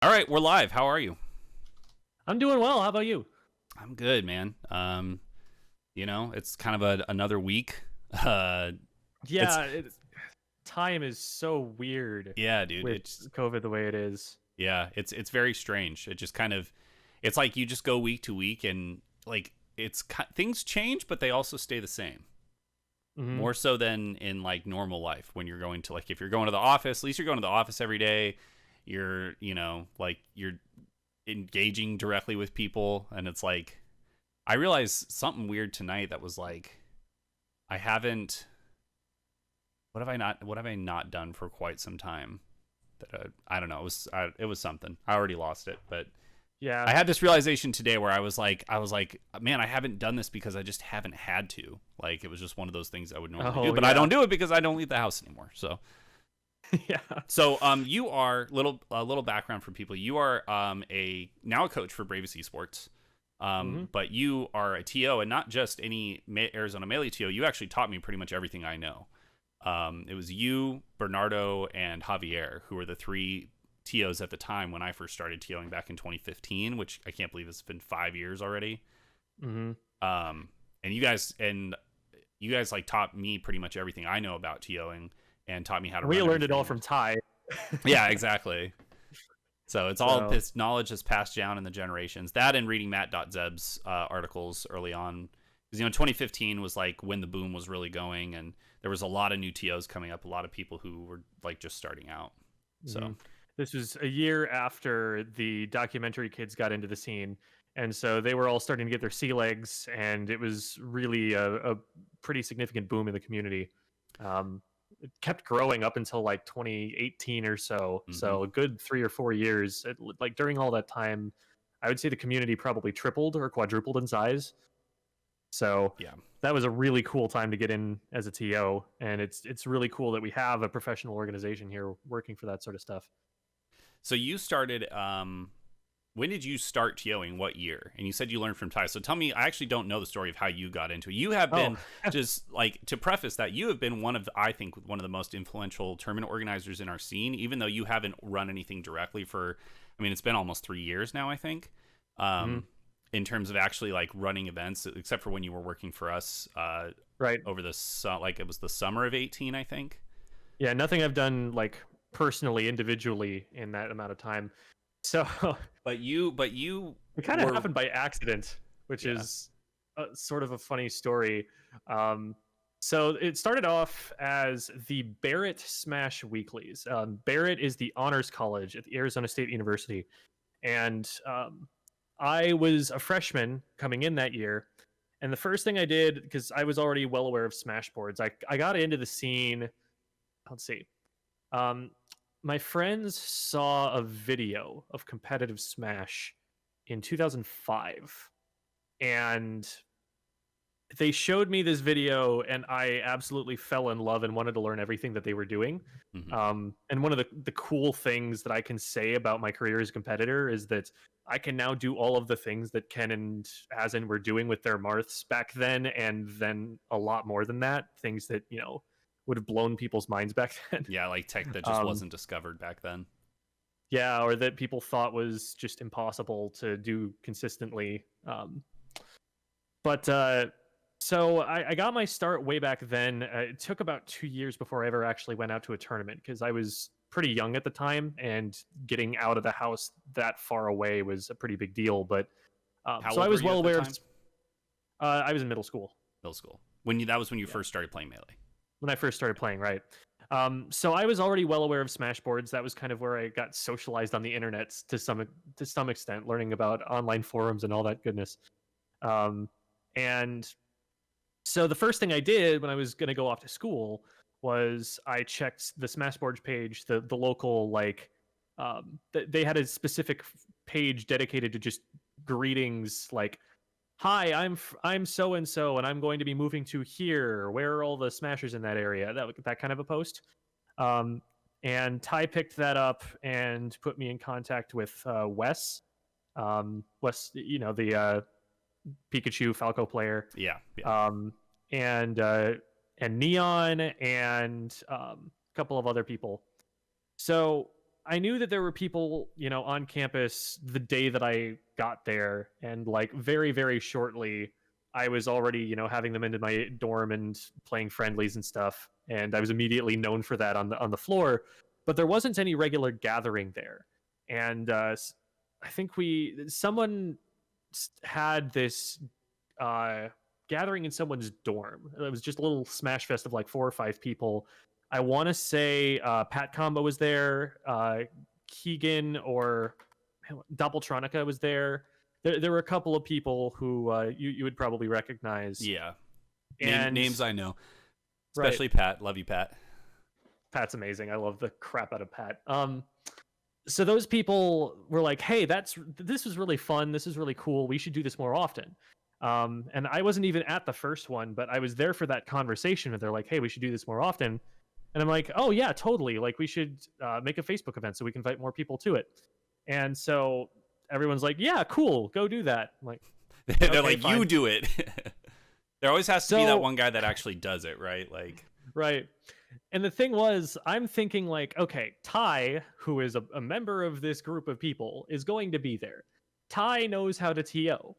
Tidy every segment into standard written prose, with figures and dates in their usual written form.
All right, we're live. How are you? I'm doing well. How about you? I'm good, man. It's kind of another week. Uh, it's Yeah, time is so weird yeah, dude. with COVID the way it is. It's very strange. It just kind of it's like you just go week to week and like things change, but they also stay the same. Hmm. More so than in like normal life when you're going to like if you're going to the office, at least you're going to the office every day. You're engaging directly with people and it's like I realized something weird tonight that was like I haven't. What have I not done for quite some time? That I don't know. It was something. I already lost it, but I Yeah. had this realization today where I was like, man, I haven't done this because I just haven't had to. Like it was just one of those things I would normally do, Oh, but I yeah. don't do it because I don't leave the house anymore. Yeah. You are a little background for people. You are a coach for Bravous Esports. Hmm. But you are a TO and not just any Arizona Melee TO. You actually taught me pretty much everything I know. It was you, Bernardo, and Javier who were the three TOs at the time when I first started TOing back in 2015, which I can't believe it's been 5 years already. Hmm. Um, and you guys like taught me pretty much everything I know about TOing and taught me how to We run learned it all everything. from Ty. Yeah, exactly. So it's all So, this knowledge that's passed down in the generations. That and reading Matt.Zeb's articles early on. Because, 2015 was like when the boom was really going and there was a lot of new TOs coming up, a lot of people who were like just starting out. So, mhm. This was a year after the documentary kids got into the scene. And so they were all starting to get their sea legs, and it was really a pretty significant boom in the community. Um, it kept growing up until like 2018 or so. mhm. So a good 3 or 4 years. Like during all that time, I would say the community probably tripled or quadrupled in size. So Yeah. that was a really cool time to get in as a TO, and it's really cool that we have a professional organization here working for that sort of stuff. So you started, when did you start TOing? What year? And you said you learned from Ty. So tell me, I actually don't know the story of how you got into it. You have Oh, been, just like to preface that, you have been I think, one of the most influential tournament organizers in our scene, even though you haven't run anything directly for, I mean, it's been almost 3 years now, I think. mhm, Um, in terms of actually like running events, except for when you were working for us right. over like it was the summer of 18, I think. Yeah, nothing I've done like personally, individually in that amount of time. So But you it kind of were, happened by accident, which yeah. is sort of a funny story. Um, so it started off as the Barrett Smash Weeklies. Barrett is the honors college at the Arizona State University, and I was a freshman coming in that year. And the first thing I did, because I was already well aware of Smash boards, I got into the scene. Let's see. Um, my friends saw a video of competitive Smash in 2005, and they showed me this video, and I absolutely fell in love and wanted to learn everything that they were doing. Mhm. And one of the cool things that I can say about my career as a competitor is that I can now do all of the things that Ken and Asin were doing with their Marths back then, and then a lot more than that. Things that would have blown people's minds back then. Yeah, like tech that just um, wasn't discovered back then. yeah, or that people thought was just impossible to do consistently. But so I got my start way back then. It took about 2 years before I ever actually went out to a tournament because I was pretty young at the time, and getting out of the house that far away was a pretty big deal. But How so I old were was you well at the aware of. time? I was in middle school. Middle school. That was when you Yeah, first started playing Melee. when I first started playing, right? So I was already well aware of Smash boards. That was kind of where I got socialized on the internet to some extent, learning about online forums and all that goodness. Um, and so the first thing I did when I was going to go off to school was I checked the Smashboards page, the local they had a specific page dedicated to just greetings, like, "Hi, I'm so and so, and I'm going to be moving to here. Where are all the Smashers in that area?" That kind of a post. Um, and Ty picked that up and put me in contact with Wes. Wes, the Pikachu Falco player, Yeah, yeah. um, and Neon, and a couple of other people. So I knew that there were people, on campus the day that I got there, and like very, very shortly, I was already, having them into my dorm and playing friendlies and stuff, and I was immediately known for that on the floor. But there wasn't any regular gathering there, and I think someone had this gathering in someone's dorm. It was just a little smash fest of like 4 or 5 people. I want to say Pat Combo was there, Keegan or Doppeltronica was there. There were a couple of people who you would probably recognize. Yeah, and names I know, especially right. Pat. Love you, Pat. Pat's amazing. I love the crap out of Pat. So those people were like, "Hey, this was really fun. This is really cool. We should do this more often." And I wasn't even at the first one, but I was there for that conversation. And they're like, "Hey, we should do this more often." And I'm like, "Oh yeah, totally. Like we should make a Facebook event so we can invite more people to it." And so everyone's like, "Yeah, cool. Go do that." I'm like, they're okay, like, fine. You do it. There always has to be that one guy that actually does it, right? Like, right. And the thing was, I'm thinking like, okay, Ty, who is a member of this group of people, is going to be there. Ty knows how to TO.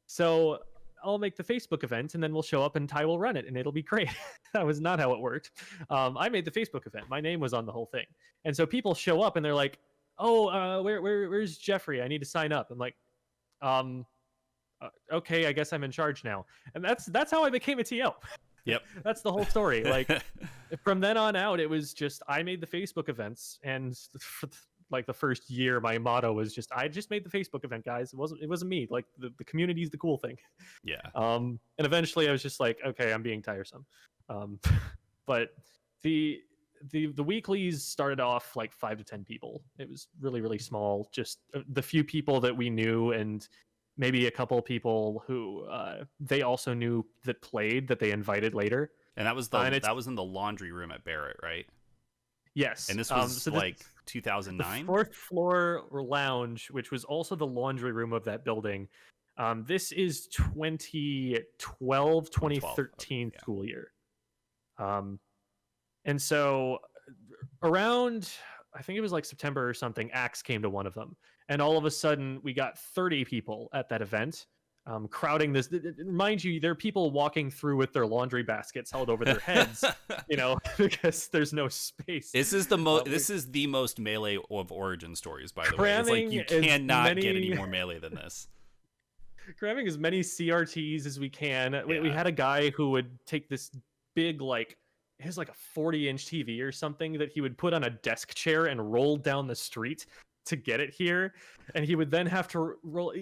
So I'll make the Facebook event and then we'll show up and Ty will run it and it'll be great. That was not how it worked. I made the Facebook event. My name was on the whole thing. And so people show up and they're like, "Oh, where's Geoffrey? I need to sign up." I'm like, okay, I guess I'm in charge now. And that's how I became a TO. Yep. That's the whole story. Like from then on out, it was just, I made the Facebook events, and for like the first year, my motto was just, I just made the Facebook event, guys. It wasn't me. Like the community is the cool thing. Yeah. And eventually I was just like, okay, I'm being tiresome. But the weeklies started off like 5 to 10 people. It was really, really small. Just the few people that we knew, and maybe a couple of people who they also knew that played, that they invited later. And that was in the laundry room at Barrett, right? Yes. And this was like 2009? The 4th floor lounge, which was also the laundry room of that building. This is 2012, 2013 school year. And so around, I think it was like September or something, Axe came to one of them. And all of a sudden, we got 30 people at that event, crowding this. Mind you, there are people walking through with their laundry baskets held over their heads, because there's no space. This is the most Melee of origin stories, by the way. It's like you cannot get any more Melee than this. Cramming as many CRTs as we can. Yeah. We had a guy who would take this big, it was like a 40-inch TV or something that he would put on a desk chair and roll down the street to get it here, and he would then have to roll.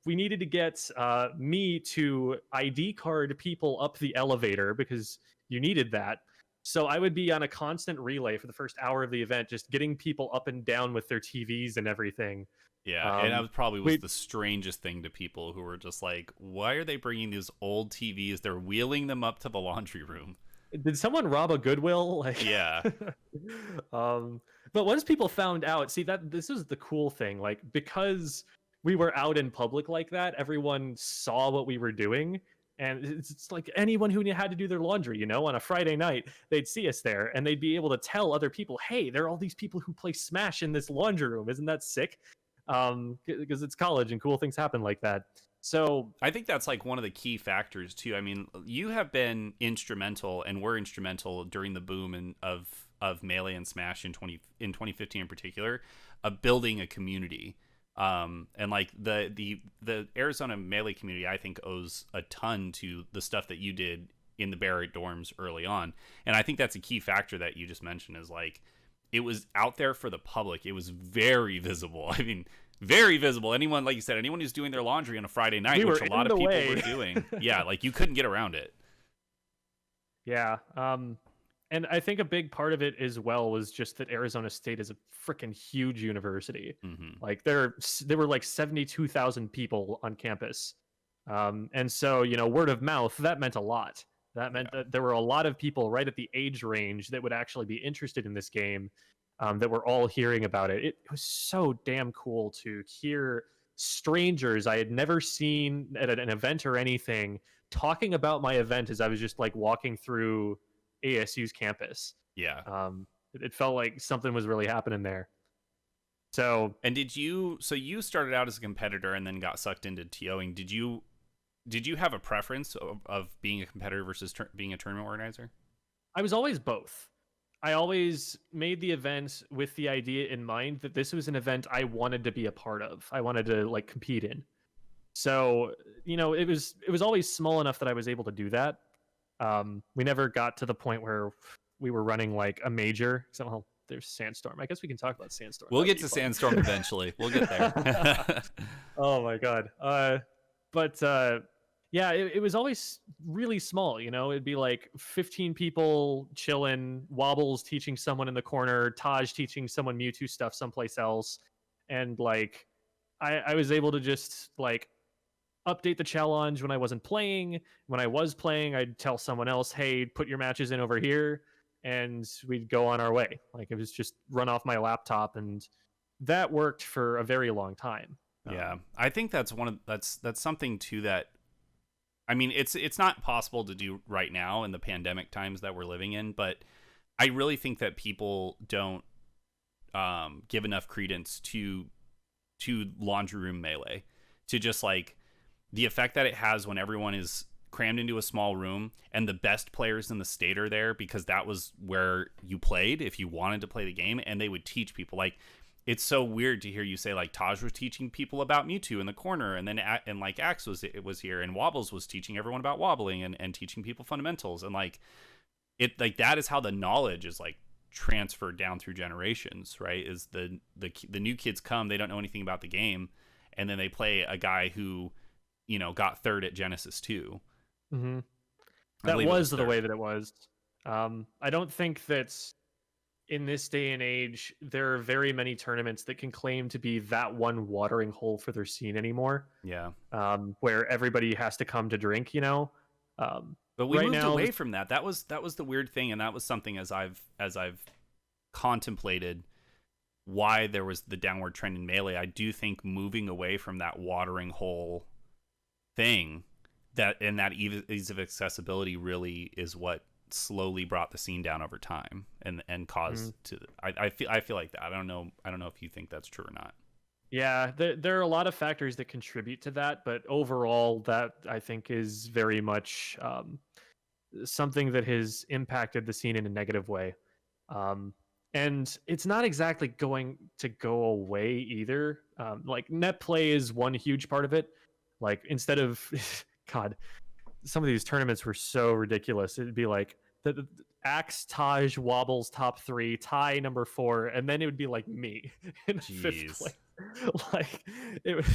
We needed to get me to ID card people up the elevator because you needed that. So I would be on a constant relay for the first hour of the event, just getting people up and down with their TVs and everything. Yeah, and that was the strangest thing to people who were just like, why are they bringing these old TVs? They're wheeling them up to the laundry room. Did someone rob a Goodwill? Yeah. But once people found out, see, that this is the cool thing, because we were out in public like that, everyone saw what we were doing, and it's like anyone who had to do their laundry, on a Friday night, they'd see us there and they'd be able to tell other people, hey, there are all these people who play Smash in this laundry room. Isn't that sick? Because it's college and cool things happen like that. So I think that's like one of the key factors too. I mean, you have been instrumental, and were instrumental during the boom of Melee and Smash in 2015 in particular, of building a community. And like the Arizona Melee community, I think, owes a ton to the stuff that you did in the Barrett dorms early on. And I think that's a key factor that you just mentioned, is like, it was out there for the public. It was very visible. I mean, very visible. Anyone, like you said, anyone who's doing their laundry on a Friday night, which a lot of people were doing. Yeah, like you couldn't get around it. Yeah. And I think a big part of it as well was just that Arizona State is a freaking huge university. Mm-hmm. Like there were like 72,000 people on campus. And so, word of mouth, that meant a lot. That meant that there were a lot of people right at the age range that would actually be interested in this game, that were all hearing about it. It was so damn cool to hear strangers I had never seen at an event or anything talking about my event as I was just like walking through ASU's campus. Yeah. It felt like something was really happening there. And so you started out as a competitor and then got sucked into TOing. Did you have a preference of being a competitor versus being a tournament organizer? I was always both. I always made the event with the idea in mind that this was an event I wanted to be a part of. I wanted to like compete in. So, it was always small enough that I was able to do that. We never got to the point where we were running like a major. So, well, there's Sandstorm. I guess we can talk about Sandstorm. We'll get to Sandstorm eventually. We'll get there. Oh my god. But yeah, it was always really small. It'd be like 15 people chilling, Wobbles teaching someone in the corner, Taj teaching someone Mewtwo stuff someplace else, and like I was able to just like update the challenge when I wasn't playing. When I was playing, I'd tell someone else, "Hey, put your matches in over here," and we'd go on our way. Like it was just run off my laptop, and that worked for a very long time. Yeah, I think that's that's something too that, I mean, it's not possible to do right now in the pandemic times that we're living in, but I really think that people don't give enough credence to laundry room melee, to just like the effect that it has when everyone is crammed into a small room and the best players in the state are there because that was where you played if you wanted to play the game, and they would teach people. Like, it's so weird to hear you say like Taj was teaching people about Mewtwo in the corner, and then and like Axe was here, and Wobbles was teaching everyone about wobbling and teaching people fundamentals, and like it, like that is how the knowledge is like transferred down through generations, right? Is the new kids come, they don't know anything about the game, and then they play a guy who got third at Genesis 2. Mm-hmm. That was the way that it was. I don't think that in this day and age, there are very many tournaments that can claim to be that one watering hole for their scene anymore. Yeah. Where everybody has to come to drink, But we moved away from that. That was the weird thing, and that was something as I've contemplated why there was the downward trend in Melee. I do think moving away from that watering hole thing, that ease of accessibility really is what slowly brought the scene down over time and caused to I feel like that. I don't know if you think that's true or not. Yeah, there are a lot of factors that contribute to that, but overall that I think is very much something that has impacted the scene in a negative way. And it's not exactly going to go away either. Like net play is one huge part of it. Like instead of God, some of these tournaments were so ridiculous. It'd be like the Axe, Taj, Wobbles top 3, Ty number 4, and then it would be like me in fifth place. Like it was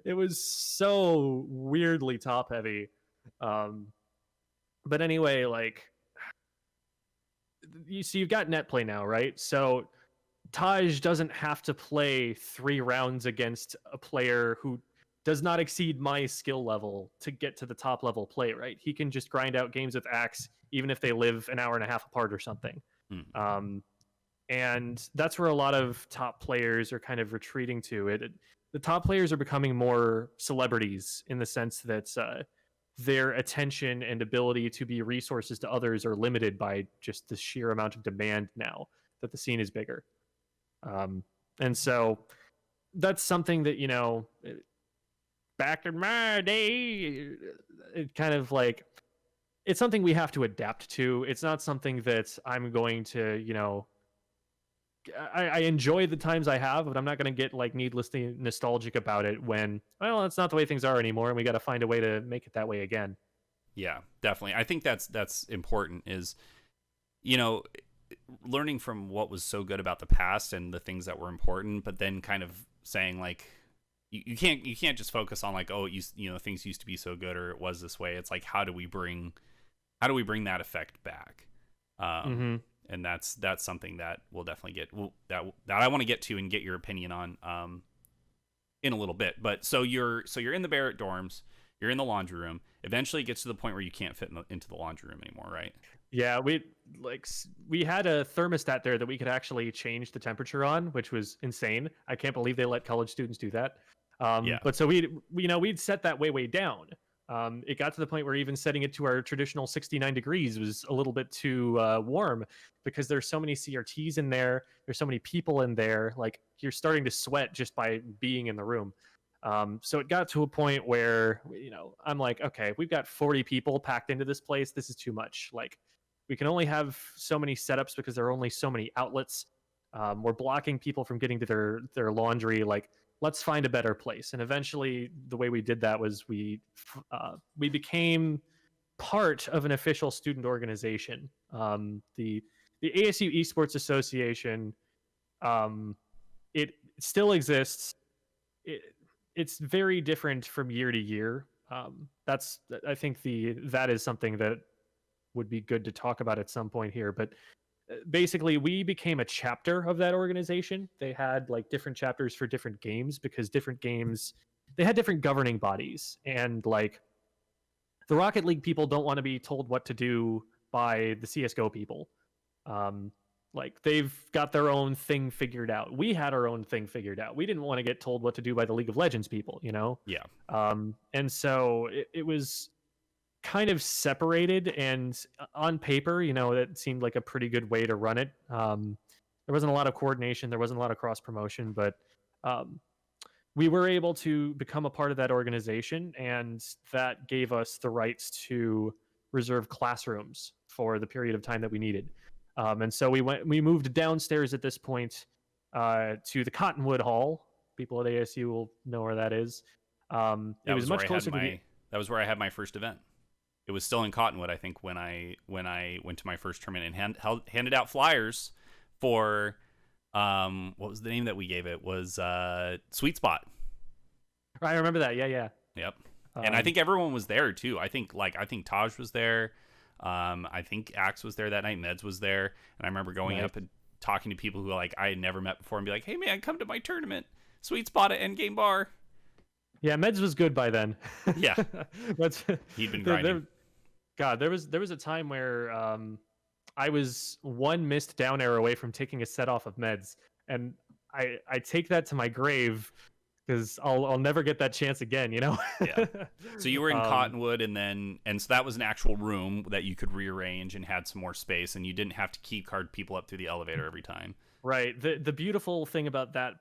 it was so weirdly top heavy. But anyway, like you've got net play now, right? So Taj doesn't have to play 3 rounds against a player who does not exceed my skill level to get to the top level play, right? He can just grind out games with Axe, even if they live an hour and a half apart or something. And that's where a lot of top players are kind of retreating to. The top players are becoming more celebrities in the sense that their attention and ability to be resources to others are limited by just the sheer amount of demand now that the scene is bigger. And so that's something that, back in my day, it kind of like, it's something we have to adapt to. It's not something that I'm going to, I enjoy the times I have, but I'm not going to get like needlessly nostalgic about it when, well, that's not the way things are anymore, and we got to find a way to make it that way again. Yeah, definitely. I think that's important, is, learning from what was so good about the past and the things that were important, but then kind of saying like, you can't just focus on like, oh, things used to be so good, or it was this way. It's like, how do we bring that effect back? And that's something that we'll definitely get that I want to get to and get your opinion on in a little bit. But so you're in the Barrett dorms, you're in the laundry room. Eventually it gets to the point where you can't fit into the laundry room anymore, right? Yeah, we had a thermostat there that we could actually change the temperature on, which was insane. I can't believe they let college students do that. But so we'd set that way down. It got to the point where even setting it to our traditional 69 degrees was a little bit too warm, because there's so many CRTs in there. There's so many people in there. Like, you're starting to sweat just by being in the room. So it got to a point where, I'm like, okay, we've got 40 people packed into this place. This is too much. Like, we can only have so many setups because there are only so many outlets. We're blocking people from getting to their laundry. Like, let's find a better place. And eventually, the way we did that was we became part of an official student organization. The ASU Esports Association. It still exists. It's very different from year to year. I think that is something that would be good to talk about at some point here. But basically, we became a chapter of that organization. They had like different chapters for different games, because different games, they had different governing bodies. And like, the Rocket League people don't want to be told what to do by the CSGO people. Like, they've got their own thing figured out. We had our own thing figured out. We didn't want to get told what to do by the League of Legends people, Yeah. And so it was kind of separated, and on paper, that seemed like a pretty good way to run it. There wasn't a lot of coordination. There wasn't a lot of cross promotion, but we were able to become a part of that organization, and that gave us the rights to reserve classrooms for the period of time that we needed. And so we moved downstairs at this point to the Cottonwood Hall. People at ASU will know where that is. It was much closer to that was where I had my first event. It was still in Cottonwood, I think, when I went to my first tournament and handed out flyers for what was the name that we gave it? Was Sweet Spot. I remember that. Yeah. Yep. And I think everyone was there too. I think Taj was there. I think Axe was there that night. Meds was there, and I remember going up and talking to people who like I had never met before and be like, "Hey man, come to my tournament, Sweet Spot at Endgame Bar." Yeah, Meds was good by then. Yeah, but he'd been grinding. There was a time where I was one missed down arrow away from taking a set off of Meds, and I take that to my grave, because I'll never get that chance again, Yeah. So you were in Cottonwood, and so that was an actual room that you could rearrange and had some more space, and you didn't have to key card people up through the elevator every time. Right. The beautiful thing about that,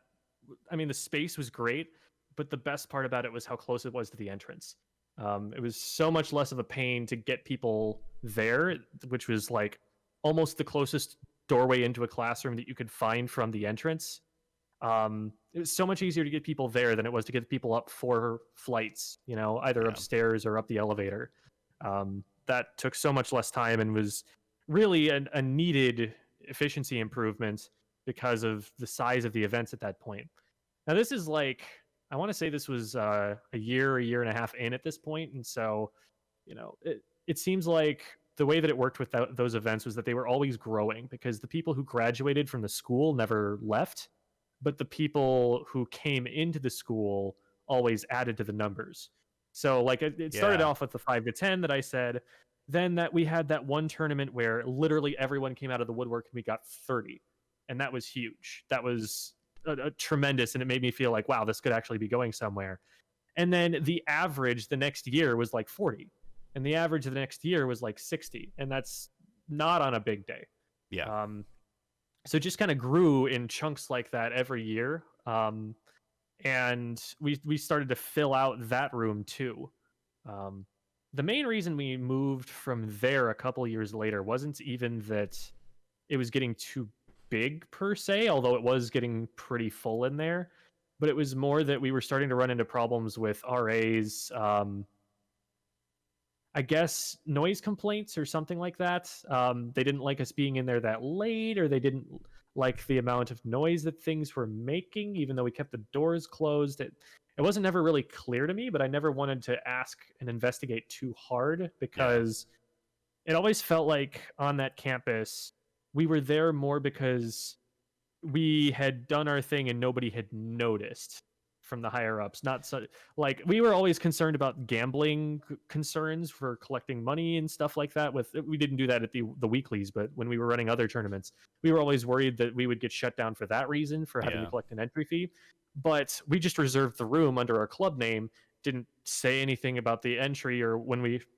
I mean, the space was great, but the best part about it was how close it was to the entrance. It was so much less of a pain to get people there, which was like almost the closest doorway into a classroom that you could find from the entrance. It was so much easier to get people there than it was to get people up 4 flights, either upstairs or up the elevator. That took so much less time and was really a needed efficiency improvement because of the size of the events at that point. Now, this is like, I want to say this was a year and a half in at this point. And so, it seems like the way that it worked with those events was that they were always growing, because the people who graduated from the school never left, but the people who came into the school always added to the numbers. So like it started off with the 5 to 10 that I said, then that we had that one tournament where literally everyone came out of the woodwork and we got 30. And that was huge. That was a tremendous, and it made me feel like, wow, this could actually be going somewhere. And then the average the next year was like 40. And the average of the next year was like 60. And that's not on a big day. Yeah. So it just kind of grew in chunks like that every year. And we started to fill out that room too. The main reason we moved from there a couple years later wasn't even that it was getting too big per se, although it was getting pretty full in there. But it was more that we were starting to run into problems with RAs, I guess noise complaints or something like that. They didn't like us being in there that late, or they didn't like the amount of noise that things were making, even though we kept the doors closed. It wasn't ever really clear to me, but I never wanted to ask and investigate too hard, because it always felt like on that campus, we were there more because we had done our thing and nobody had noticed from the higher ups. Not so like we were always concerned about gambling concerns for collecting money and stuff like that. We didn't do that at the weeklies, but when we were running other tournaments, we were always worried that we would get shut down for that reason, for having to collect an entry fee. But we just reserved the room under our club name, didn't say anything about the entry, or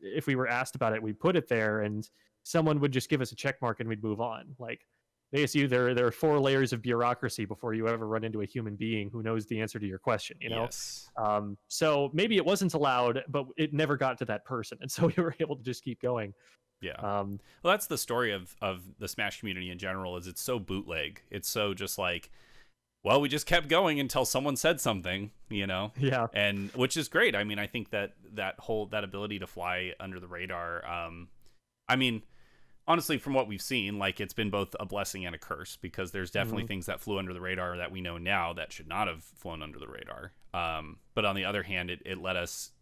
if we were asked about it, we put it there, and someone would just give us a check mark and we'd move on. Like, ASU, there are 4 layers of bureaucracy before you ever run into a human being who knows the answer to your question, you know? Yes. So maybe it wasn't allowed, but it never got to that person, and so we were able to just keep going. Yeah. Um, Well, that's the story of the Smash community in general. Is it's so bootleg. It's so just like, well, we just kept going until someone said something, you know? yeah. And which is great. I mean, I think that that ability to fly under the radar, I mean, honestly, from what we've seen, like, it's been both a blessing and a curse, because there's definitely things that flew under the radar that we know now that should not have flown under the radar. But on the other hand, it let us.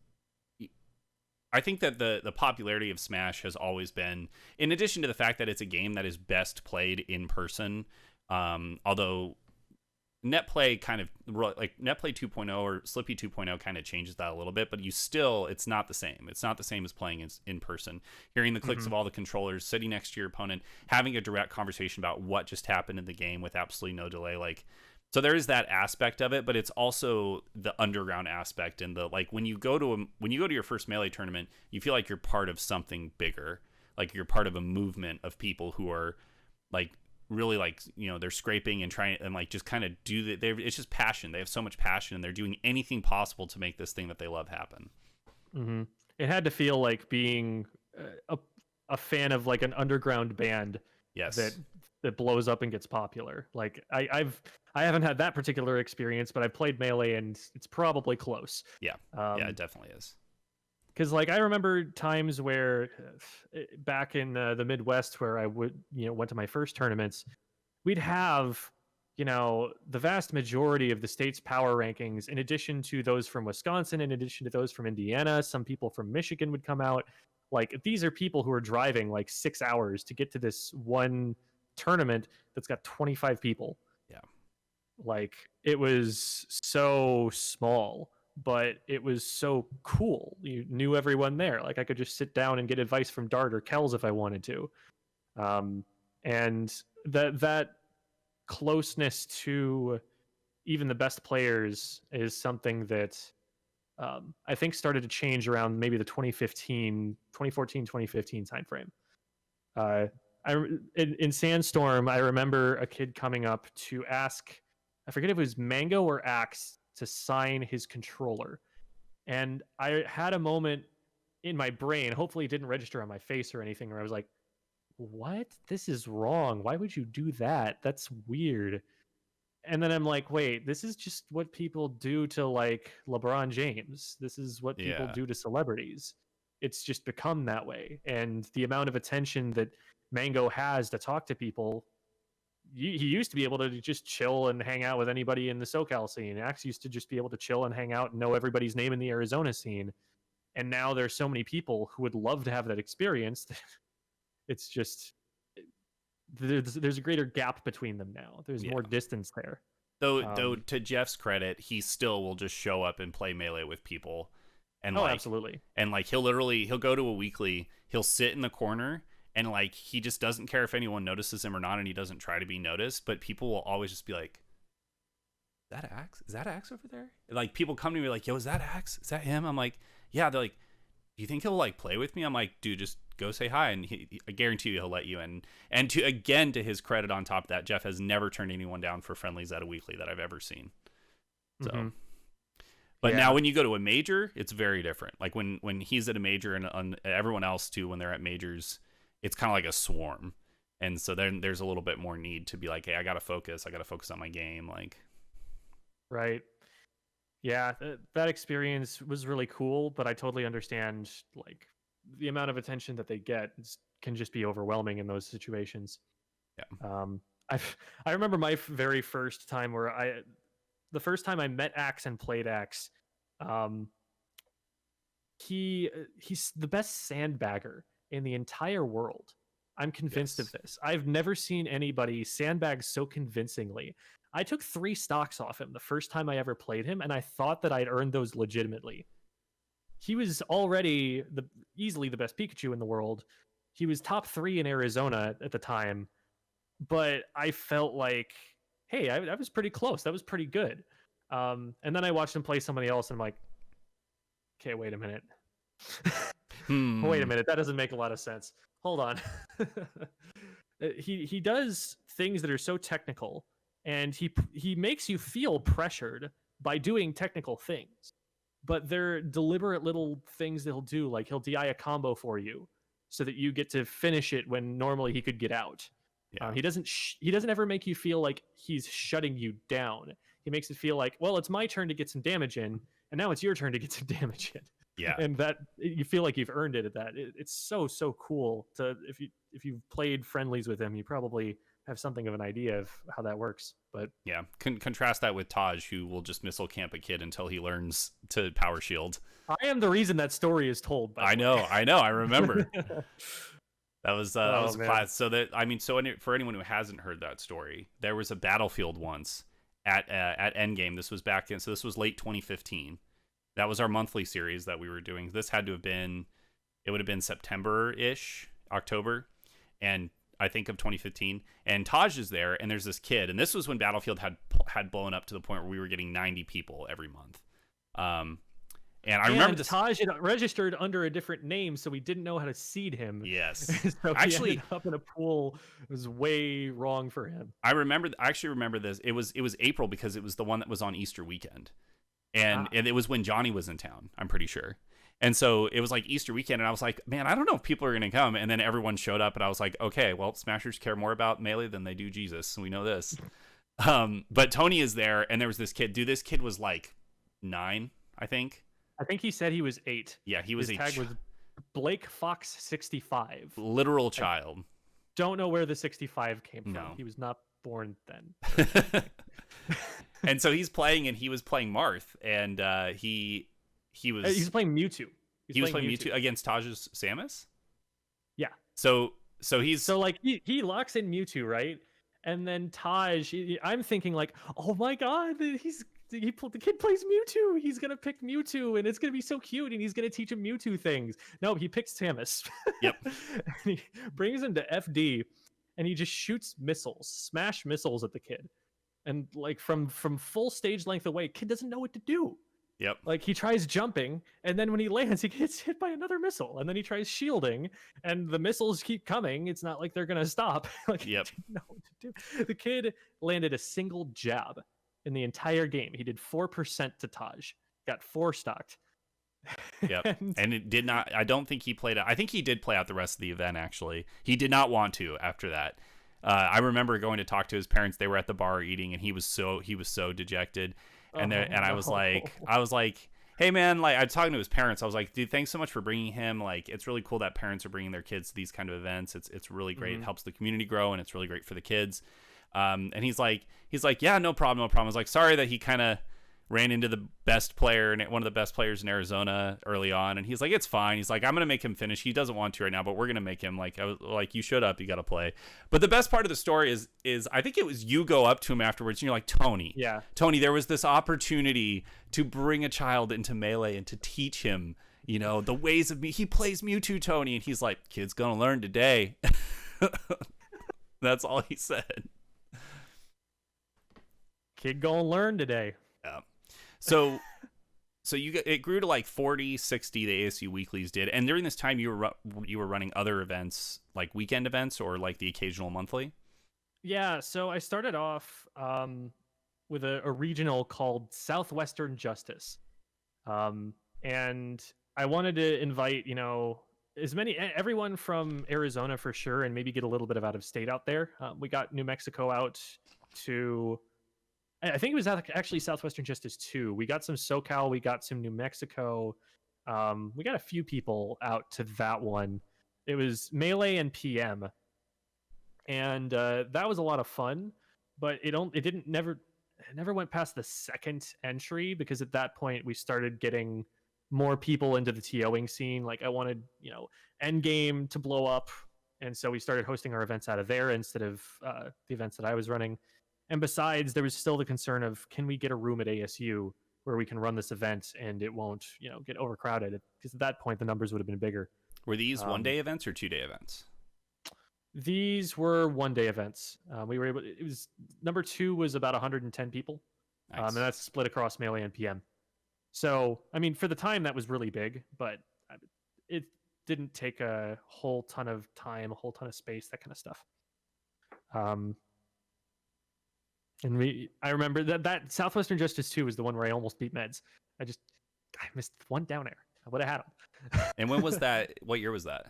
I think that the popularity of Smash has always been, in addition to the fact that it's a game that is best played in person, although netplay kind of, like, netplay 2.0 or Slippy 2.0 kind of changes that a little bit, but it's not the same. It's not the same as playing in person. Hearing the clicks of all the controllers, sitting next to your opponent, having a direct conversation about what just happened in the game with absolutely no delay. Like, so there is that aspect of it, but it's also the underground aspect, and the, like, when you go to your first Melee tournament, you feel like you're part of something bigger, like you're part of a movement of people who are, like, really, like, you know, they're scraping and trying and, like, just kind of it's just passion. They have so much passion, and they're doing anything possible to make this thing that they love happen. It had to feel like being a fan of, like, an underground band. Yes. that blows up and gets popular. Like, I haven't had that particular experience, but I've played Melee and it's probably close. Yeah. Yeah, it definitely is. Because, like, I remember times where back in the Midwest, where I would, went to my first tournaments, we'd have, the vast majority of the state's power rankings, in addition to those from Wisconsin, in addition to those from Indiana, some people from Michigan would come out. Like, these are people who are driving like 6 hours to get to this one tournament that's got 25 people. Yeah. Like, it was so small, but it was so cool. You knew everyone there. Like, I could just sit down and get advice from Dart or Kells if I wanted to. And that closeness to even the best players is something that I think started to change around maybe the 2014, 2015 timeframe. In Sandstorm, I remember a kid coming up to ask, I forget if it was Mango or Axe, to sign his controller. And I had a moment in my brain, hopefully it didn't register on my face or anything, where I was like, what? This is wrong. Why would you do that? That's weird. And then I'm like, wait, this is just what people do to, like, LeBron James. This is what people do to celebrities. It's just become that way. And the amount of attention that Mango has to talk to people, he used to be able to just chill and hang out with anybody in the SoCal scene. Axe used to just be able to chill and hang out and know everybody's name in the Arizona scene. And now there's so many people who would love to have that experience. It's just, there's a greater gap between them now. There's more distance there. Though to Jeff's credit, he still will just show up and play Melee with people. And absolutely. And, like, he'll go to a weekly, he'll sit in the corner, and, like, he just doesn't care if anyone notices him or not, and he doesn't try to be noticed, but people will always just be like, is that Axe? Is that Axe over there? And, like, people come to me like, yo, is that Axe? Is that him? I'm like, yeah. They're like, do you think he'll, like, play with me? I'm like, dude, just go say hi, and I guarantee you he'll let you in. And to his credit, on top of that, Jeff has never turned anyone down for friendlies at a weekly that I've ever seen. So, but now when you go to a major, it's very different. Like, when he's at a major, and everyone else too, when they're at majors, it's kind of like a swarm. And so then there's a little bit more need to be like, hey, I gotta focus on my game. Like, right. Yeah, that experience was really cool, but I totally understand, like, the amount of attention that they get can just be overwhelming in those situations. Yeah. I remember my very first time the first time I met Axe and played Axe. He's the best sandbagger in the entire world. I'm convinced of this. I've never seen anybody sandbag so convincingly. I took 3 stocks off him the first time I ever played him, and I thought that I'd earned those legitimately. He was already easily the best Pikachu in the world. He was top 3 in Arizona at the time, but I felt like, hey, I was pretty close. That was pretty good. And then I watched him play somebody else, and I'm like, Okay, wait a minute. Hmm. Wait a minute. That doesn't make a lot of sense. Hold on. He does things that are so technical, and he makes you feel pressured by doing technical things. But they're deliberate little things that he'll do, like he'll DI a combo for you, so that you get to finish it when normally he could get out. Yeah. He doesn't ever make you feel like he's shutting you down. He makes it feel like, well, it's my turn to get some damage in, and now it's your turn to get some damage in. Yeah. And that you feel like you've earned it at that. It's so cool to if you've played friendlies with him, you probably have something of an idea of how that works. But yeah, contrast that with Taj, who will just missile camp a kid until he learns to power shield. I am the reason that story is told. I know. I remember. That was a class. So for anyone who hasn't heard that story, there was a battlefield once at Endgame. This was this was late 2015. That was our monthly series that we were doing. This had to have been, it would have been September-ish, October, and I think of 2015. And Taj is there, and there's this kid, and this was when Battlefield had blown up to the point where we were getting 90 people every month. And I remember this. Taj had registered under a different name, so we didn't know how to seed him. Yes, so he ended up in a pool. It was way wrong for him. I actually remember this. It was April because it was the one that was on Easter weekend. And it was when Johnny was in town, I'm pretty sure. And so it was like Easter weekend, and I was like, man, I don't know if people are going to come. And then everyone showed up, and I was like, okay, well, Smashers care more about Melee than they do Jesus. We know this. But Tony is there, and there was this kid. Dude, this kid was like 9, I think. I think he said he was 8. Yeah, he was His tag was Blake Fox 65. Literal child. Don't know where the 65 came from. No. He was not born then. And so he's playing, and he was playing Marth, and he's playing Mewtwo. He was playing Mewtwo against Taj's Samus. Yeah. So like he locks in Mewtwo, right? And then Taj, I'm thinking like, oh my god, the kid plays Mewtwo. He's gonna pick Mewtwo, and it's gonna be so cute, and he's gonna teach him Mewtwo things. No, he picks Samus. Yep. And he brings him to FD, and he just shoots smash missiles at the kid. And like from full stage length away, kid doesn't know what to do. Yep. Like he tries jumping, and then when he lands, he gets hit by another missile, and then he tries shielding, and the missiles keep coming. It's not like they're gonna stop. Like yep. He didn't know what to do. The kid landed a single jab in the entire game. He did 4% to Taj. Got 4 stocked. Yep. And it did not. I don't think he played. I think he did play out the rest of the event. Actually, he did not want to after that. I remember going to talk to his parents. They were at the bar eating, and he was so dejected. And I was like, hey man, like I was talking to his parents. I was like, dude, thanks so much for bringing him. Like, it's really cool that parents are bringing their kids to these kind of events. It's really great. Mm-hmm. It helps the community grow, and it's really great for the kids. And he's like, yeah, no problem. I was like, sorry that he kind of ran into the best player and one of the best players in Arizona early on. And he's like, it's fine. He's like, I'm going to make him finish. He doesn't want to right now, but we're going to make him. Like, I was like, you showed up, you got to play. But the best part of the story is I think it was you go up to him afterwards and you're like, Tony, there was this opportunity to bring a child into Melee and to teach him, the ways of me. He plays Mewtwo, Tony. And he's like, kid's going to learn today. That's all he said. Kid gonna learn today. Yeah. So it grew to like 40, 60. The ASU weeklies did, and during this time you were running other events, like weekend events or like the occasional monthly. Yeah. So I started off with a regional called Southwestern Justice, and I wanted to invite everyone from Arizona for sure, and maybe get a little bit of out of state out there. We got New Mexico out to. I think it was actually Southwestern Justice 2. We got some SoCal. We got some New Mexico. We got a few people out to that one. It was Melee and PM. And that was a lot of fun. But it never went past the second entry, because at that point we started getting more people into the TOing scene. Like I wanted, Endgame to blow up. And so we started hosting our events out of there instead of the events that I was running. And besides, there was still the concern of, can we get a room at ASU where we can run this event and it won't, get overcrowded? Because at that point, the numbers would have been bigger. Were these 1-day events or 2-day events? These were 1-day events. We were able. Number 2 was about 110 people, nice. And that's split across Melee and PM. So, I mean, for the time that was really big, but it didn't take a whole ton of time, a whole ton of space, that kind of stuff. Um, and I remember that Southwestern Justice 2 was the one where I almost beat Meds. I missed one down air. I would have had him. And when was that? What year was that?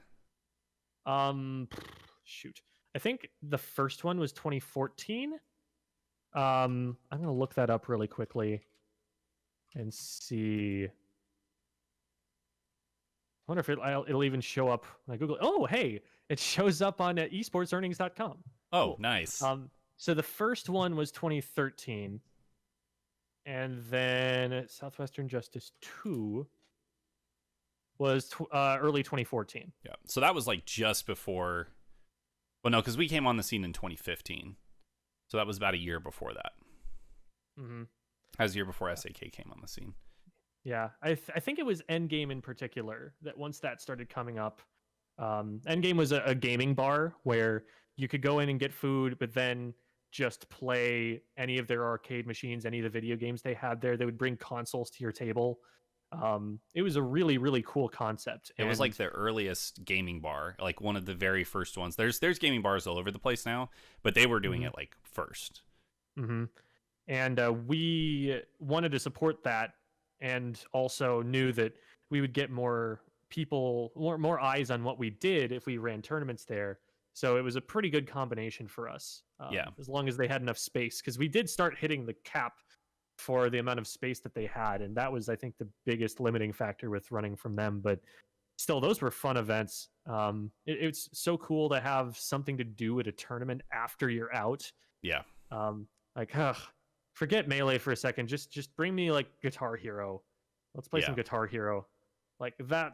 Um, shoot. I think the first one was 2014. I'm gonna look that up really quickly and see. I wonder if it'll even show up when I Google it. Oh, hey, it shows up on esportsearnings.com. Oh, Cool. nice. So the first one was 2013, and then Southwestern Justice 2 was early 2014. Yeah. So that was like just before. Well, no, because we came on the scene in 2015. So that was about a year before that. Mm-hmm. That was a year before SAK came on the scene. Yeah, I think it was Endgame in particular that once that started coming up. Endgame was a gaming bar where you could go in and get food, but then just play any of their arcade machines, any of the video games they had there. They would bring consoles to your table. It was a really, really cool concept. It was like the earliest gaming bar, like one of the very first ones. There's gaming bars all over the place now, but they were doing it like first. Mm-hmm. And we wanted to support that, and also knew that we would get more people, more eyes on what we did if we ran tournaments there. So it was a pretty good combination for us. As long as they had enough space, because we did start hitting the cap for the amount of space that they had, and that was, I think, the biggest limiting factor with running from them. But still, those were fun events. It's so cool to have something to do at a tournament after you're out. Yeah. Forget Melee for a second. Just bring me like Guitar Hero. Let's play some Guitar Hero. Like that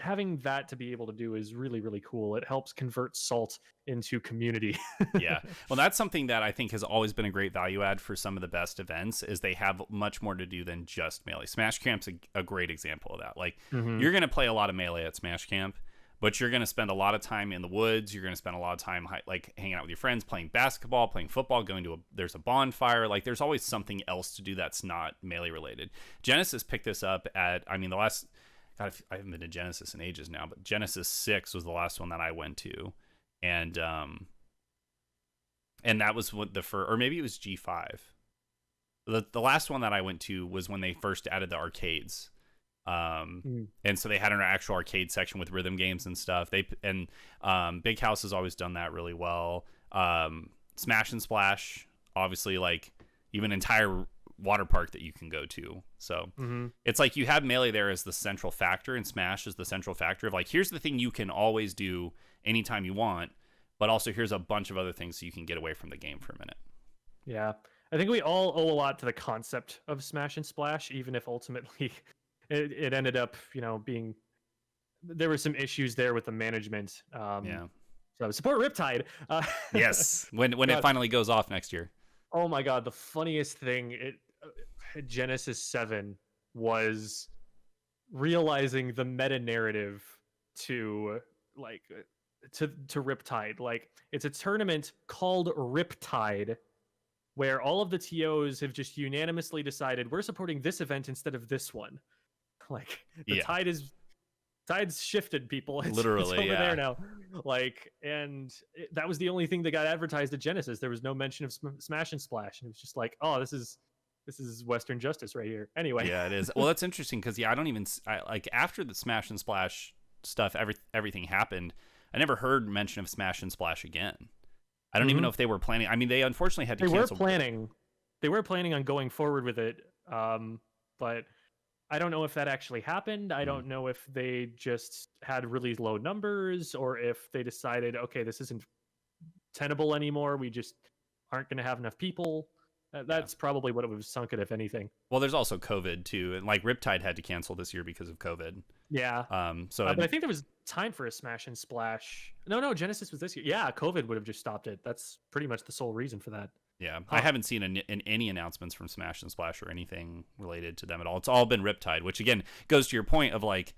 having that to be able to do is really, really cool. It helps convert Salt into community. Yeah. Well, that's something that I think has always been a great value add for some of the best events, is they have much more to do than just Melee. Smash Camp's a great example of that. Like, you're going to play a lot of Melee at Smash Camp, but you're going to spend a lot of time in the woods. You're going to spend a lot of time like hanging out with your friends, playing basketball, playing football, there's a bonfire. Like, there's always something else to do that's not Melee related. Genesis picked this up at, I haven't been to Genesis in ages now, but Genesis 6 was the last one that I went to. And that was what or maybe it was G5. The last one that I went to was when they first added the arcades. And so they had an actual arcade section with rhythm games and stuff. Big House has always done that really well. Smash and Splash, obviously, like, even entire water park that you can go to. So it's like you have Melee there as the central factor, and Smash is the central factor of like, here's the thing you can always do anytime you want, but also here's a bunch of other things so you can get away from the game for a minute. Yeah. I think we all owe a lot to the concept of Smash and Splash, even if ultimately it ended up, being, there were some issues there with the management. So support Riptide. Yes. When it finally goes off next year. Oh my God. The funniest thing Genesis 7 was realizing the meta narrative to Riptide. Like, it's a tournament called Riptide where all of the TOs have just unanimously decided we're supporting this event instead of this one. Like, the tide's shifted, people. It's over there now. Like, and that was the only thing that got advertised at Genesis. There was no mention of Smash and Splash, and it was just like, oh, this is Western Justice right here. Anyway. Yeah, it is. Well, that's interesting because after the Smash and Splash stuff, everything happened, I never heard mention of Smash and Splash again. I don't even know if they were planning. I mean, they unfortunately had to cancel. They were planning on going forward with it, but I don't know if that actually happened. I don't know if they just had really low numbers, or if they decided, okay, this isn't tenable anymore. We just aren't going to have enough people. That's probably what it was sunk at, if anything. Well, there's also COVID too, and like Riptide had to cancel this year because of COVID. Yeah. But I think there was time for a Smash and Splash. No, Genesis was this year. Yeah, COVID would have just stopped it. That's pretty much the sole reason for that. Yeah, I haven't seen any announcements from Smash and Splash or anything related to them at all. It's all been Riptide, which again goes to your point of like,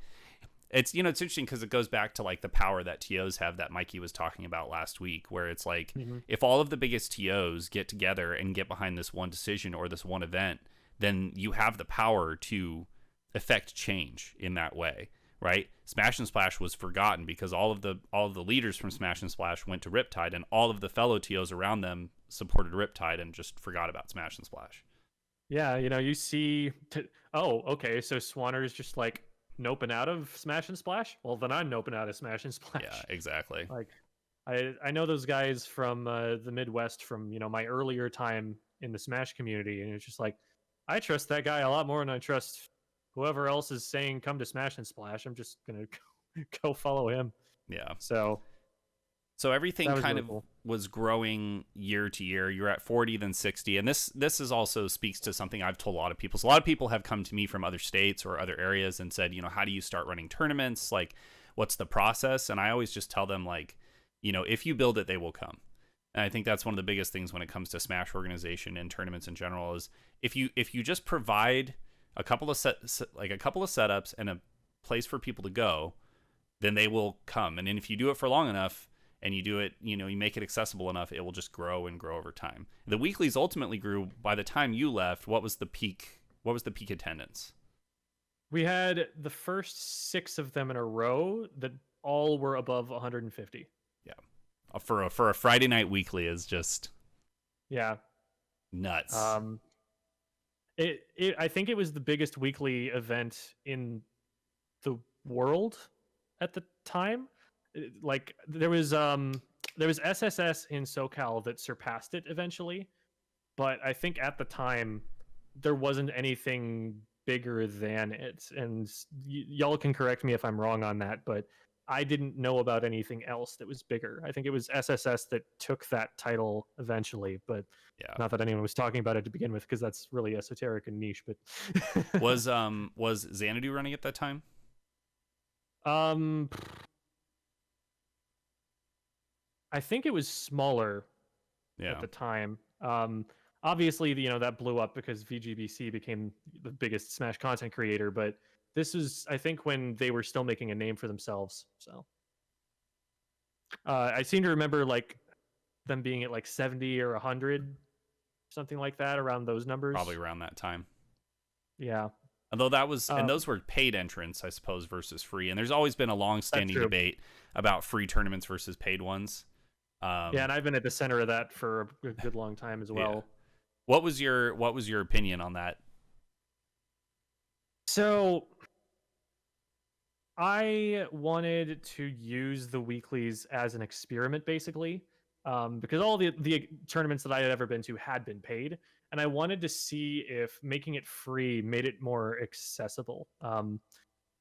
it's it's interesting because it goes back to like the power that TOs have that Mikey was talking about last week, where it's like if all of the biggest TOs get together and get behind this one decision or this one event, then you have the power to affect change in that way, right? Smash and Splash was forgotten because all of the leaders from Smash and Splash went to Riptide, and all of the fellow TOs around them supported Riptide and just forgot about Smash and Splash. Yeah, you see. Oh, okay. So Swanner's just like noping out of Smash and Splash. Well, then I'm noping out of Smash and Splash. Yeah, exactly. Like, I know those guys from the Midwest from my earlier time in the Smash community, and it's just like I trust that guy a lot more than I trust whoever else is saying come to Smash and Splash. I'm just gonna go follow him. Yeah. So everything that was kind really of cool. was growing year to year. You're at 40, then 60, and this is also speaks to something I've told a lot of people. So a lot of people have come to me from other states or other areas and said, how do you start running tournaments? Like, what's the process? And I always just tell them, like, if you build it, they will come. And I think that's one of the biggest things when it comes to Smash organization and tournaments in general is if you just provide a couple of setups and a place for people to go, then they will come. And then if you do it for long enough and you do it, you make it accessible enough, it will just grow and grow over time. The weeklies ultimately grew. By the time you left, what was the peak attendance? We had the first 6 of them in a row that all were above 150. Yeah, for a Friday night weekly is just nuts. I think it was the biggest weekly event in the world at the time. Like there was SSS in SoCal that surpassed it eventually, but I think at the time there wasn't anything bigger than it. And y'all can correct me if I'm wrong on that, but I didn't know about anything else that was bigger. I think it was SSS that took that title eventually, but not that anyone was talking about it to begin with, because that's really esoteric and niche. But was Xanadu running at that time? I think it was smaller at the time. Obviously, that blew up because VGBC became the biggest Smash content creator, but this was, I think, when they were still making a name for themselves. So I seem to remember like them being at like 70 or 100, something like that, around those numbers. Probably around that time. Yeah. Although that was, and those were paid entrants, I suppose, versus free. And there's always been a long-standing debate about free tournaments versus paid ones. Yeah, and I've been at the center of that for a good long time as well. Yeah. What was your opinion on that? So I wanted to use the weeklies as an experiment, basically, because all the tournaments that I had ever been to had been paid, and I wanted to see if making it free made it more accessible.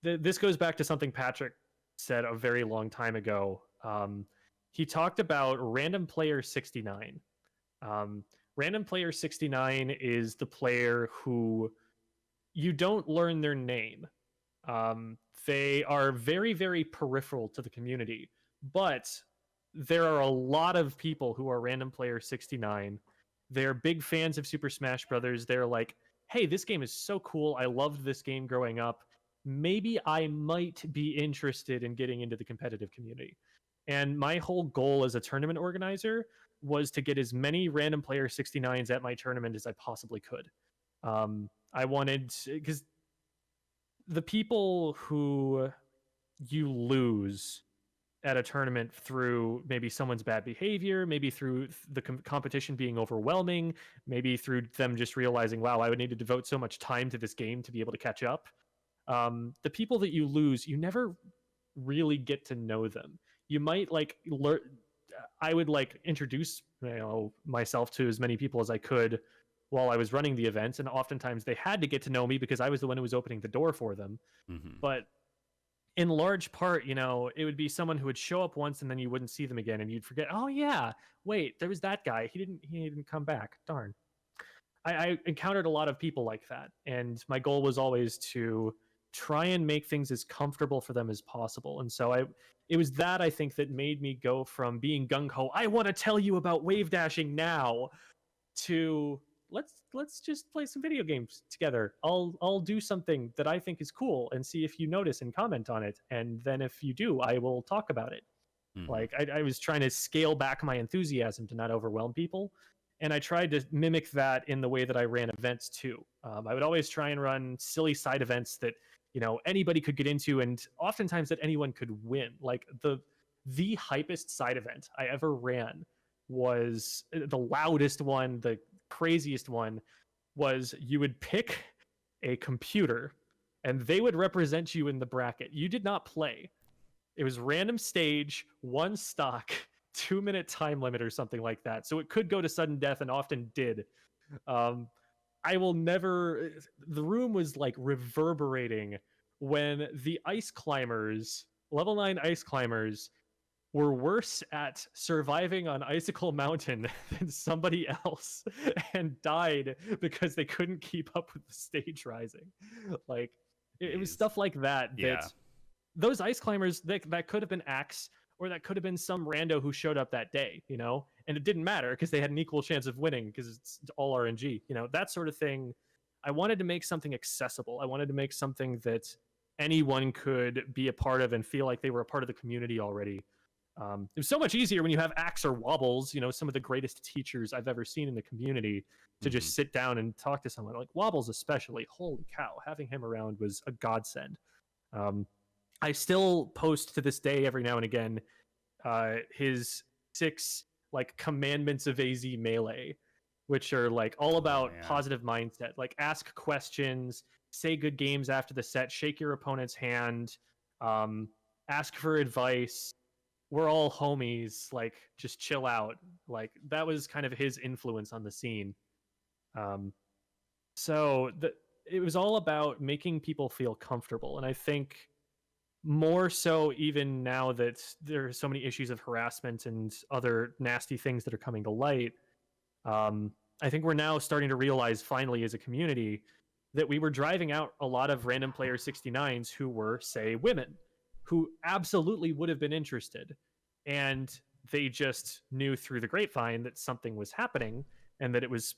This goes back to something Patrick said a very long time ago. He talked about Random Player 69. Random Player 69 is the player who you don't learn their name. They are very, very peripheral to the community, but there are a lot of people who are Random Player 69. They're big fans of Super Smash Brothers. They're like, hey, this game is so cool. I loved this game growing up. Maybe I might be interested in getting into the competitive community. And my whole goal as a tournament organizer was to get as many Random Player 69s at my tournament as I possibly could. I wanted, because the people who you lose at a tournament through maybe someone's bad behavior, maybe through the competition being overwhelming, maybe through them just realizing, wow, I would need to devote so much time to this game to be able to catch up. The people that you lose, you never really get to know them. You might like learn. I would like introduce myself to as many people as I could while I was running the events, and oftentimes they had to get to know me because I was the one who was opening the door for them. Mm-hmm. But in large part, it would be someone who would show up once and then you wouldn't see them again, and you'd forget, oh yeah, wait, there was that guy. He didn't come back. Darn. I encountered a lot of people like that, and my goal was always to try and make things as comfortable for them as possible. And so it was that, I think, that made me go from being gung-ho, I want to tell you about wave dashing now, to let's just play some video games together. I'll do something that I think is cool and see if you notice and comment on it, and then if you do, I will talk about it. Mm-hmm. Like I was trying to scale back my enthusiasm to not overwhelm people, and I tried to mimic that in the way that I ran events too. I would always try and run silly side events that anybody could get into, and oftentimes that anyone could win. Like the hypest side event I ever ran was the loudest one, the craziest one was you would pick a computer and they would represent you in the bracket. You did not play. It was random stage, one stock, 2-minute time limit or something like that. So it could go to sudden death and often did. Um, I will never. The room was like reverberating when the ice climbers, level 9 ice climbers, were worse at surviving on Icicle Mountain than somebody else and died because they couldn't keep up with the stage rising. Like it was stuff like that. Yeah. That those ice climbers that could have been Axe, or that could have been some rando who showed up that day, and it didn't matter because they had an equal chance of winning because it's all RNG, that sort of thing. I wanted to make something accessible. I wanted to make something that anyone could be a part of and feel like they were a part of the community already. It was so much easier when you have Axe or Wobbles, some of the greatest teachers I've ever seen in the community, to just sit down and talk to someone. Like Wobbles especially, holy cow, having him around was a godsend. I still post to this day every now and again his 6 like commandments of AZ melee, which are like all about positive mindset. Like ask questions, say good games after the set, shake your opponent's hand, ask for advice. We're all homies, like just chill out. Like that was kind of his influence on the scene. So it was all about making people feel comfortable. And I think more so even now that there are so many issues of harassment and other nasty things that are coming to light, I think we're now starting to realize finally as a community that we were driving out a lot of random player 69s who were, say, women, who absolutely would have been interested. And they just knew through the grapevine that something was happening, and that it was,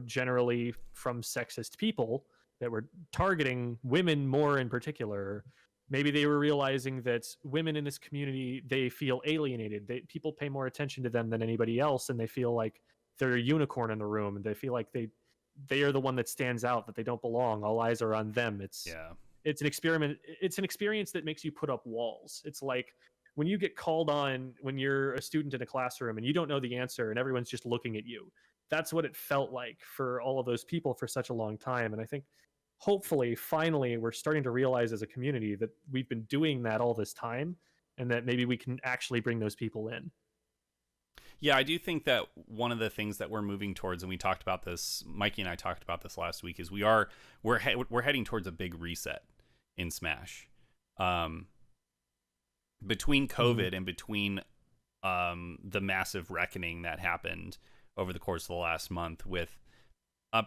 generally from sexist people that were targeting women more in particular. Maybe they were realizing that women in this community, they feel alienated. People pay more attention to them than anybody else, and they feel like they're a unicorn in the room, and they feel like they are the one that stands out, that they don't belong. All eyes are on them. It's an experiment. It's an experience that makes you put up walls. It's like when you get called on when you're a student in a classroom and you don't know the answer and everyone's just looking at you. That's what it felt like for all of those people for such a long time. And I think hopefully, finally, we're starting to realize as a community that we've been doing that all this time, and that maybe we can actually bring those people in. Yeah, I do think that one of the things that we're moving towards, and we talked about this, Mikey and I talked about this last week, is we're heading towards a big reset in Smash. Between COVID and between the massive reckoning that happened over the course of the last month with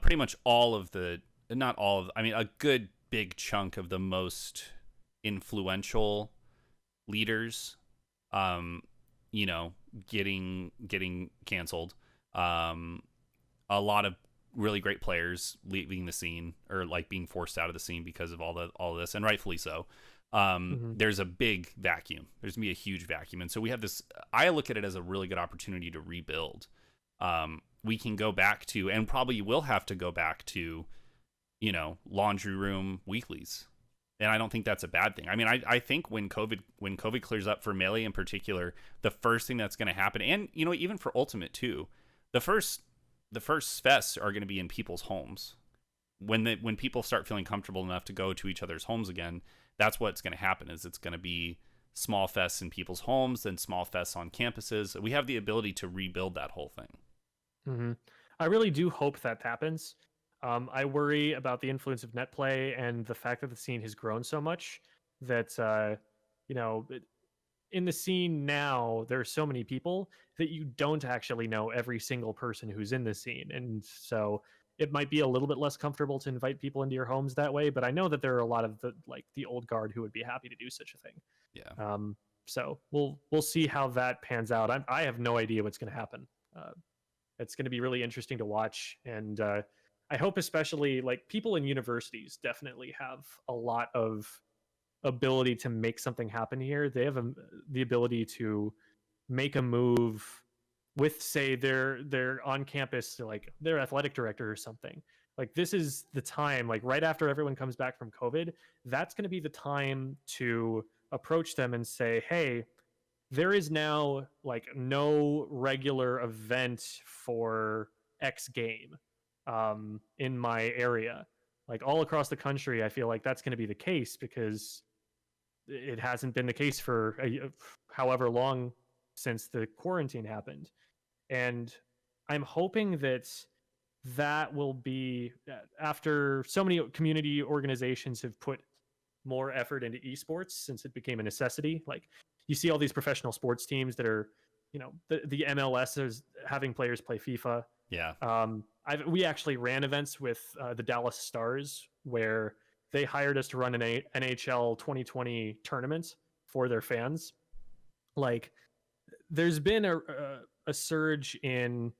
pretty much all of the, not all of, I mean, a good big chunk of the most influential leaders, getting canceled. A lot of really great players leaving the scene, or like being forced out of the scene because of all this, and rightfully so. There's a big vacuum. There's gonna be a huge vacuum, and so we have this. I look at it as a really good opportunity to rebuild. We can go back to, and probably will have to go back to, laundry room weeklies. And I don't think that's a bad thing. I mean, I think when COVID clears up for Melee in particular, the first thing that's going to happen, and even for Ultimate too, the first fests are going to be in people's homes. When people start feeling comfortable enough to go to each other's homes again, that's what's going to happen. Is it's going to be small fests in people's homes, then small fests on campuses. We have the ability to rebuild that whole thing. Mm-hmm. I really do hope that happens. I worry about the influence of net play and the fact that the scene has grown so much that, in the scene now, there are so many people that you don't actually know every single person who's in the scene. And so it might be a little bit less comfortable to invite people into your homes that way. But I know that there are a lot of the old guard who would be happy to do such a thing. Yeah. So we'll see how that pans out. I have no idea what's going to happen. It's going to be really interesting to watch. And, I hope especially people in universities definitely have a lot of ability to make something happen here. They have the ability to make a move with say their on campus, like their athletic director or something. Like this is the time, like right after everyone comes back from COVID, that's going to be the time to approach them and say, hey, there is now like no regular event for X game in my area. Like all across the country, I feel like that's going to be the case because it hasn't been the case for however long since the quarantine happened. And I'm hoping that that will be after so many community organizations have put more effort into esports since it became a necessity. Like you see all these professional sports teams that are, the MLS is having players play FIFA. Yeah. We actually ran events with the Dallas Stars where they hired us to run an NHL 2020 tournament for their fans. Like, there's been a surge in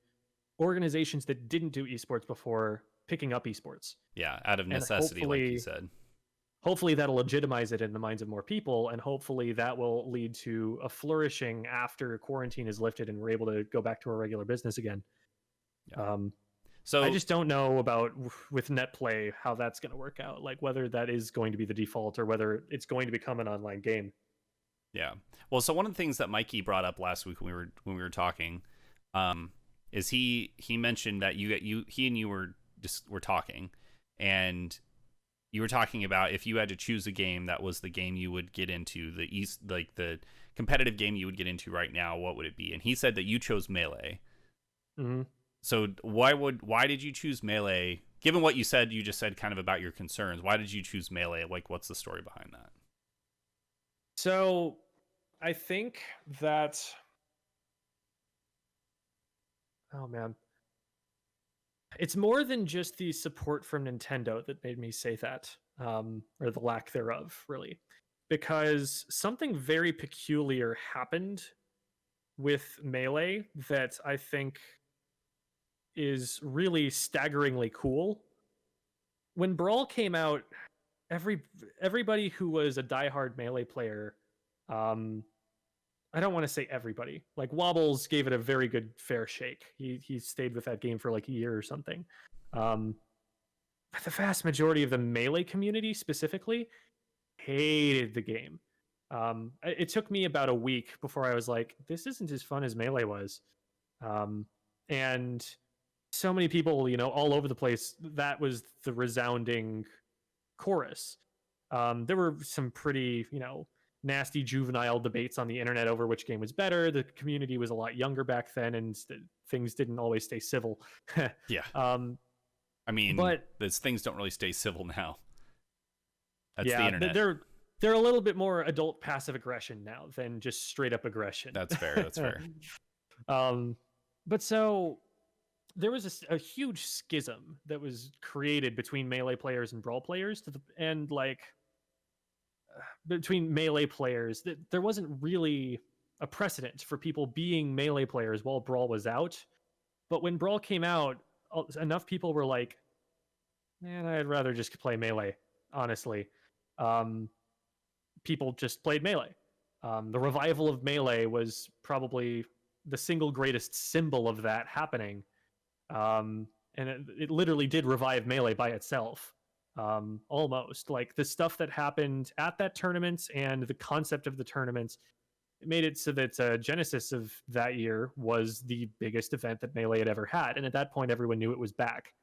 organizations that didn't do esports before picking up esports. Yeah, out of necessity, like you said. Hopefully that'll legitimize it in the minds of more people, and hopefully that will lead to a flourishing after quarantine is lifted and we're able to go back to our regular business again. Yeah. So I just don't know about with net play how that's going to work out, like whether that is going to be the default or whether it's going to become an online game. Yeah. Well, so one of the things that Mikey brought up last week when we were talking, is he mentioned that he and you were talking, and you were talking about if you had to choose a game that was the game you would get into, the competitive game you would get into right now, what would it be? And he said that you chose Melee. Mm-hmm. So why did you choose Melee? Given what you just said kind of about your concerns, why did you choose Melee? Like, what's the story behind that? So I think that, oh man, it's more than just the support from Nintendo that made me say that, or the lack thereof, really, because something very peculiar happened with Melee that I think is really staggeringly cool. When Brawl came out, everybody who was a diehard Melee player, I don't want to say everybody, like Wobbles gave it a very good fair shake. He stayed with that game for like a year or something. But the vast majority of the Melee community specifically hated the game. It took me about a week before I was like, this isn't as fun as Melee was. And so many people, all over the place, that was the resounding chorus. There were some pretty, nasty juvenile debates on the internet over which game was better. The community was a lot younger back then, and things didn't always stay civil. Yeah. But those things don't really stay civil now. That's the internet. They're a little bit more adult passive aggression now than just straight up aggression. That's fair. But so there was a huge schism that was created between Melee players and Brawl players, between Melee players, that there wasn't really a precedent for people being Melee players while Brawl was out. But when Brawl came out, enough people were like, man, I'd rather just play Melee, honestly. People just played Melee. The revival of Melee was probably the single greatest symbol of that happening. And it literally did revive Melee by itself. Almost like the stuff that happened at that tournament and the concept of the tournament, it made it so that Genesis of that year was the biggest event that Melee had ever had, and at that point everyone knew it was back.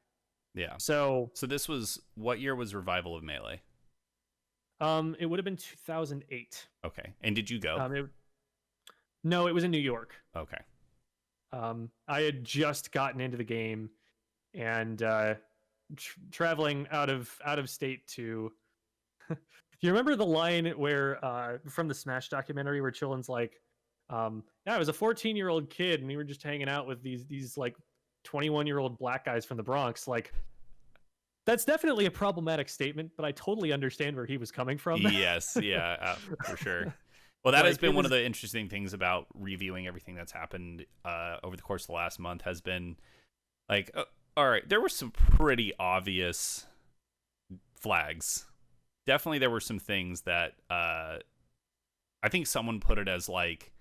Yeah. So this was, what year was revival of Melee? It would have been 2008. Okay. And did you go? No, it was in New York. Okay. I had just gotten into the game and traveling out of state to do you remember the line where from the Smash documentary where Chillin's like, I was a 14-year-old kid and we were just hanging out with these like 21-year-old black guys from the Bronx? Like, that's definitely a problematic statement, but I totally understand where he was coming from. Yes, yeah, for sure. Well, that has been one of the interesting things about reviewing everything that's happened over the course of the last month, has been like, all right, there were some pretty obvious flags. Definitely there were some things that I think someone put it as like,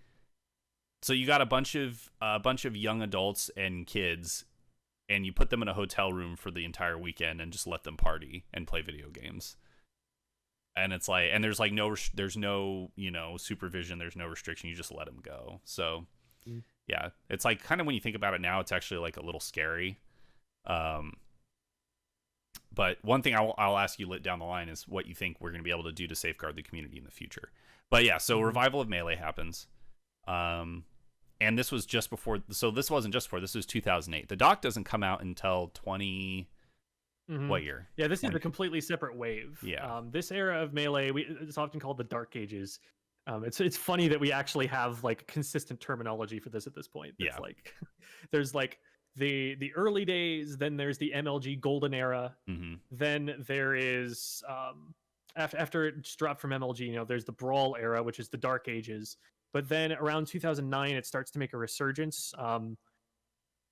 So you got a bunch of young adults and kids, and you put them in a hotel room for the entire weekend and just let them party and play video games. And it's like, and there's like there's no supervision, there's no restriction. You just let them go. So yeah, it's like kind of when you think about it now, it's actually like a little scary. But one thing I'll ask you down the line is what you think we're going to be able to do to safeguard the community in the future. But yeah, so revival of Melee happens. And this was just before, so this wasn't just before, this was 2008. The doc doesn't come out until what year? Yeah, this is a completely separate wave. Yeah. This era of Melee, it's often called the Dark Ages. It's funny that we actually have like consistent terminology for this at this point. It's like there's like the early days, then there's the MLG Golden Era, then there is after it's dropped from MLG, there's the Brawl Era, which is the Dark Ages. But then around 2009, it starts to make a resurgence.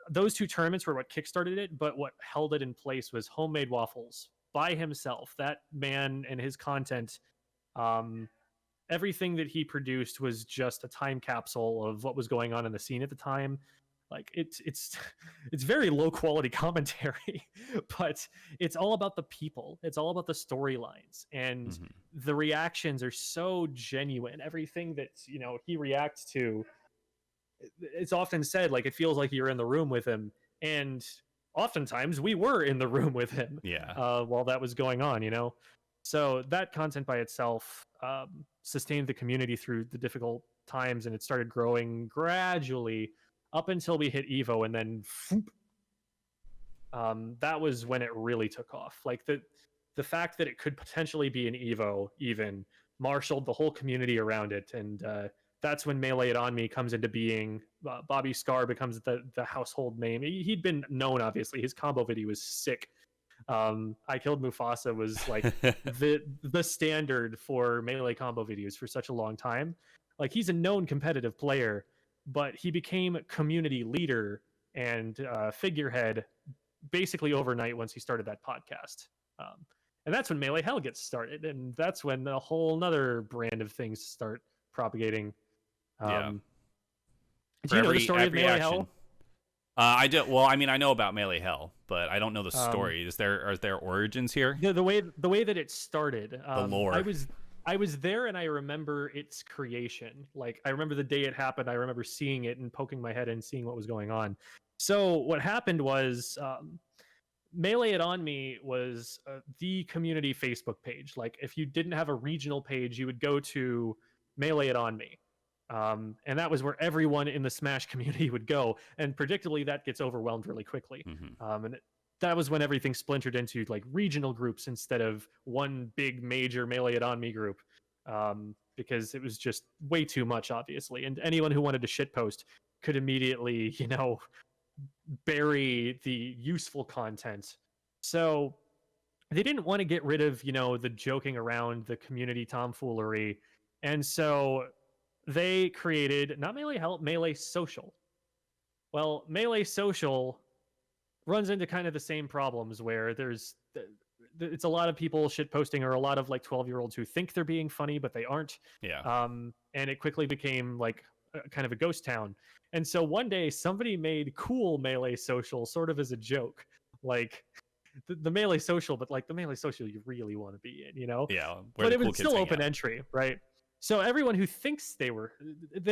Those two tournaments were what kickstarted it, but what held it in place was Homemade Waffles by himself. That man and his content, everything that he produced was just a time capsule of what was going on in the scene at the time. Like it's very low quality commentary, but it's all about the people. It's all about the storylines, and the reactions are so genuine. Everything that he reacts to, it's often said like it feels like you're in the room with him, and oftentimes we were in the room with him. While that was going on, So that content by itself sustained the community through the difficult times, and it started growing gradually up until we hit Evo, and then that was when it really took off. Like the fact that it could potentially be an Evo even marshaled the whole community around it, and that's when Melee It On Me comes into being. Bobby Scar becomes the household name. He'd been known, obviously. His combo video was sick. I Killed Mufasa was like the standard for Melee combo videos for such a long time. Like, he's a known competitive player, but he became community leader and figurehead basically overnight once he started that podcast. And that's when Melee Hell gets started, and that's when a whole nother brand of things start propagating. Do you know the story of Melee Hell? I do. Well, I mean, I know about Melee Hell, but I don't know the story. Are there origins here? The way that it started. The lore. I was there, and I remember its creation. Like, I remember the day it happened. I remember seeing it and poking my head and seeing what was going on. So what happened was Melee It On Me was the community Facebook page. Like, if you didn't have a regional page, you would go to Melee It On Me. And that was where everyone in the Smash community would go. And predictably, that gets overwhelmed really quickly. That was when everything splintered into like regional groups instead of one big major Melee It On Me group, because it was just way too much, obviously. And anyone who wanted to shitpost could immediately, bury the useful content. So they didn't want to get rid of, the joking around, the community tomfoolery. And so they created, not Melee Hell, Melee Social. Well, Melee Social runs into kind of the same problems where it's a lot of people shit posting, or a lot of like 12-year-olds who think they're being funny, but they aren't. And it quickly became like kind of a ghost town. And so one day somebody made cool Melee Social sort of as a joke, like the Melee Social, but like the Melee Social you really want to be in, but it was still open entry, right? So everyone who thinks they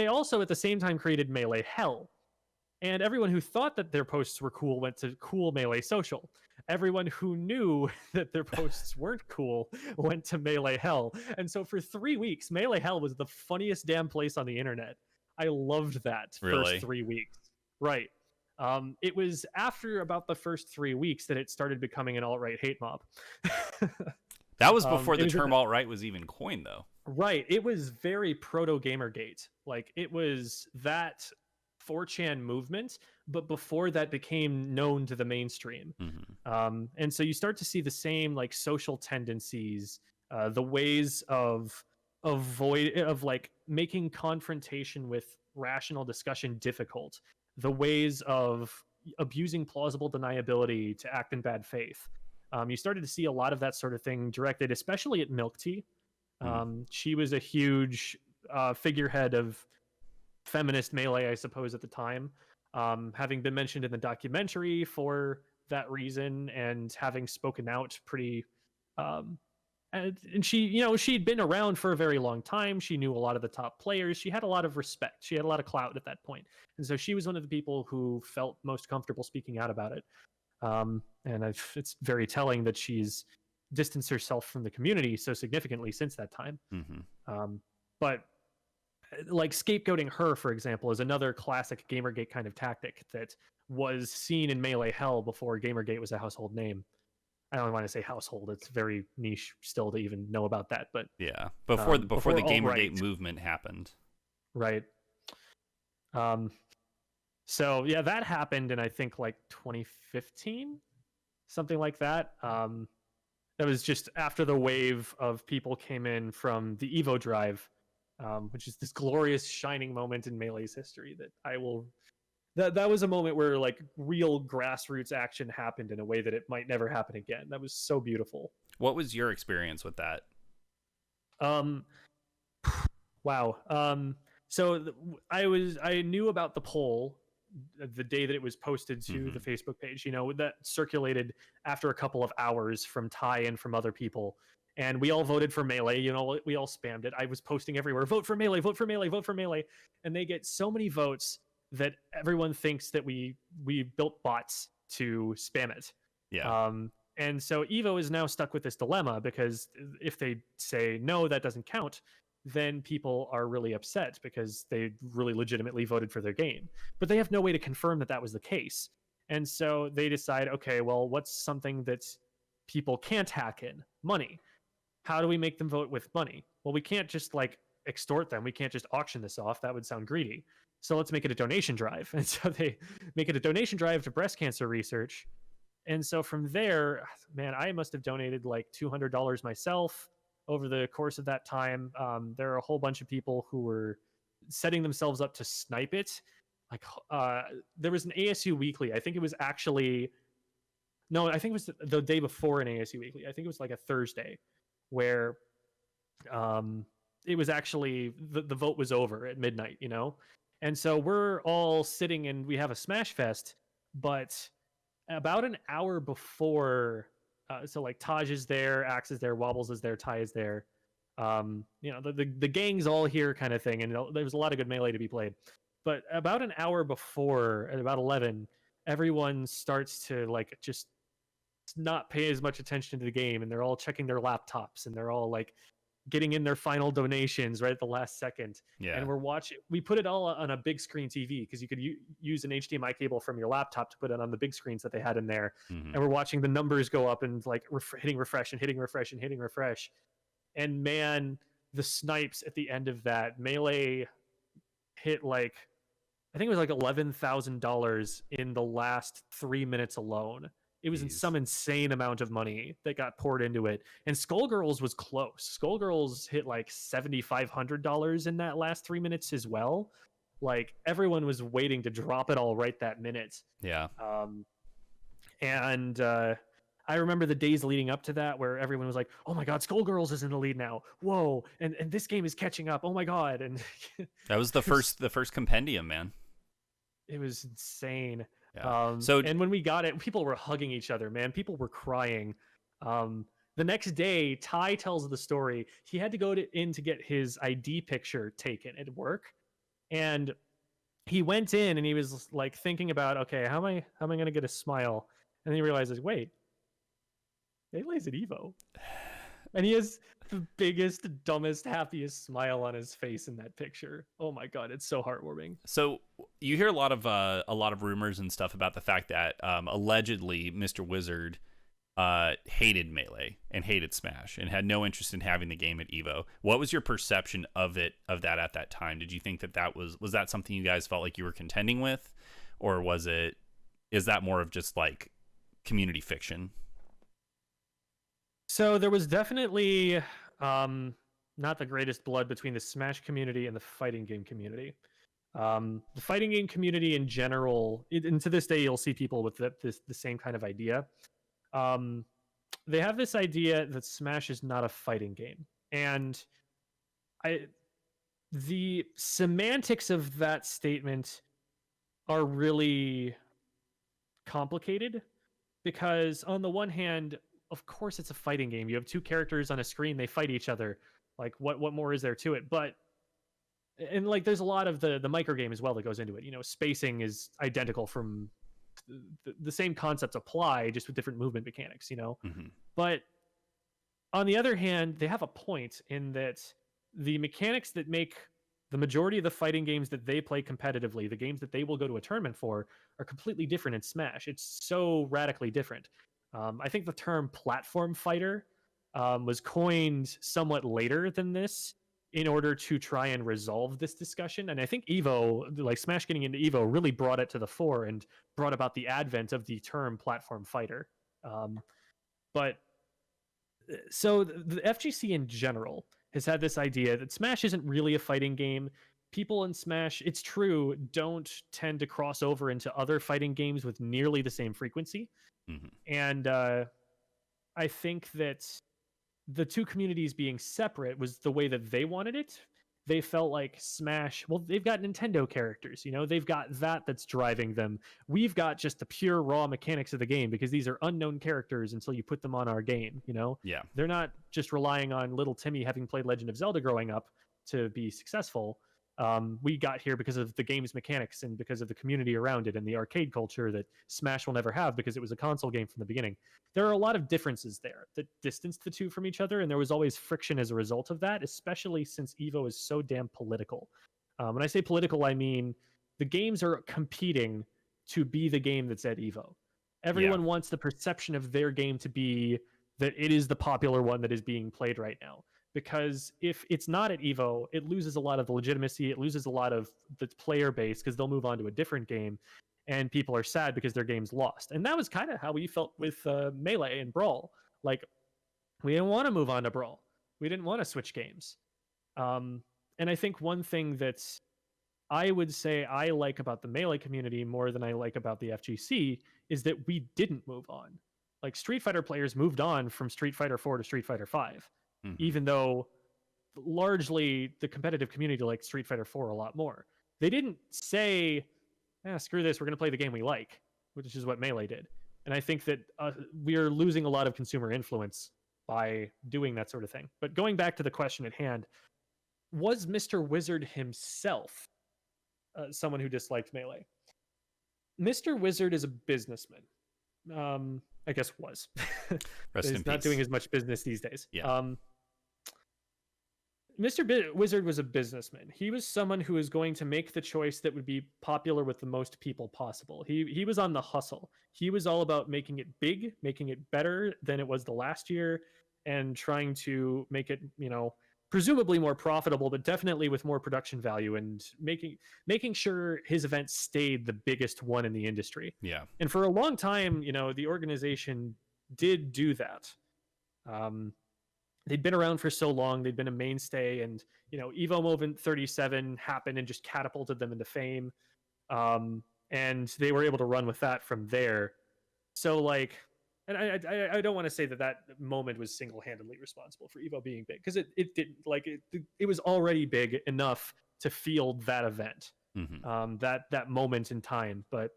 also at the same time created Melee Hell. And everyone who thought that their posts were cool went to cool Melee Social. Everyone who knew that their posts weren't cool went to Melee Hell. And so for 3 weeks, Melee Hell was the funniest damn place on the internet. I loved that first 3 weeks. Right. It was after about the first 3 weeks that it started becoming an alt-right hate mob. That was before the term alt-right was even coined, though. Right. It was very proto-Gamergate. Like, it was that 4chan movement, but before that became known to the mainstream. And so you start to see the same like social tendencies, the ways of like making confrontation with rational discussion difficult, the ways of abusing plausible deniability to act in bad faith. You started to see a lot of that sort of thing directed, especially at Milk Tea. She was a huge figurehead of feminist Melee, I suppose, at the time, having been mentioned in the documentary for that reason, and having spoken out pretty. Um, and she, she'd been around for a very long time. She knew a lot of the top players. She had a lot of respect. She had a lot of clout at that point, and so she was one of the people who felt most comfortable speaking out about it. And it's very telling that she's distanced herself from the community so significantly since that time. But like scapegoating her, for example, is another classic Gamergate kind of tactic that was seen in Melee hell before Gamergate was a household name. I don't want to say household; it's very niche still to even know about that. But yeah, before the Gamergate right. movement happened, right? So yeah, that happened in I think like 2015, something like that. That was just after the wave of people came in from the Evo Drive, which is this glorious shining moment in Melee's history that I will. That was a moment where like real grassroots action happened in a way that it might never happen again. That was so beautiful. What was your experience with that? Wow. So I knew about the poll the day that it was posted to the Facebook page. That circulated after a couple of hours from Ty and from other people, and we all voted for Melee. We all spammed it. I was posting everywhere, vote for Melee, vote for Melee, vote for Melee, and they get so many votes that everyone thinks that we built bots to spam it. Yeah. And so Evo is now stuck with this dilemma, because if they say no, that doesn't count, then people are really upset because they really legitimately voted for their game. But they have no way to confirm that that was the case. And so they decide, okay, well, what's something that people can't hack in? Money. How do we make them vote with money? Well, we can't just like extort them. We can't just auction this off. That would sound greedy. So let's make it a donation drive. And so they make it a donation drive to breast cancer research. And so from there, man, I must have donated like $200 myself over the course of that time. There are a whole bunch of people who were setting themselves up to snipe it. Like there was an ASU Weekly. I think it was actually, no, I think it was the day before an ASU Weekly. I think it was like a Thursday where it was actually, the vote was over at midnight, And so we're all sitting and we have a Smash Fest, but about an hour before, so like Taj is there, Axe is there, Wobbles is there, Ty is there. The gang's all here kind of thing, and there was a lot of good Melee to be played. But about an hour before, at about 11, everyone starts to like just not pay as much attention to the game, and they're all checking their laptops, and they're all like getting in their final donations right at the last second. Yeah. And we put it all on a big screen TV, because you could use an HDMI cable from your laptop to put it on the big screens that they had in there. And we're watching the numbers go up and like hitting refresh and hitting refresh and hitting refresh. And man, the snipes at the end of that, Melee hit like, I think it was like $11,000 in the last 3 minutes alone. It was some insane amount of money that got poured into it. And Skullgirls was close. Skullgirls hit like $7,500 in that last 3 minutes as well. Like everyone was waiting to drop it all right that minute. Yeah. And I remember the days leading up to that where everyone was like, oh my God, Skullgirls is in the lead now. Whoa. And this game is catching up. Oh my God. And that was the first compendium, man. It was insane. Yeah. And when we got it, people were hugging each other, man. People were crying. The next day, Ty tells the story. He had to go in to get his ID picture taken at work, and he went in and he was like thinking about, okay, how am I going to get a smile? And then he realizes, wait, Melee's at Evo, and he has the biggest, dumbest, happiest smile on his face in that picture. Oh my God, it's so heartwarming. So you hear a lot of rumors and stuff about the fact that allegedly Mr. Wizard hated Melee and hated Smash and had no interest in having the game at Evo. What was your perception of that at that time? Did you think that was that something you guys felt like you were contending with, or is that more of just like community fiction? So there was definitely not the greatest blood between the Smash community and the fighting game community. The fighting game community in general, and to this day, you'll see people with the same kind of idea. They have this idea that Smash is not a fighting game, and the semantics of that statement are really complicated because on the one hand, of course it's a fighting game. You have two characters on a screen, they fight each other. Like what more is there to it? But and like there's a lot of the micro game as well that goes into it. You know, spacing is identical from the same concepts apply just with different movement mechanics, you know. Mm-hmm. But on the other hand, they have a point in that the mechanics that make the majority of the fighting games that they play competitively, the games that they will go to a tournament for, are completely different in Smash. It's so radically different. I think the term platform fighter was coined somewhat later than this in order to try and resolve this discussion. And I think Evo, like Smash getting into Evo, really brought it to the fore and brought about the advent of the term platform fighter. But so the FGC in general has had this idea that Smash isn't really a fighting game. People in Smash, it's true, don't tend to cross over into other fighting games with nearly the same frequency. Mm-hmm. And I think that the two communities being separate was the way that they wanted it. They felt like Smash, well, they've got Nintendo characters, you know, they've got that's driving them. We've got just the pure raw mechanics of the game because these are unknown characters until you put them on our game, you know? Yeah. They're not just relying on little Timmy having played Legend of Zelda growing up to be successful. We got here because of the game's mechanics and because of the community around it and the arcade culture that Smash will never have because it was a console game from the beginning. There are a lot of differences there that distanced the two from each other, and there was always friction as a result of that, especially since Evo is so damn political. When I say political, I mean the games are competing to be the game that's at Evo. Everyone wants the perception of their game to be that it is the popular one that is being played right now. Because if it's not at Evo, it loses a lot of the legitimacy. It loses a lot of the player base because they'll move on to a different game, and people are sad because their game's lost. And that was kind of how we felt with Melee and Brawl. Like, we didn't want to move on to Brawl. We didn't want to switch games. And I think one thing that I would say I like about the Melee community more than I like about the FGC is that we didn't move on. Like, Street Fighter players moved on from Street Fighter 4 to Street Fighter 5. Mm-hmm. Even though largely the competitive community liked Street Fighter 4 a lot more. They didn't say, screw this, we're going to play the game we like, which is what Melee did. And I think that we're losing a lot of consumer influence by doing that sort of thing. But going back to the question at hand, was Mr. Wizard himself someone who disliked Melee? Mr. Wizard is a businessman. I guess was. He's not doing as much business these days. Yeah. Mr. Wizard was a businessman. He was someone who was going to make the choice that would be popular with the most people possible. He was on the hustle. He was all about making it big, making it better than it was the last year, and trying to make it, you know, presumably more profitable, but definitely with more production value, and making sure his event stayed the biggest one in the industry. Yeah. And for a long time, you know, the organization did do that. They'd been around for so long, they'd been a mainstay, and, you know, Evo Movement 37 happened and just catapulted them into fame. And they were able to run with that from there. So, like, and I don't want to say that moment was single-handedly responsible for Evo being big, because it didn't. Like, it was already big enough to field that event, mm-hmm. that moment in time. But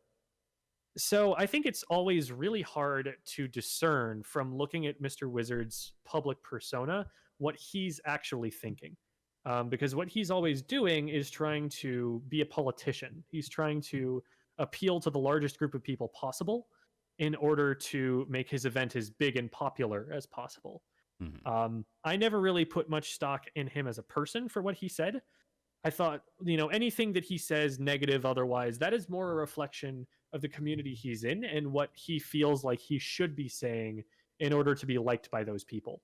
so I think it's always really hard to discern from looking at Mr. Wizard's public persona what he's actually thinking. Because what he's always doing is trying to be a politician. He's trying to appeal to the largest group of people possible in order to make his event as big and popular as possible. Mm-hmm. I never really put much stock in him as a person for what he said. I thought, you know, anything that he says, negative otherwise, that is more a reflection of the community he's in and what he feels like he should be saying in order to be liked by those people.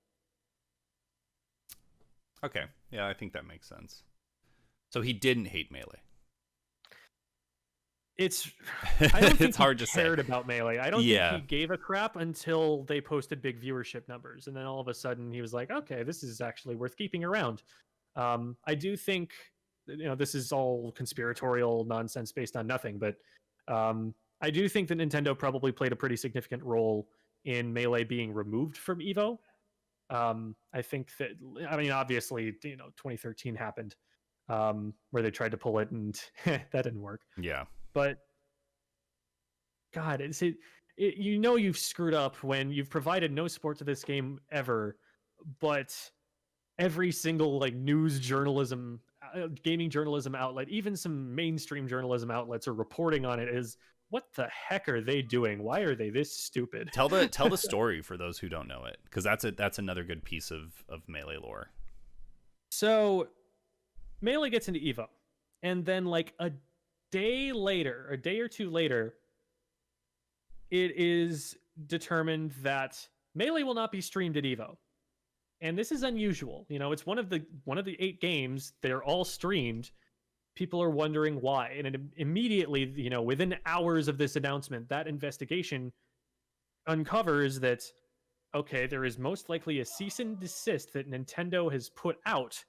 Okay. Yeah, I think that makes sense. So he didn't hate Melee. I don't think it's hard he to cared say about Melee. I don't think he gave a crap until they posted big viewership numbers. And then all of a sudden he was like, okay, this is actually worth keeping around. I do think, you know, this is all conspiratorial nonsense based on nothing, but I do think that Nintendo probably played a pretty significant role in Melee being removed from Evo. I think that, I mean, obviously, you know, 2013 happened. where they tried to pull it and that didn't work. Yeah. But God, you've screwed up when you've provided no support to this game ever, but every single like news journalism, gaming journalism outlet, even some mainstream journalism outlets are reporting on it as, what the heck are they doing? Why are they this stupid? Tell the story for those who don't know it, because that's another good piece of Melee lore. So Melee gets into Evo, and then like a day or two later, it is determined that Melee will not be streamed at Evo. And this is unusual. It's one of the 8 games. They're all streamed. People are wondering why. And it immediately, within hours of this announcement, that investigation uncovers that, okay, there is most likely a cease and desist that Nintendo has put out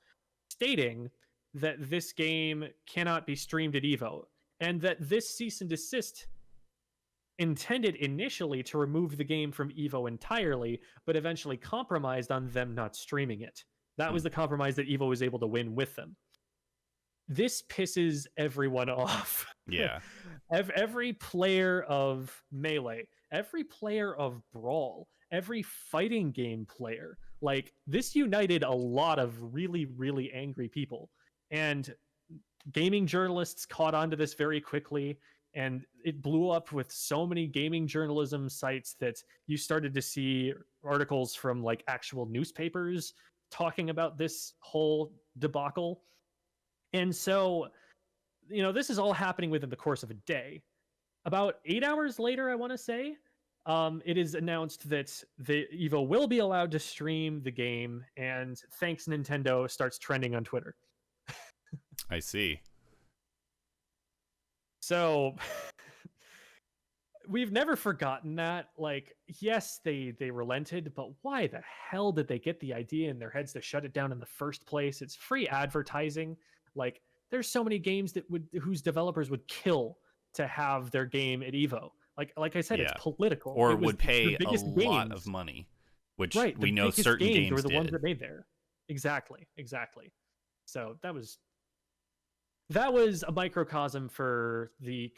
stating that this game cannot be streamed at Evo. And that this cease and desist intended initially to remove the game from Evo entirely, but eventually compromised on them not streaming it. That was the compromise that Evo was able to win with them. This pisses everyone off. Yeah. Every player of Melee, every player of Brawl, every fighting game player, like this united a lot of really, really angry people. And gaming journalists caught on to this very quickly. And it blew up with so many gaming journalism sites that you started to see articles from like actual newspapers talking about this whole debacle. And so, this is all happening within the course of a day. About 8 hours later, I want to say, it is announced that the Evo will be allowed to stream the game, and thanks Nintendo starts trending on Twitter. I see. So we've never forgotten that. Like, yes, they relented, but why the hell did they get the idea in their heads to shut it down in the first place? It's free advertising. Like, there's so many games whose developers would kill to have their game at Evo. Like I said, Yeah. It's political. Or it was would pay the a biggest lot games. of money, which Right, we know certain games were the did. ones that made there. Exactly. So that was a microcosm for the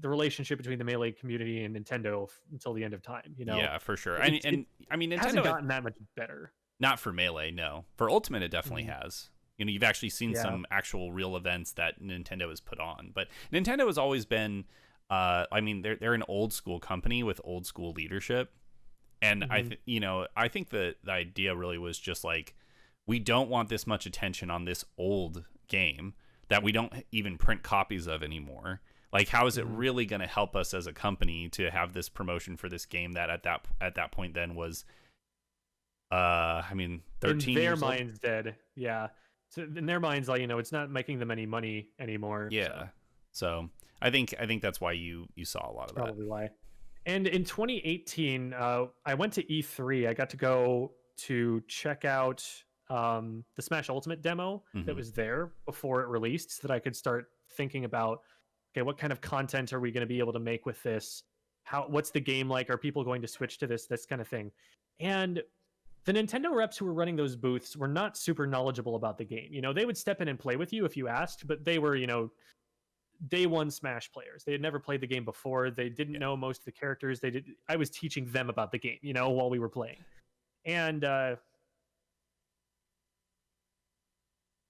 relationship between the Melee community and Nintendo until the end of time. Yeah, for sure. I mean, Nintendo hasn't gotten that much better. Not for Melee, no. For Ultimate, it definitely has. You've actually seen some actual real events that Nintendo has put on. But Nintendo has always been, they're an old school company with old school leadership. And I think the idea really was just like, we don't want this much attention on this old game that we don't even print copies of anymore. Like, how is it really going to help us as a company to have this promotion for this game that at that point then was, 13 in their years minds old? Dead. Yeah. So in their minds, like, it's not making them any money anymore. Yeah. So I think that's why you saw a lot of that. Probably why. And in 2018, I went to E3. I got to go to check out the Smash Ultimate demo that was there before it released, so that I could start thinking about, okay, what kind of content are we going to be able to make with this? What's the game like? Are people going to switch to this kind of thing? And the Nintendo reps who were running those booths were not super knowledgeable about the game. They would step in and play with you if you asked, but they were, day one Smash players. They had never played the game before. They didn't know most of the characters. I was teaching them about the game, while we were playing. And I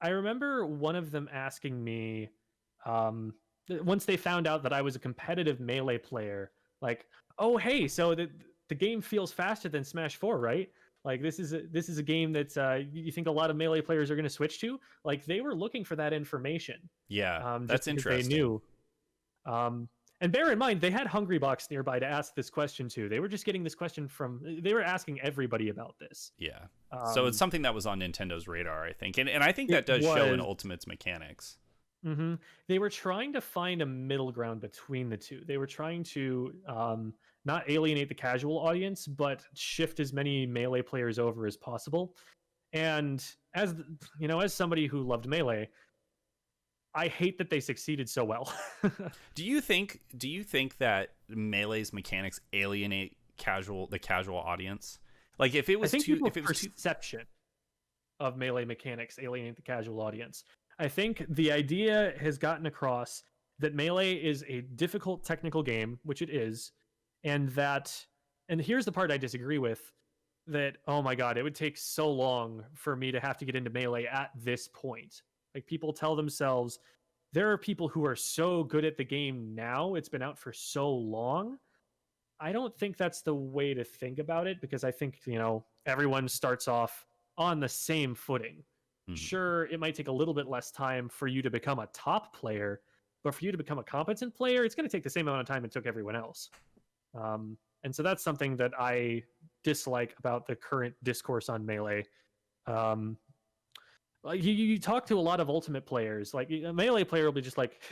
remember one of them asking me, once they found out that I was a competitive Melee player, like, oh, hey, so the game feels faster than Smash 4, right? Like, this is a game that you think a lot of Melee players are going to switch to? Like, they were looking for that information. Yeah, that's interesting. They knew. And bear in mind, they had Hungrybox nearby to ask this question to. They were just getting this question they were asking everybody about this. Yeah. So it's something that was on Nintendo's radar, I think. And I think that does show in Ultimate's mechanics. Mm-hmm. They were trying to find a middle ground between the two. They were trying to not alienate the casual audience, but shift as many Melee players over as possible. And as somebody who loved Melee, I hate that they succeeded so well. Do you think that Melee's mechanics alienate the casual audience? Like, if it was perception of Melee mechanics alienate the casual audience. I think the idea has gotten across that Melee is a difficult technical game, which it is, and here's the part I disagree with, that, oh my god, it would take so long for me to have to get into Melee at this point. Like, people tell themselves, there are people who are so good at the game now, it's been out for so long. I don't think that's the way to think about it, because I think, everyone starts off on the same footing. Sure, it might take a little bit less time for you to become a top player, but for you to become a competent player, it's going to take the same amount of time it took everyone else. And so that's something that I dislike about the current discourse on Melee. You talk to a lot of Ultimate players. Like, a Melee player will be just like,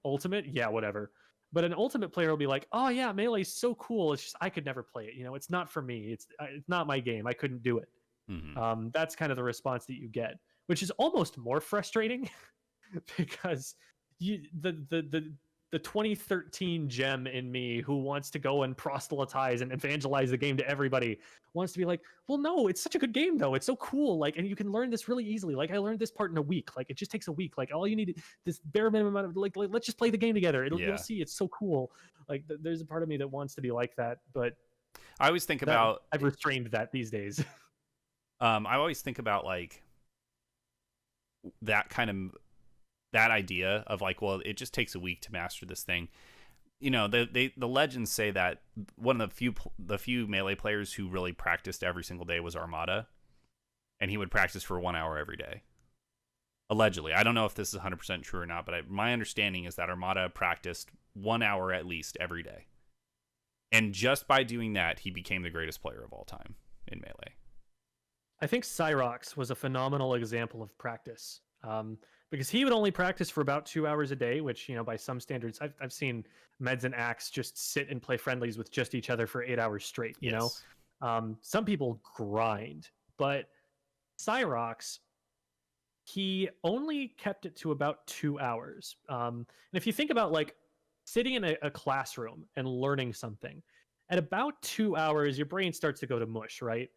Ultimate? Yeah, whatever. But an Ultimate player will be like, oh yeah, Melee's so cool. It's just I could never play it. It's not for me. It's not my game. I couldn't do it. That's kind of the response that you get, which is almost more frustrating because the 2013 gem in me, who wants to go and proselytize and evangelize the game to everybody, wants to be like, well, no, it's such a good game though. It's so cool. Like, and you can learn this really easily. Like, I learned this part in a week. Like, it just takes a week. Like, all you need, this bare minimum amount of, like let's just play the game together. You'll see, it's so cool. Like, there's a part of me that wants to be like that, but I always think about, I've restrained that these days. I always think about like that idea of like, well, it just takes a week to master this thing. The legends say that one of the few Melee players who really practiced every single day was Armada, and he would practice for 1 hour every day. Allegedly, I don't know if this is 100% true or not, but my understanding is that Armada practiced 1 hour at least every day, and just by doing that, he became the greatest player of all time in Melee. I think Cyrox was a phenomenal example of practice. Because he would only practice for about 2 hours a day, which, by some standards, I've seen Meds and Axe just sit and play friendlies with just each other for 8 hours straight, you know? Some people grind, but Cyrox, he only kept it to about 2 hours. And if you think about, like, sitting in a classroom and learning something, at about 2 hours, your brain starts to go to mush, right?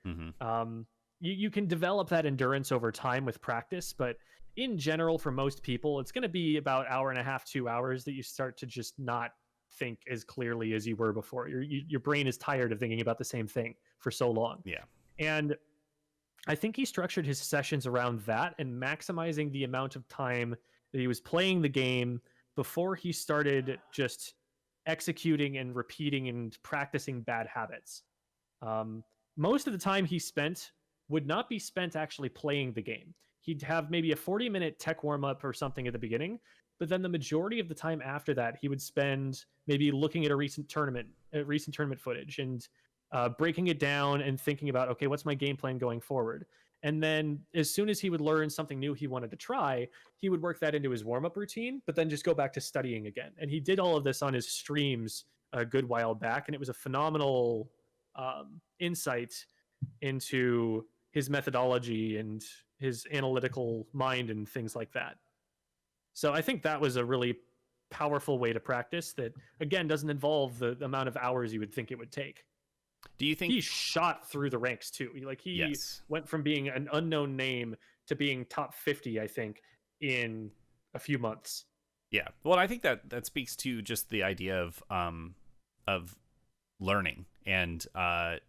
You can develop that endurance over time with practice, but in general, for most people, it's going to be about 1.5 hours, 2 hours that you start to just not think as clearly as you were before. Your brain is tired of thinking about the same thing for so long. Yeah. And I think he structured his sessions around that and maximizing the amount of time that he was playing the game before he started just executing and repeating and practicing bad habits. Most of the time he spent would not be spent actually playing the game. He'd have maybe a 40-minute tech warm-up or something at the beginning, but then the majority of the time after that, he would spend maybe looking at recent tournament footage and breaking it down and thinking about, okay, what's my game plan going forward? And then as soon as he would learn something new he wanted to try, he would work that into his warm-up routine, but then just go back to studying again. And he did all of this on his streams a good while back, and it was a phenomenal insight into his methodology and his analytical mind and things like that. So I think that was a really powerful way to practice that, again, doesn't involve the amount of hours you would think it would take. Do you think he shot through the ranks too? He went from being an unknown name to being top 50, I think, in a few months. Yeah. Well, I think that speaks to just the idea of learning, and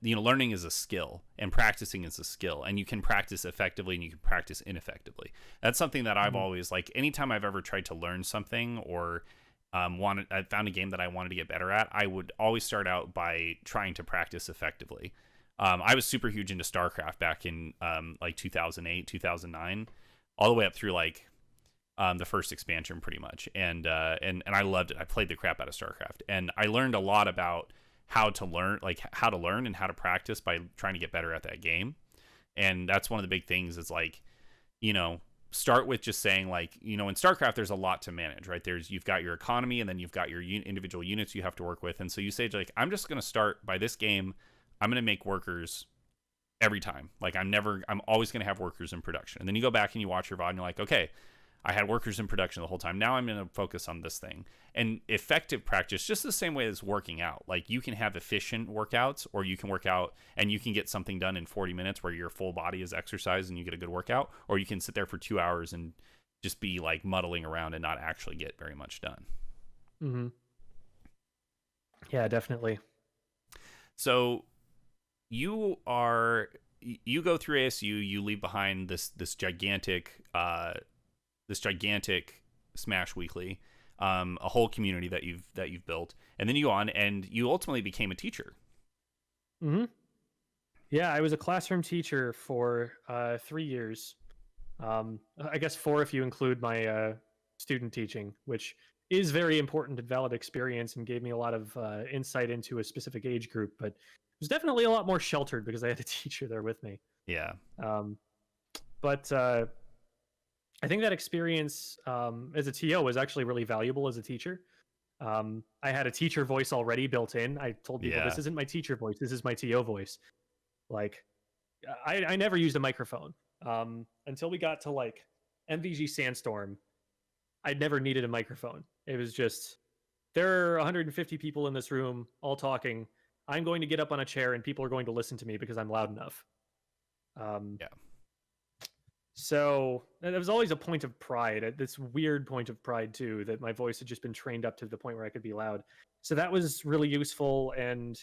learning is a skill and practicing is a skill, and you can practice effectively and you can practice ineffectively. That's something that I've always, like, anytime I've ever tried to learn something or I found a game that I wanted to get better at, I would always start out by trying to practice effectively. I was super huge into StarCraft back in like 2008, 2009, all the way up through like the first expansion pretty much. And I loved it. I played the crap out of StarCraft, and I learned a lot about how to learn and how to practice by trying to get better at that game. And that's one of the big things is like, start with just saying, like, in StarCraft, there's a lot to manage, right? You've got your economy, and then you've got your individual units you have to work with. And so you say, like, I'm just going to start by this game. I'm going to make workers every time. Like, I'm always going to have workers in production. And then you go back and you watch your VOD and you're like, okay, I had workers in production the whole time. Now I'm going to focus on this thing. And effective practice, just the same way as working out. Like, you can have efficient workouts, or you can work out and you can get something done in 40 minutes where your full body is exercised and you get a good workout, or you can sit there for 2 hours and just be like muddling around and not actually get very much done. Mm-hmm. Yeah, definitely. So you go through ASU, you leave behind this gigantic Smash Weekly, a whole community that you've built, and then you go on and you ultimately became a teacher. Mm-hmm. Yeah, I was a classroom teacher for 3 years. I guess 4 if you include my student teaching, which is very important and valid experience and gave me a lot of insight into a specific age group, but it was definitely a lot more sheltered because I had a teacher there with me. Yeah. But I think that experience as a TO was actually really valuable as a teacher. I had a teacher voice already built in. I told people, this isn't my teacher voice, this is my TO voice. Like, I never used a microphone until we got to like MVG Sandstorm. I'd never needed a microphone. It was just, there are 150 people in this room all talking. I'm going to get up on a chair and people are going to listen to me because I'm loud enough. Yeah. So that was always a point of pride, this weird point of pride too, that my voice had just been trained up to the point where I could be loud. So that was really useful. And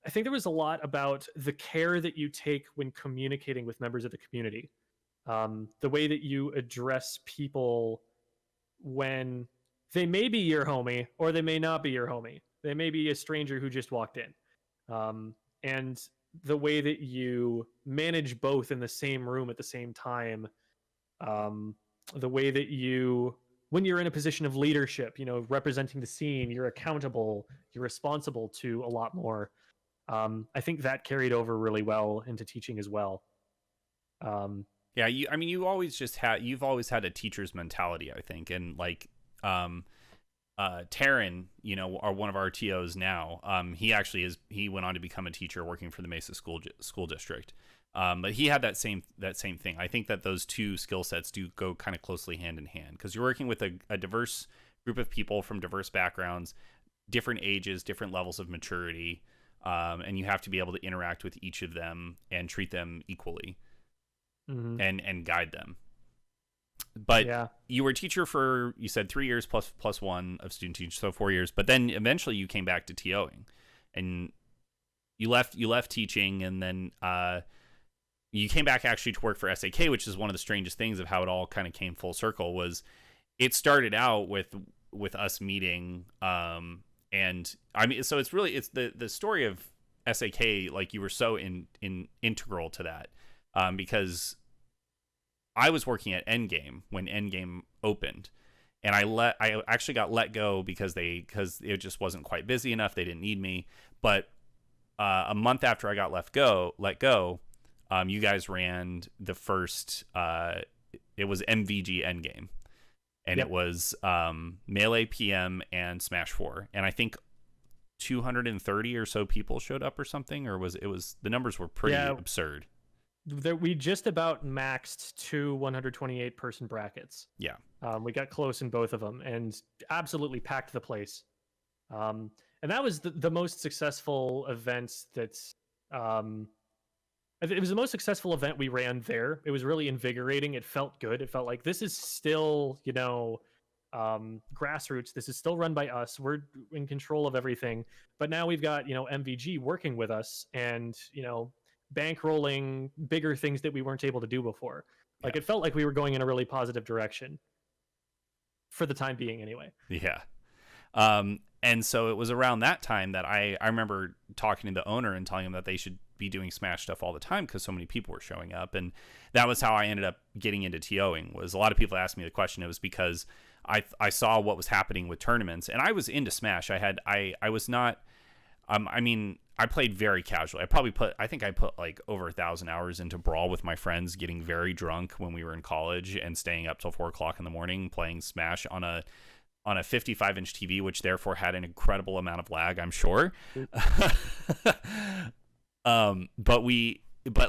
I think there was a lot about the care that you take when communicating with members of the community. The way that you address people when they may be your homie or they may not be your homie. They may be a stranger who just walked in. And the way that you manage both in the same room at the same time. The way that you, when you're in a position of leadership, representing the scene, you're accountable, you're responsible to a lot more. I think that carried over really well into teaching as well. Yeah, you've always had a teacher's mentality, I think, and like Taryn, are one of our TOs now. He went on to become a teacher working for the Mesa school district. But he had that same thing. I think that those two skill sets do go kind of closely hand in hand because you're working with a diverse group of people from diverse backgrounds, different ages, different levels of maturity, and you have to be able to interact with each of them and treat them equally, and guide them. But you were a teacher for, you said 3 years plus 1 of student teaching, so 4 years. But then eventually you came back to TOing, and you left teaching, and then you came back actually to work for SAK, which is one of the strangest things of how it all kind of came full circle. Was it started out with us meeting, and I mean, so it's the story of SAK. Like, you were so integral to that, because I was working at Endgame when Endgame opened, and I actually got let go because it just wasn't quite busy enough. They didn't need me. But a month after I got let go, you guys ran the first. It was MVG Endgame, and it was Melee, PM, and Smash 4, and I think 230 or so people showed up or something, or it was the numbers were pretty absurd. We just about maxed 2 128 person brackets. Yeah. We got close in both of them and absolutely packed the place. And that was the most successful event it was the most successful event we ran there. It was really invigorating. It felt good. It felt like this is still, grassroots. This is still run by us. We're in control of everything. But now we've got, MVG working with us and, bankrolling bigger things that we weren't able to do before. Like, it felt like we were going in a really positive direction for the time being anyway. Yeah. And so it was around that time that I remember talking to the owner and telling him that they should be doing Smash stuff all the time because so many people were showing up. And that was how I ended up getting into TOing. Was a lot of people asked me the question. It was because I saw what was happening with tournaments, and I was into Smash. I was not, I played very casually. I think I put like over 1,000 hours into Brawl with my friends, getting very drunk when we were in college and staying up till 4 o'clock in the morning playing Smash on a 55-inch TV, which therefore had an incredible amount of lag, I'm sure. But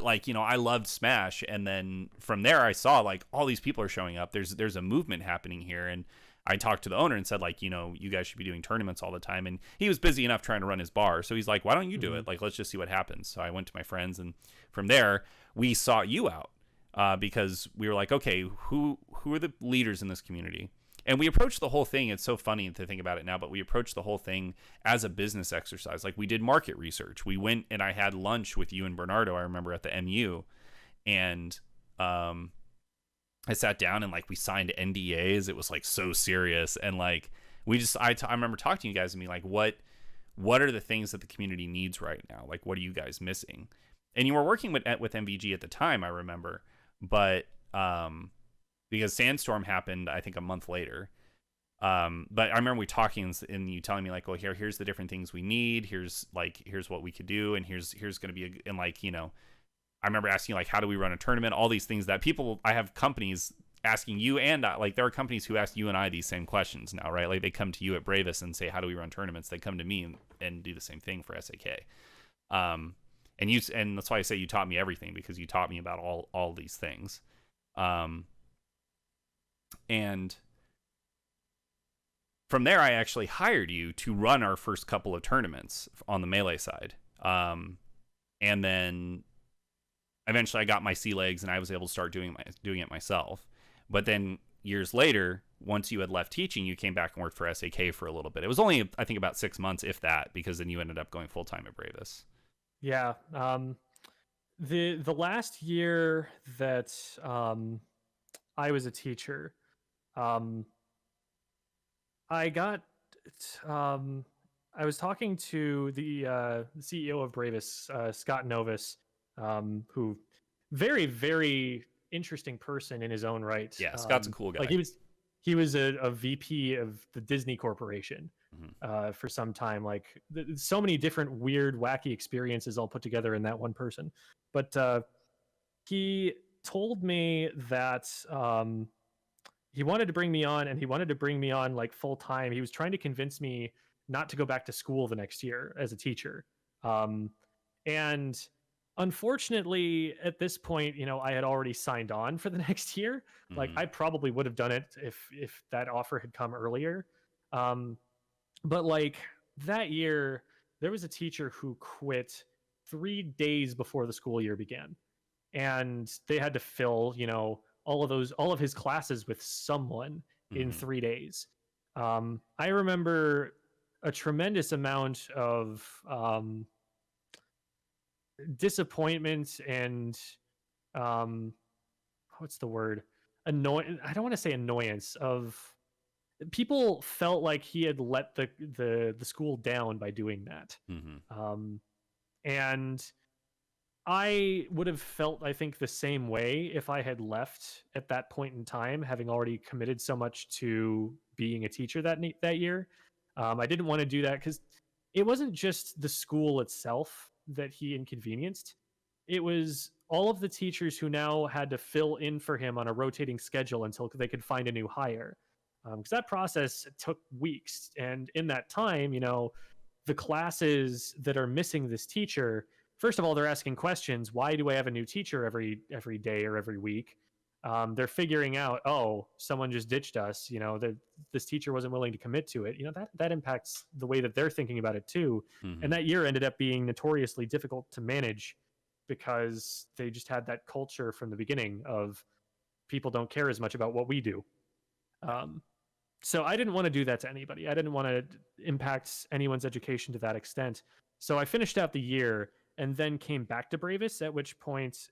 I loved Smash, and then from there I saw like all these people are showing up. There's a movement happening here, and I talked to the owner and said, like, you guys should be doing tournaments all the time. And he was busy enough trying to run his bar. So he's like, why don't you do it? Like, let's just see what happens. So I went to my friends, and from there we sought you out. because we were like, okay, who are the leaders in this community? And we approached the whole thing. It's so funny to think about it now, but we approached the whole thing as a business exercise. Like, we did market research. We went and I had lunch with you and Bernardo, I remember, at the MU. And I sat down and like we signed NDAs. It was like so serious. And like I remember talking to you guys and being like, what are the things that the community needs right now? Like, what are you guys missing? And you were working with MVG at the time, I remember. But because Sandstorm happened, I think, a month later. But I remember we talking and you telling me like, well, here's the different things we need. Here's what we could do, and here's going to be and like, you know, I remember asking like, how do we run a tournament? All these things that people, I have companies asking you, and like there are companies who ask you and I these same questions now, right? Like they come to you at Bravous and say, how do we run tournaments? They come to me and do the same thing for SAK. And that's why I say you taught me everything, because you taught me about all these things. And from there, I actually hired you to run our first couple of tournaments on the Melee side. And then eventually I got my sea legs and I was able to start doing it myself. But then years later, once you had left teaching, you came back and worked for SAK for a little bit. It was only, I think, about 6 months, if that, because then you ended up going full time at Bravous. Yeah. The last year that I was a teacher, I was talking to the CEO of Bravous, Scott Novus, who very, very interesting person in his own right. Yeah, Scott's a cool guy. Like he was a VP of the Disney Corporation for some time. Like so many different weird, wacky experiences all put together in that one person. But he told me that he wanted to bring me on, and he wanted to bring me on like full time. He was trying to convince me not to go back to school the next year as a teacher. And unfortunately, at this point, you know, I had already signed on for the next year. Like I probably would have done it if that offer had come earlier. But like that year, there was a teacher who quit 3 days before the school year began, and they had to fill, you know, all of his classes with someone in 3 days. I remember a tremendous amount of disappointment and what's the word? I don't want to say annoyance. Of people felt like he had let the school down by doing that. And I would have felt, I think, the same way if I had left at that point in time, having already committed so much to being a teacher that year. I didn't want to do that because it wasn't just the school itself that he inconvenienced. It was all of the teachers who now had to fill in for him on a rotating schedule until they could find a new hire. Because that process took weeks. And in that time, you know, the classes that are missing this teacher, first of all, they're asking questions. Why do I have a new teacher every day or every week? They're figuring out, oh, someone just ditched us. You know, this teacher wasn't willing to commit to it. You know, that impacts the way that they're thinking about it too. And that year ended up being notoriously difficult to manage because they just had that culture from the beginning of people don't care as much about what we do. So I didn't want to do that to anybody. I didn't want to impact anyone's education to that extent. So I finished out the year and then came back to Bravous, at which point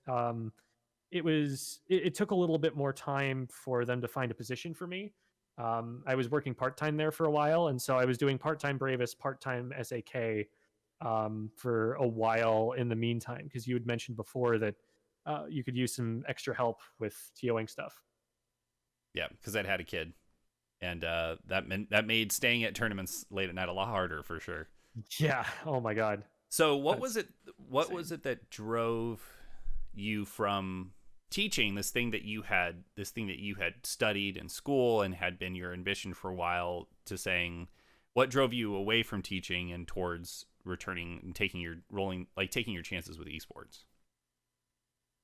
it took a little bit more time for them to find a position for me. I was working part-time there for a while, and so I was doing part-time Bravous, part-time SAK for a while in the meantime, because you had mentioned before that you could use some extra help with TOing stuff. Yeah, because I'd had a kid, and that made staying at tournaments late at night a lot harder for sure. Yeah. Oh my God. So what was it that drove you from teaching, this thing that you had studied in school and had been your ambition for a while, to saying, what drove you away from teaching and towards returning and taking your chances with esports?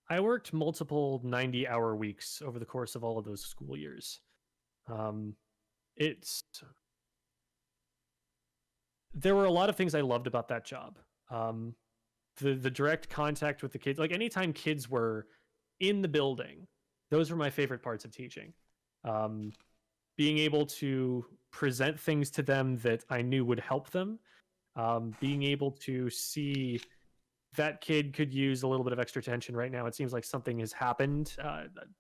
I worked multiple 90-hour weeks over the course of all of those school years. There were a lot of things I loved about that job. The direct contact with the kids, like anytime kids were in the building. Those were my favorite parts of teaching. Um, Being able to present things to them that I knew would help them, being able to see that kid could use a little bit of extra attention right now. It seems like something has happened.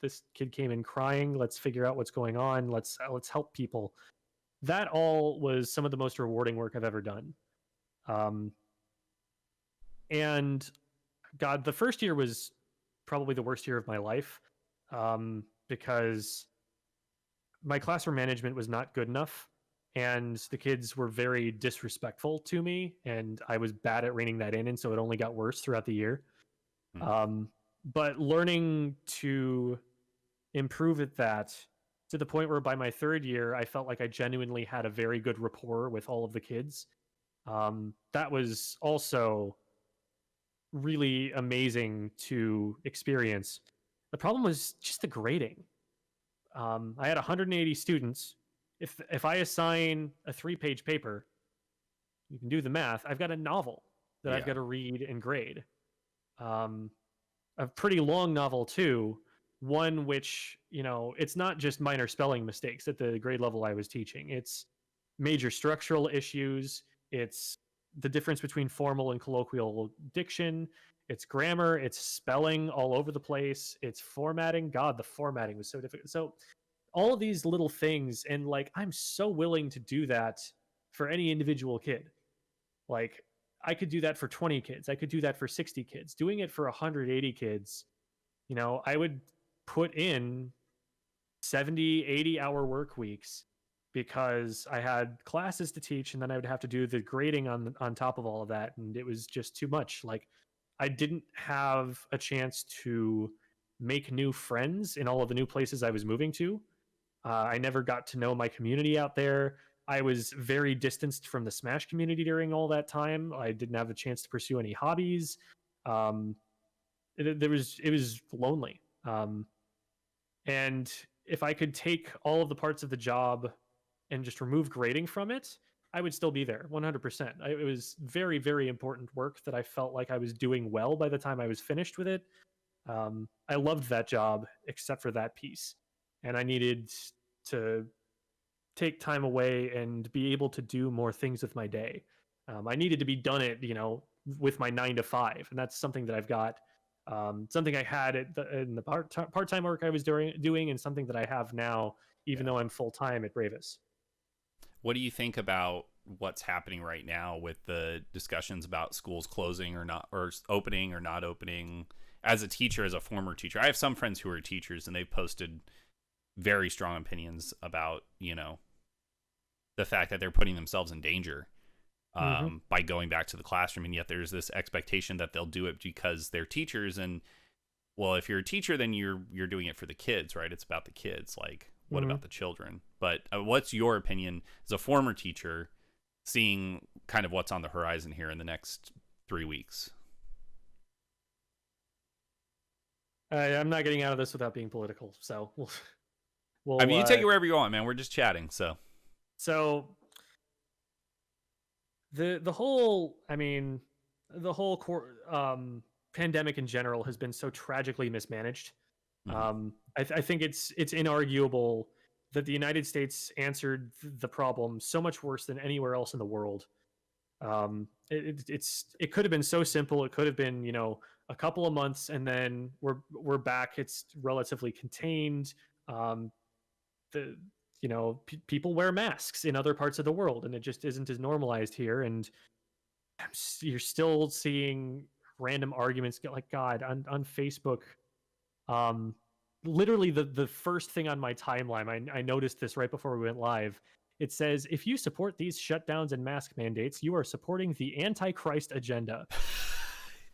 This kid came in crying. Let's figure out what's going on. Let's help people. That all was some of the most rewarding work I've ever done. Um, and God, the first year was probably the worst year of my life, because my classroom management was not good enough, and the kids were very disrespectful to me, and I was bad at reining that in, and so it only got worse throughout the year. Mm. But learning to improve at that to the point where by my third year, I felt like I genuinely had a very good rapport with all of the kids. That was also really amazing to experience. The problem was just the grading. I had 180 students. If I assign a 3-page paper, you can do the math. I've got a novel that I've got to read and grade. A pretty long novel too. One which, it's not just minor spelling mistakes at the grade level I was teaching. It's major structural issues. It's the difference between formal and colloquial diction. It's grammar. It's spelling all over the place. It's formatting. God, the formatting was so difficult. So all of these little things, and like, I'm so willing to do that for any individual kid. Like, I could do that for 20 kids. I could do that for 60 kids. Doing it for 180 kids, I would put in 70, 80-hour work weeks because I had classes to teach, and then I would have to do the grading on top of all of that, and it was just too much. Like, I didn't have a chance to make new friends in all of the new places I was moving to. I never got to know my community out there. I was very distanced from the Smash community during all that time. I didn't have a chance to pursue any hobbies. It was lonely. And if I could take all of the parts of the job and just remove grading from it, I would still be there 100%. It was very, very important work that I felt like I was doing well by the time I was finished with it. I loved that job except for that piece. And I needed to take time away and be able to do more things with my day. I needed to be done it, with my 9 to 5. And that's something that I've got. Something I had in the part-time work I was doing, and something that I have now, even though I'm full-time at Bravous. What do you think about what's happening right now with the discussions about schools closing or not, or opening or not opening? As a teacher, as a former teacher, I have some friends who are teachers, and they've posted very strong opinions about, the fact that they're putting themselves in danger by going back to the classroom. And yet there's this expectation that they'll do it because they're teachers. And well, if you're a teacher, then you're doing it for the kids, right? It's about the kids. Like, what about the children? But what's your opinion as a former teacher, seeing kind of what's on the horizon here in the next 3 weeks? I'm not getting out of this without being political, so I mean, you take it wherever you want, man. We're just chatting, so the whole pandemic in general has been so tragically mismanaged. I think it's inarguable that the United States answered the problem so much worse than anywhere else in the world. It could have been so simple. It could have been, a couple of months, and then we're back. It's relatively contained. People wear masks in other parts of the world, and it just isn't as normalized here. And you're still seeing random arguments get, like, God, on Facebook. Literally the first thing on my timeline, I noticed this right before we went live. It says, if you support these shutdowns and mask mandates, you are supporting the Antichrist agenda.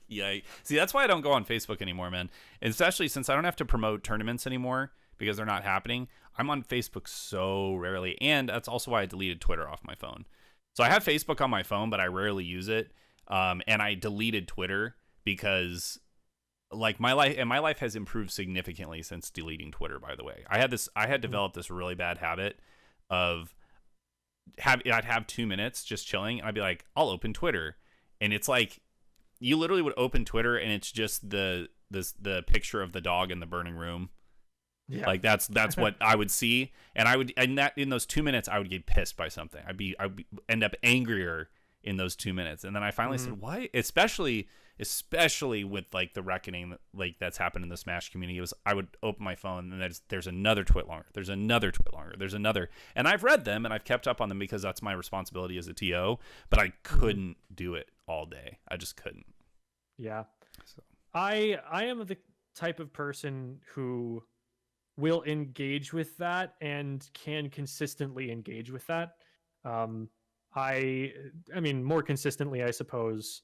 Yeah. See, that's why I don't go on Facebook anymore, man. And especially since I don't have to promote tournaments anymore because they're not happening. I'm on Facebook so rarely. And that's also why I deleted Twitter off my phone. So I have Facebook on my phone, but I rarely use it. And I deleted Twitter because, like, my life has improved significantly since deleting Twitter, by the way. I had developed this really bad habit of I'd have 2 minutes just chilling, and I'd be like, I'll open Twitter. And it's like, you literally would open Twitter, and it's just the the picture of the dog in the burning room. Yeah. Like that's what I would see, and I would, and that in those 2 minutes I would get pissed by something. I'd end up angrier in those 2 minutes, and then I finally said, "Why?" Especially with like the reckoning like that's happened in the Smash community. It was, I would open my phone and there's another twit longer, there's another twit longer, there's another, and I've read them and I've kept up on them because that's my responsibility as a TO. But I couldn't do it all day. I just couldn't. Yeah. So. I am the type of person who will engage with that and can consistently engage with that. I mean, more consistently, I suppose.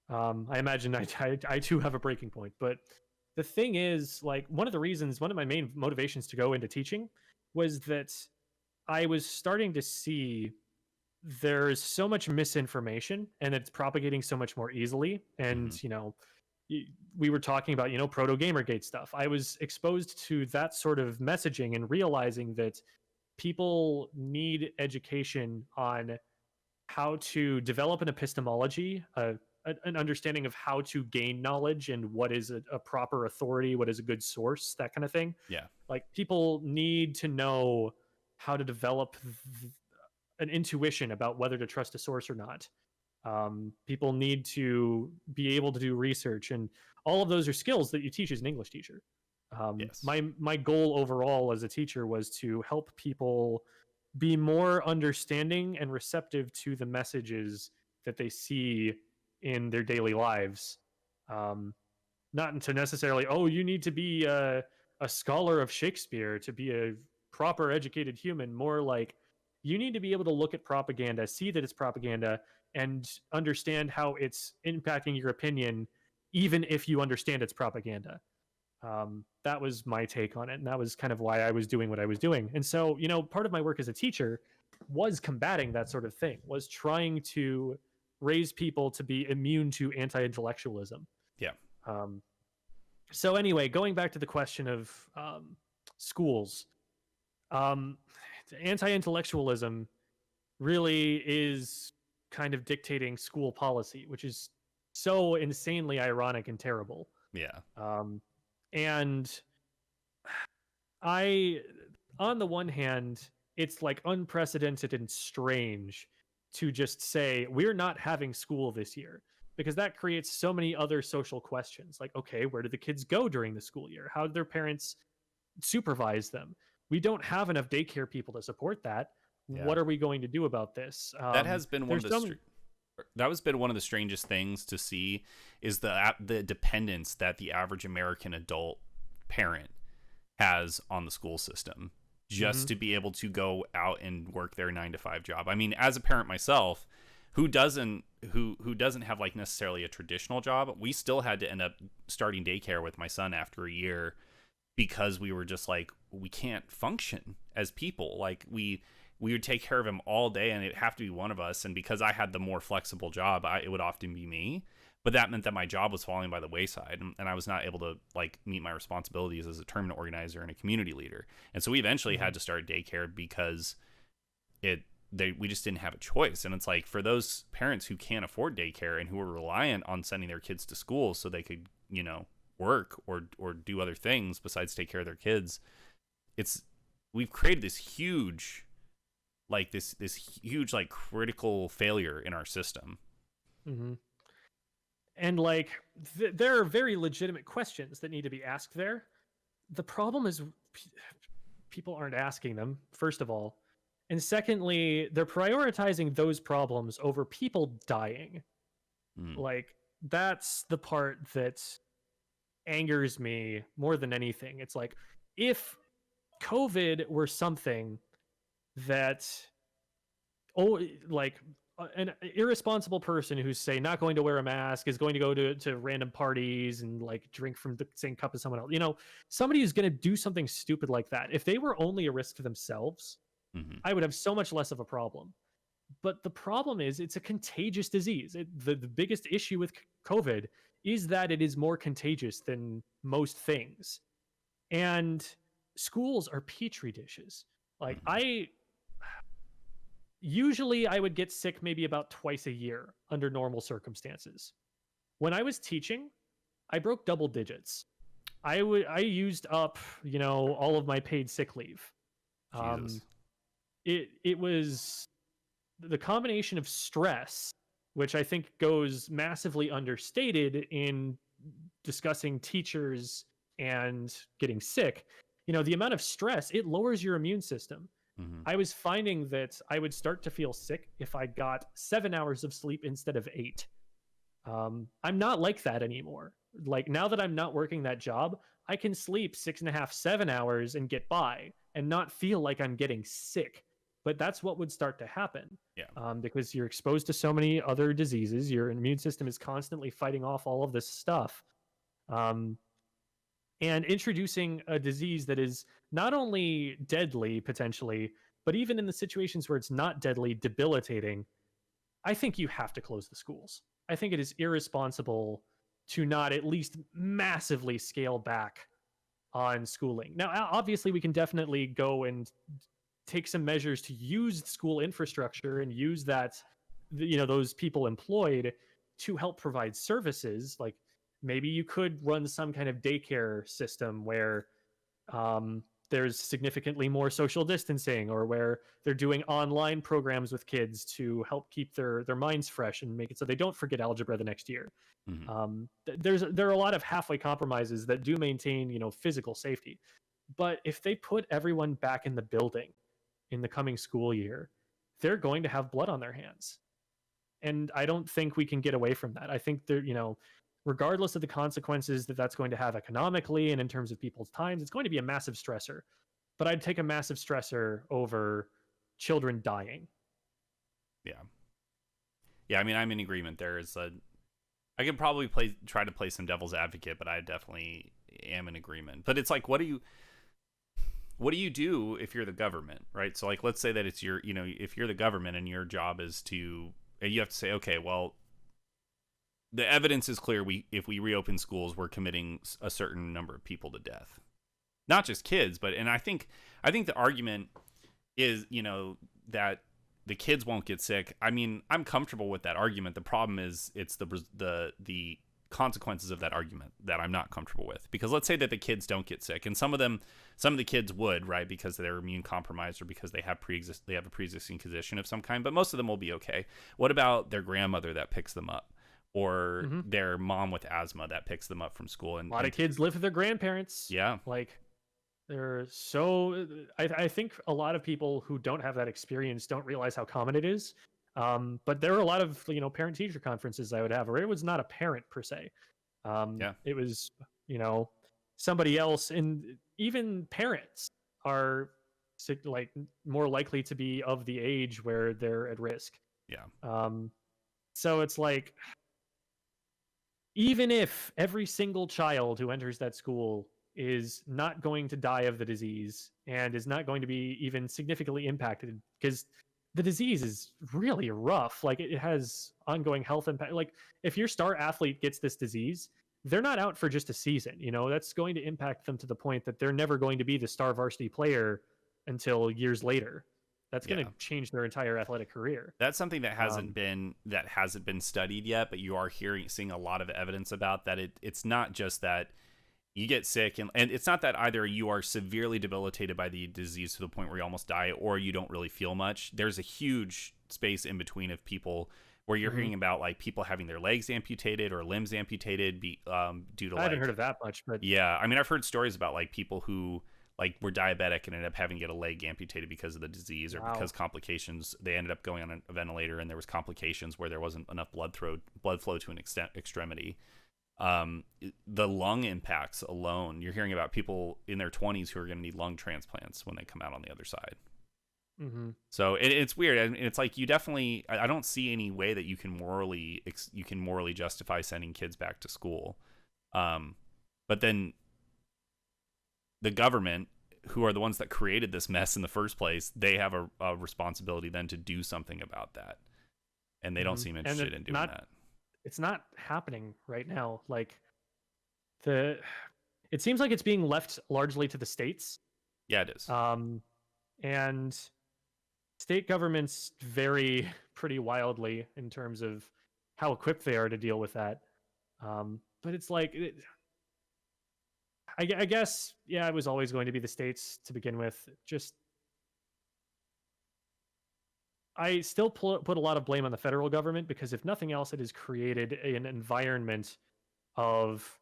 I imagine I too have a breaking point, but the thing is, like, one of my main motivations to go into teaching was that I was starting to see there's so much misinformation and it's propagating so much more easily. And, we were talking about, proto Gamergate stuff. I was exposed to that sort of messaging and realizing that people need education on how to develop an epistemology, an understanding of how to gain knowledge and what is a proper authority, what is a good source, that kind of thing. Yeah. Like, people need to know how to develop an intuition about whether to trust a source or not. People need to be able to do research, and all of those are skills that you teach as an English teacher. Yes. My goal overall as a teacher was to help people be more understanding and receptive to the messages that they see in their daily lives. Not to necessarily, you need to be a scholar of Shakespeare to be a proper educated human. More like, you need to be able to look at propaganda, see that it's propaganda, and understand how it's impacting your opinion, even if you understand it's propaganda. That was my take on it, and that was kind of why I was doing what I was doing. And so, part of my work as a teacher was combating that sort of thing, was trying to raise people to be immune to anti-intellectualism. Yeah. So anyway, going back to the question of schools, anti-intellectualism really is kind of dictating school policy, which is so insanely ironic and terrible. Yeah. And on the one hand, it's like unprecedented and strange to just say, we're not having school this year, because that creates so many other social questions. Like, okay, where do the kids go during the school year? How do their parents supervise them? We don't have enough daycare people to support that. Yeah. What are we going to do about this? That has been one of the that has been one of the strangest things to see, is the dependence that the average American adult parent has on the school system, just to be able to go out and work their 9-to-5 job. I mean, as a parent myself, who doesn't have like necessarily a traditional job, we still had to end up starting daycare with my son after a year, because we were just like, we can't function as people. Like, we would take care of him all day, and it'd have to be one of us. And because I had the more flexible job, it would often be me. But that meant that my job was falling by the wayside, and I was not able to like meet my responsibilities as a tournament organizer and a community leader. And so we eventually had to start daycare because we just didn't have a choice. And it's like, for those parents who can't afford daycare and who are reliant on sending their kids to school so they could, work or do other things besides take care of their kids, we've created this huge like critical failure in our system. And like, there are very legitimate questions that need to be asked there. The problem is people aren't asking them, first of all. And secondly, they're prioritizing those problems over people dying. Like, that's the part that angers me more than anything. It's like, if COVID were something that, an irresponsible person who's, say, not going to wear a mask is going to go to random parties and like drink from the same cup as someone else, somebody who's going to do something stupid like that, if they were only a risk to themselves, I would have so much less of a problem. But the problem is, it's a contagious disease. The biggest issue with COVID is that it is more contagious than most things. And schools are petri dishes. Like, usually I would get sick maybe about twice a year under normal circumstances. When I was teaching, I broke double digits. I used up, all of my paid sick leave. Jesus. It was the combination of stress, which I think goes massively understated in discussing teachers and getting sick. The amount of stress, it lowers your immune system. Hmm. I was finding that I would start to feel sick if I got 7 hours of sleep instead of 8. I'm not like that anymore. Like, now that I'm not working that job, I can sleep 6.5, 7 hours and get by and not feel like I'm getting sick. But that's what would start to happen. Yeah. Because you're exposed to so many other diseases. Your immune system is constantly fighting off all of this stuff. Um, and introducing a disease that is not only deadly potentially, but even in the situations where it's not deadly, debilitating, I think you have to close the schools. I think it is irresponsible to not at least massively scale back on schooling. Now, obviously, we can definitely go and take some measures to use school infrastructure and use that, those people employed to help provide services. Like, maybe you could run some kind of daycare system where there's significantly more social distancing, or where they're doing online programs with kids to help keep their minds fresh and make it so they don't forget algebra the next year. Hmm. There are a lot of halfway compromises that do maintain, physical safety. But if they put everyone back in the building in the coming school year, they're going to have blood on their hands. And I don't think we can get away from that. I think there, regardless of the consequences that that's going to have economically and in terms of people's times, it's going to be a massive stressor. But I'd take a massive stressor over children dying. Yeah. Yeah. I mean, I'm in agreement. I could probably try to play some devil's advocate, but I definitely am in agreement. But it's like, what do you do if you're the government, right? So like, let's say that it's if you're the government and your job is and you have to say, okay, well, the evidence is clear. If we reopen schools, we're committing a certain number of people to death, not just kids, and I think the argument is, that the kids won't get sick. I mean, I'm comfortable with that argument. The problem is it's the consequences of that argument that I'm not comfortable with. Because let's say that the kids don't get sick, and some of the kids would, right, because they're immune compromised or because they have a pre-existing condition of some kind, but most of them will be okay. What about their grandmother that picks them up, or their mom with asthma that picks them up from school? And a lot of kids live with their grandparents. Yeah. Like, I think a lot of people who don't have that experience don't realize how common it is. But there were a lot of, parent teacher conferences I would have where it was not a parent per se. Yeah. It was, somebody else, and even parents are like more likely to be of the age where they're at risk. Yeah. So it's like, even if every single child who enters that school is not going to die of the disease and is not going to be even significantly impacted, because the disease is really rough. Like, it has ongoing health impact. Like, if your star athlete gets this disease, they're not out for just a season. That's going to impact them to the point that they're never going to be the star varsity player until years later. That's going to change their entire athletic career. That's something that hasn't been studied yet, but you are seeing a lot of evidence about that. It's not just that you get sick, and it's not that either you are severely debilitated by the disease to the point where you almost die, or you don't really feel much. There's a huge space in between of people where you're hearing about like people having their legs amputated or limbs amputated due to I haven't heard of that much, but yeah, I mean, I've heard stories about like people who like were diabetic and ended up having to get a leg amputated because of the disease, or because complications. They ended up going on a ventilator and there was complications where there wasn't enough blood flow to an extremity. The lung impacts alone, you're hearing about people in their 20s who are going to need lung transplants when they come out on the other side. So it's weird, and it's like, you definitely, I don't see any way that you can morally justify sending kids back to school. But then the government, who are the ones that created this mess in the first place, they have a responsibility then to do something about that, and they don't seem interested in doing that. It's not happening right now. Like, it seems like it's being left largely to the states. Yeah, it is. And state governments vary pretty wildly in terms of how equipped they are to deal with that. But it's like, I guess, yeah, it was always going to be the states to begin with. Just, I still put a lot of blame on the federal government, because if nothing else, it has created an environment of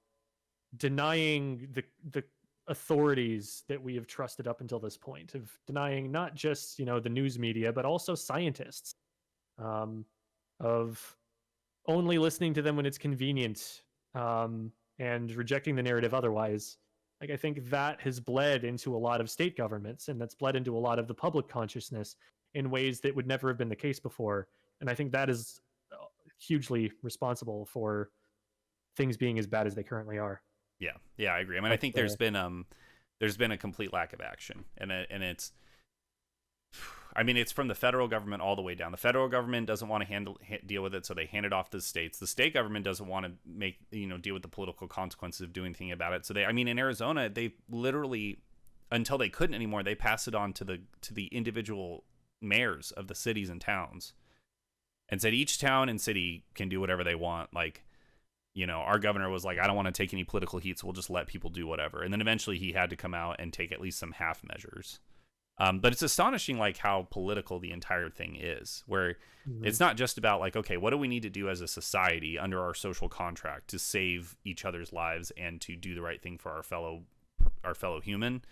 denying the authorities that we have trusted up until this point, of denying not just, the news media, but also scientists, um, of only listening to them when it's convenient, and rejecting the narrative otherwise. Like, I think that has bled into a lot of state governments, and that's bled into a lot of the public consciousness in ways that would never have been the case before. And I think that is hugely responsible for things being as bad as they currently are. Yeah, I agree. I mean, I think there's been a complete lack of action, and it's, I mean, it's from the federal government all the way down. The federal government doesn't want to deal with it, so they hand it off to the states. The state government doesn't want to deal with the political consequences of doing anything about it. So I mean, in Arizona, they literally, until they couldn't anymore, they passed it on to the individual mayors of the cities and towns, and said each town and city can do whatever they want. Like, our governor was like, I don't want to take any political heat, so we'll just let people do whatever. And then eventually he had to come out and take at least some half measures. But it's astonishing, like, how political the entire thing is, where it's not just about, like, okay, what do we need to do as a society under our social contract to save each other's lives and to do the right thing for our fellow human.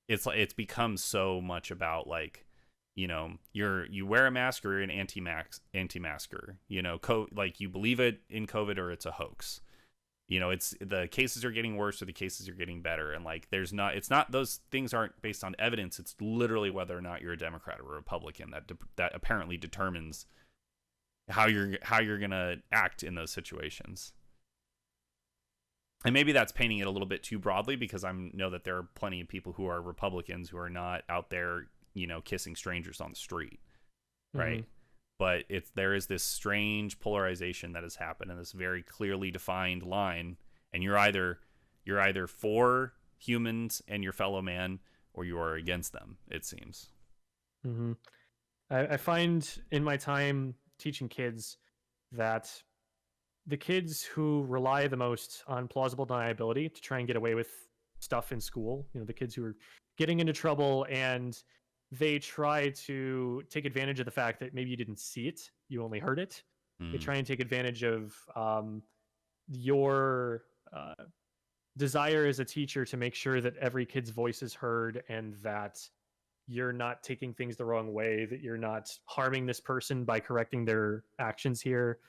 It's become so much about, like, you wear a mask or you're an anti-masker, like, you believe it in COVID or it's a hoax. It's the cases are getting worse or the cases are getting better. And, like, it's not, those things aren't based on evidence. It's literally whether or not you're a Democrat or a Republican that apparently determines how you're going to act in those situations. And maybe that's painting it a little bit too broadly, because I know that there are plenty of people who are Republicans who are not out there, kissing strangers on the street, right? But there is this strange polarization that has happened in this very clearly defined line, and you're either for humans and your fellow man, or you are against them, it seems. I find in my time teaching kids that the kids who rely the most on plausible deniability to try and get away with stuff in school, the kids who are getting into trouble and they try to take advantage of the fact that maybe you didn't see it, you only heard it. They try and take advantage of your desire as a teacher to make sure that every kid's voice is heard, and that you're not taking things the wrong way, that you're not harming this person by correcting their actions here,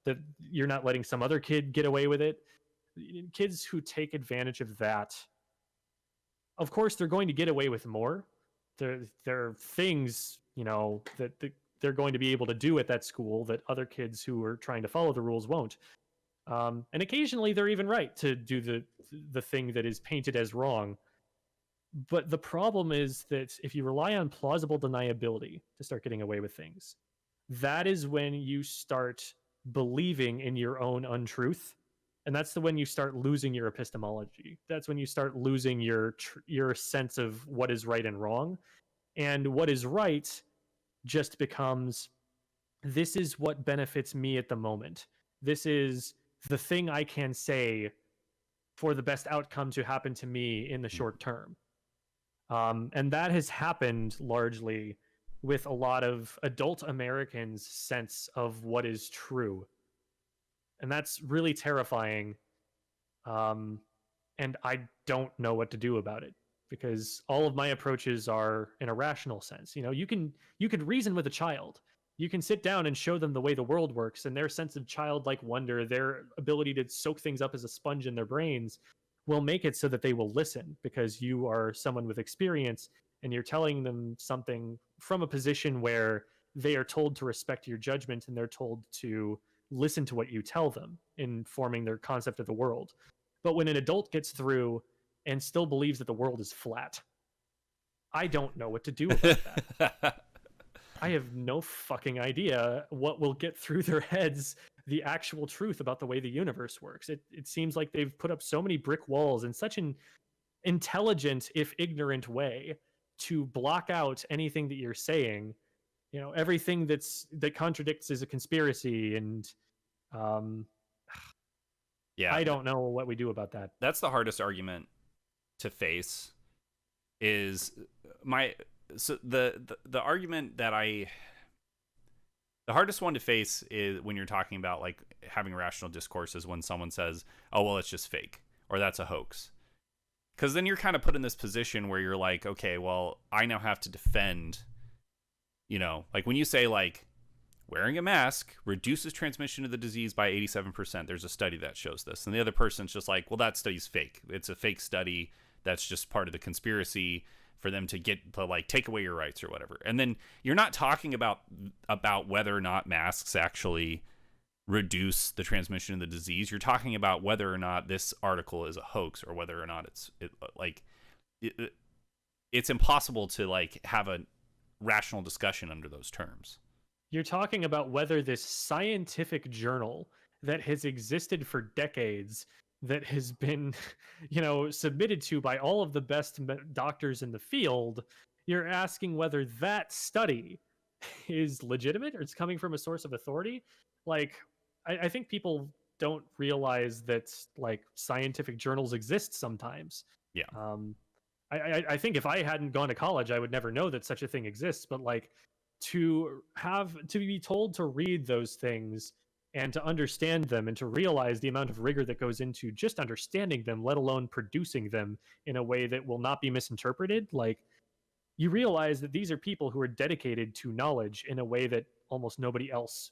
that you're not letting some other kid get away with it. Kids who take advantage of that, of course, they're going to get away with more. There are things, that they're going to be able to do at that school that other kids who are trying to follow the rules won't. And occasionally they're even right to do the thing that is painted as wrong. But the problem is that if you rely on plausible deniability to start getting away with things, that is when you start believing in your own untruth. And that's when you start losing your epistemology. That's when you start losing your sense of what is right and wrong. And what is right just becomes, this is what benefits me at the moment. This is the thing I can say for the best outcome to happen to me in the short term. And that has happened largely with a lot of adult Americans' sense of what is true. And that's really terrifying. And I don't know what to do about it, because all of my approaches are in a rational sense. You can reason with a child. You can sit down and show them the way the world works, and their sense of childlike wonder, their ability to soak things up as a sponge in their brains, will make it so that they will listen, because you are someone with experience and you're telling them something from a position where they are told to respect your judgment, and they're told to listen to what you tell them in forming their concept of the world. But when an adult gets through and still believes that the world is flat, I don't know what to do about that. I have no fucking idea what will get through their heads the actual truth about the way the universe works. It seems like they've put up so many brick walls in such an intelligent, if ignorant way, to block out anything that you're saying. Everything that contradicts is a conspiracy, and Yeah, I don't know what we do about that. that's the hardest argument to face. Is my so the argument that the hardest one to face is when you're talking about like having rational discourse is when someone says, "Oh well, it's just fake," or "That's a hoax." Because then you're kind of put in this position where you're like, okay, well, I now have to defend, like when you say like wearing a mask reduces transmission of the disease by 87%. There's a study that shows this. And the other person's just like, well, that study's fake. It's a fake study. That's just part of the conspiracy for them to get to like take away your rights or whatever. And then you're not talking about whether or not masks actually reduce the transmission of the disease. You're talking about whether or not this article is a hoax or whether or not it's impossible to like have a rational discussion under those terms. You're talking about whether this scientific journal that has existed for decades, that has been, submitted to by all of the best doctors in the field, you're asking whether that study is legitimate or it's coming from a source of authority. Like, I think people don't realize that like scientific journals exist sometimes. Yeah. I think if I hadn't gone to college, I would never know that such a thing exists. But like to be told to read those things and to understand them and to realize the amount of rigor that goes into just understanding them, let alone producing them in a way that will not be misinterpreted, like you realize that these are people who are dedicated to knowledge in a way that almost nobody else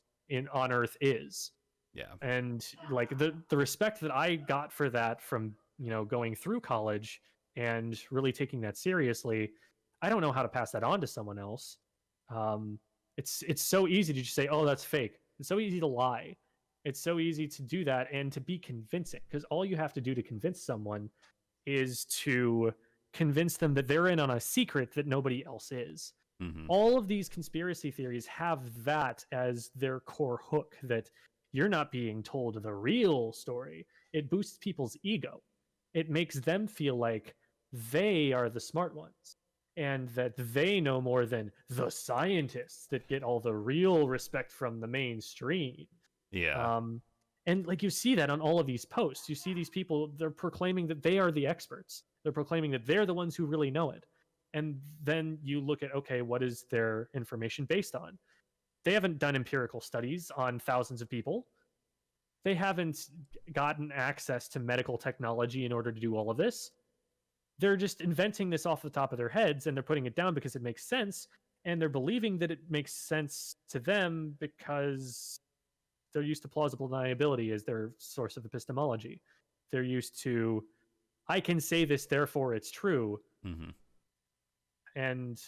on earth is. Yeah. And like the respect that I got for that from, going through college and really taking that seriously, I don't know how to pass that on to someone else. It's so easy to just say, oh, that's fake. It's so easy to lie. It's so easy to do that and to be convincing, because all you have to do to convince someone is to convince them that they're in on a secret that nobody else is. Mm-hmm. All of these conspiracy theories have that as their core hook, that you're not being told the real story. It boosts people's ego. It makes them feel like they are the smart ones and that they know more than the scientists that get all the real respect from the mainstream. Yeah. And like you see that on all of these posts. You see these people, they're proclaiming that they are the experts. They're proclaiming that they're the ones who really know it. And then you look at, okay, what is their information based on? They haven't done empirical studies on thousands of people. They haven't gotten access to medical technology in order to do all of this. They're just inventing this off the top of their heads, and they're putting it down because it makes sense. And they're believing that it makes sense to them because they're used to plausible deniability as their source of epistemology. They're used to, I can say this, therefore it's true. Mm-hmm. And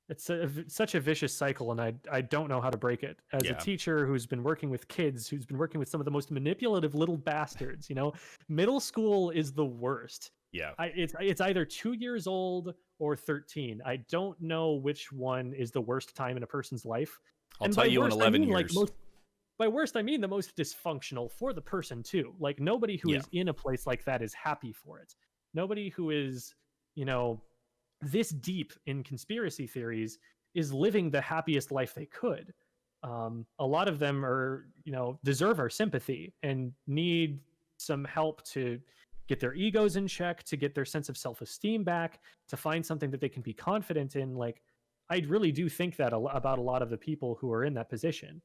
it's such a vicious cycle, and I don't know how to break it. As a teacher who's been working with kids, who's been working with some of the most manipulative little bastards, middle school is the worst. Yeah. It's either 2 years old or 13. I don't know which one is the worst time in a person's life. I'll tell you in 11 years. Like by worst, I mean the most dysfunctional for the person too. Like nobody who is in a place like that is happy for it. Nobody who is, this deep in conspiracy theories is living the happiest life they could. A lot of them are, deserve our sympathy and need some help to get their egos in check, to get their sense of self-esteem back, to find something that they can be confident in. Like, I really do think that about a lot of the people who are in that position.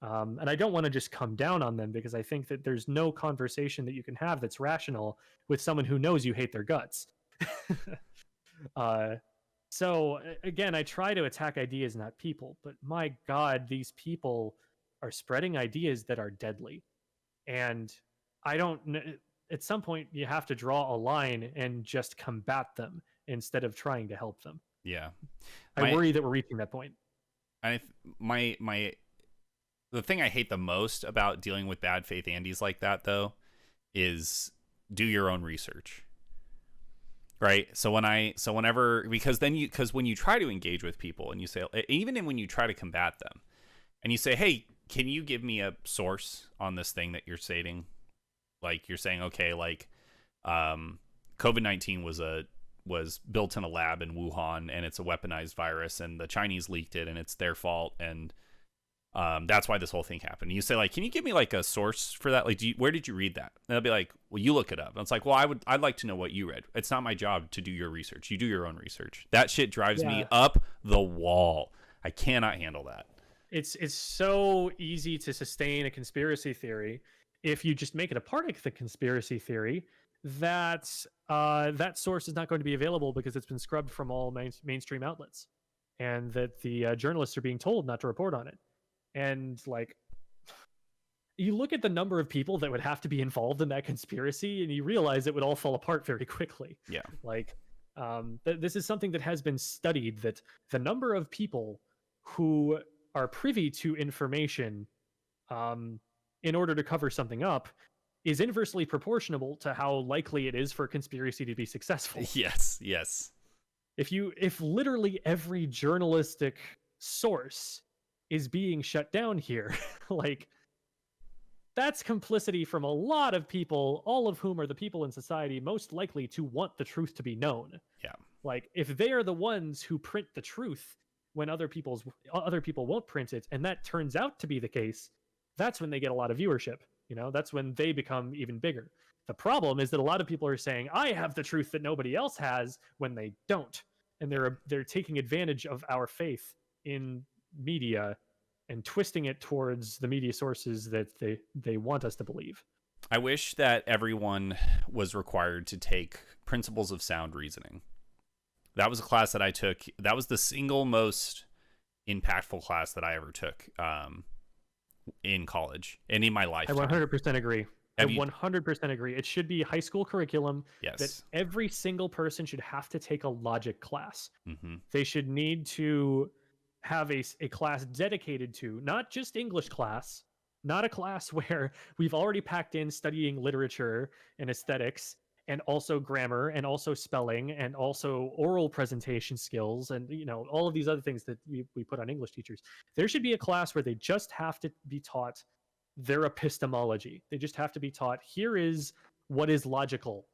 And I don't want to just come down on them, because I think that there's no conversation that you can have that's rational with someone who knows you hate their guts. So again, I try to attack ideas, not people, but my God, these people are spreading ideas that are deadly. And I don't know, at some point you have to draw a line and just combat them instead of trying to help them. Yeah. I worry that we're reaching that point. The thing I hate the most about dealing with bad faith Andes like that, though, is do your own research. Right. So because when you try to engage with people and you say, even when you try to combat them and you say, hey, can you give me a source on this thing that you're stating? Like you're saying, okay, like, COVID-19 was built in a lab in Wuhan and it's a weaponized virus and the Chinese leaked it and it's their fault. And That's why this whole thing happened. You say like, can you give me like a source for that? Like, where did you read that? And they'll be like, well, you look it up. And it's like, well, I'd like to know what you read. It's not my job to do your research. You do your own research. That shit drives me up the wall. I cannot handle that. It's so easy to sustain a conspiracy theory if you just make it a part of the conspiracy theory that that source is not going to be available because it's been scrubbed from all mainstream outlets, and that the journalists are being told not to report on it. And like, you look at the number of people that would have to be involved in that conspiracy, and you realize it would all fall apart very quickly. Yeah. Like, this is something that has been studied, that the number of people who are privy to information in order to cover something up is inversely proportional to how likely it is for a conspiracy to be successful. Yes. If literally every journalistic source is being shut down here, like, that's complicity from a lot of people, all of whom are the people in society most likely to want the truth to be known. Yeah. Like, if they are the ones who print the truth when other people won't print it, and that turns out to be the case, that's when they get a lot of viewership. That's when they become even bigger. The problem is that a lot of people are saying, I have the truth that nobody else has, when they don't. And they're taking advantage of our faith in media and twisting it towards the media sources that they want us to believe. I wish that everyone was required to take Principles of Sound Reasoning. That was a class that I took. That was the single most impactful class that I ever took in college and in my life. I 100% agree. I 100% agree. It should be high school curriculum. Yes. That every single person should have to take a logic class. Mm-hmm. They should need to have a class dedicated to not just English class, not a class where we've already packed in studying literature and aesthetics and also grammar and also spelling and also oral presentation skills and all of these other things that we put on English teachers. There should be a class where they just have to be taught their epistemology. They just have to be taught, here is what is logical,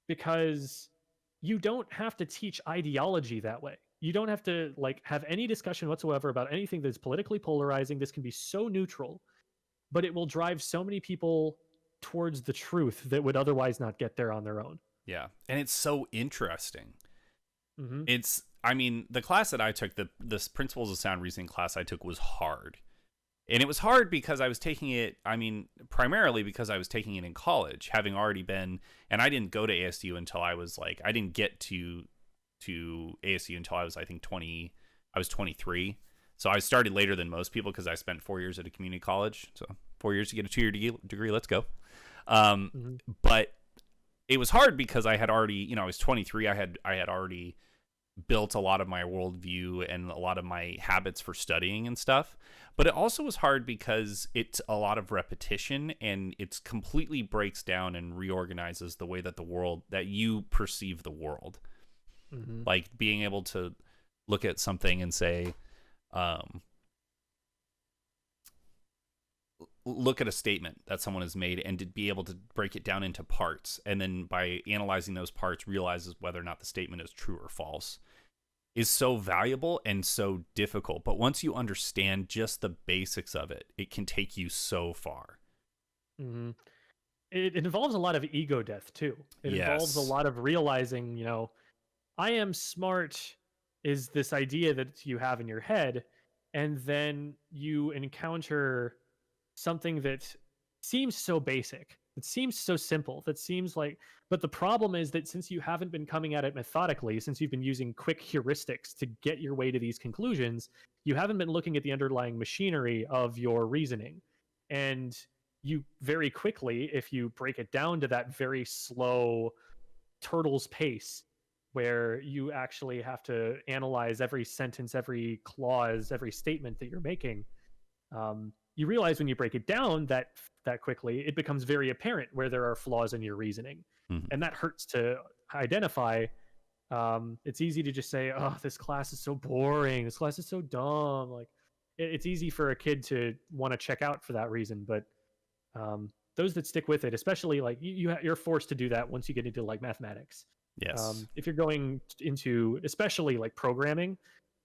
because you don't have to teach ideology that way. You don't have to have any discussion whatsoever about anything that's politically polarizing. This can be so neutral, but it will drive so many people towards the truth that would otherwise not get there on their own. Yeah. And it's so interesting. Mm-hmm. The class that I took, this Principles of Sound Reasoning class I took, was hard. And it was hard because I was taking it, primarily because I was taking it in college, having already been, and I didn't go to ASU until I was I didn't get to ASU until I was, I think, 23. So I started later than most people because I spent 4 years at a community college. So 4 years to get a 2-year degree. Let's go. But it was hard because I had already, I was 23. I had already built a lot of my worldview and a lot of my habits for studying and stuff. But it also was hard because it's a lot of repetition, and it completely breaks down and reorganizes the way that you perceive the world. Mm-hmm. Like being able to look at something and say, look at a statement that someone has made and to be able to break it down into parts, and then by analyzing those parts realizes whether or not the statement is true or false, is so valuable and so difficult. But once you understand just the basics of it, it can take you so far. Mm-hmm. It involves a lot of ego death too. It involves a lot of realizing, I am smart is this idea that you have in your head, and then you encounter something that seems so basic, it seems so simple, but the problem is that since you haven't been coming at it methodically, since you've been using quick heuristics to get your way to these conclusions, you haven't been looking at the underlying machinery of your reasoning. And you very quickly, if you break it down to that very slow turtle's pace, where you actually have to analyze every sentence, every clause, every statement that you're making, you realize when you break it down that quickly, it becomes very apparent where there are flaws in your reasoning. Mm-hmm. And that hurts to identify. It's easy to just say, oh, this class is so boring, this class is so dumb. It's easy for a kid to want to check out for that reason, but those that stick with it, especially you're forced to do that once you get into mathematics. Yes. If you're going into especially programming,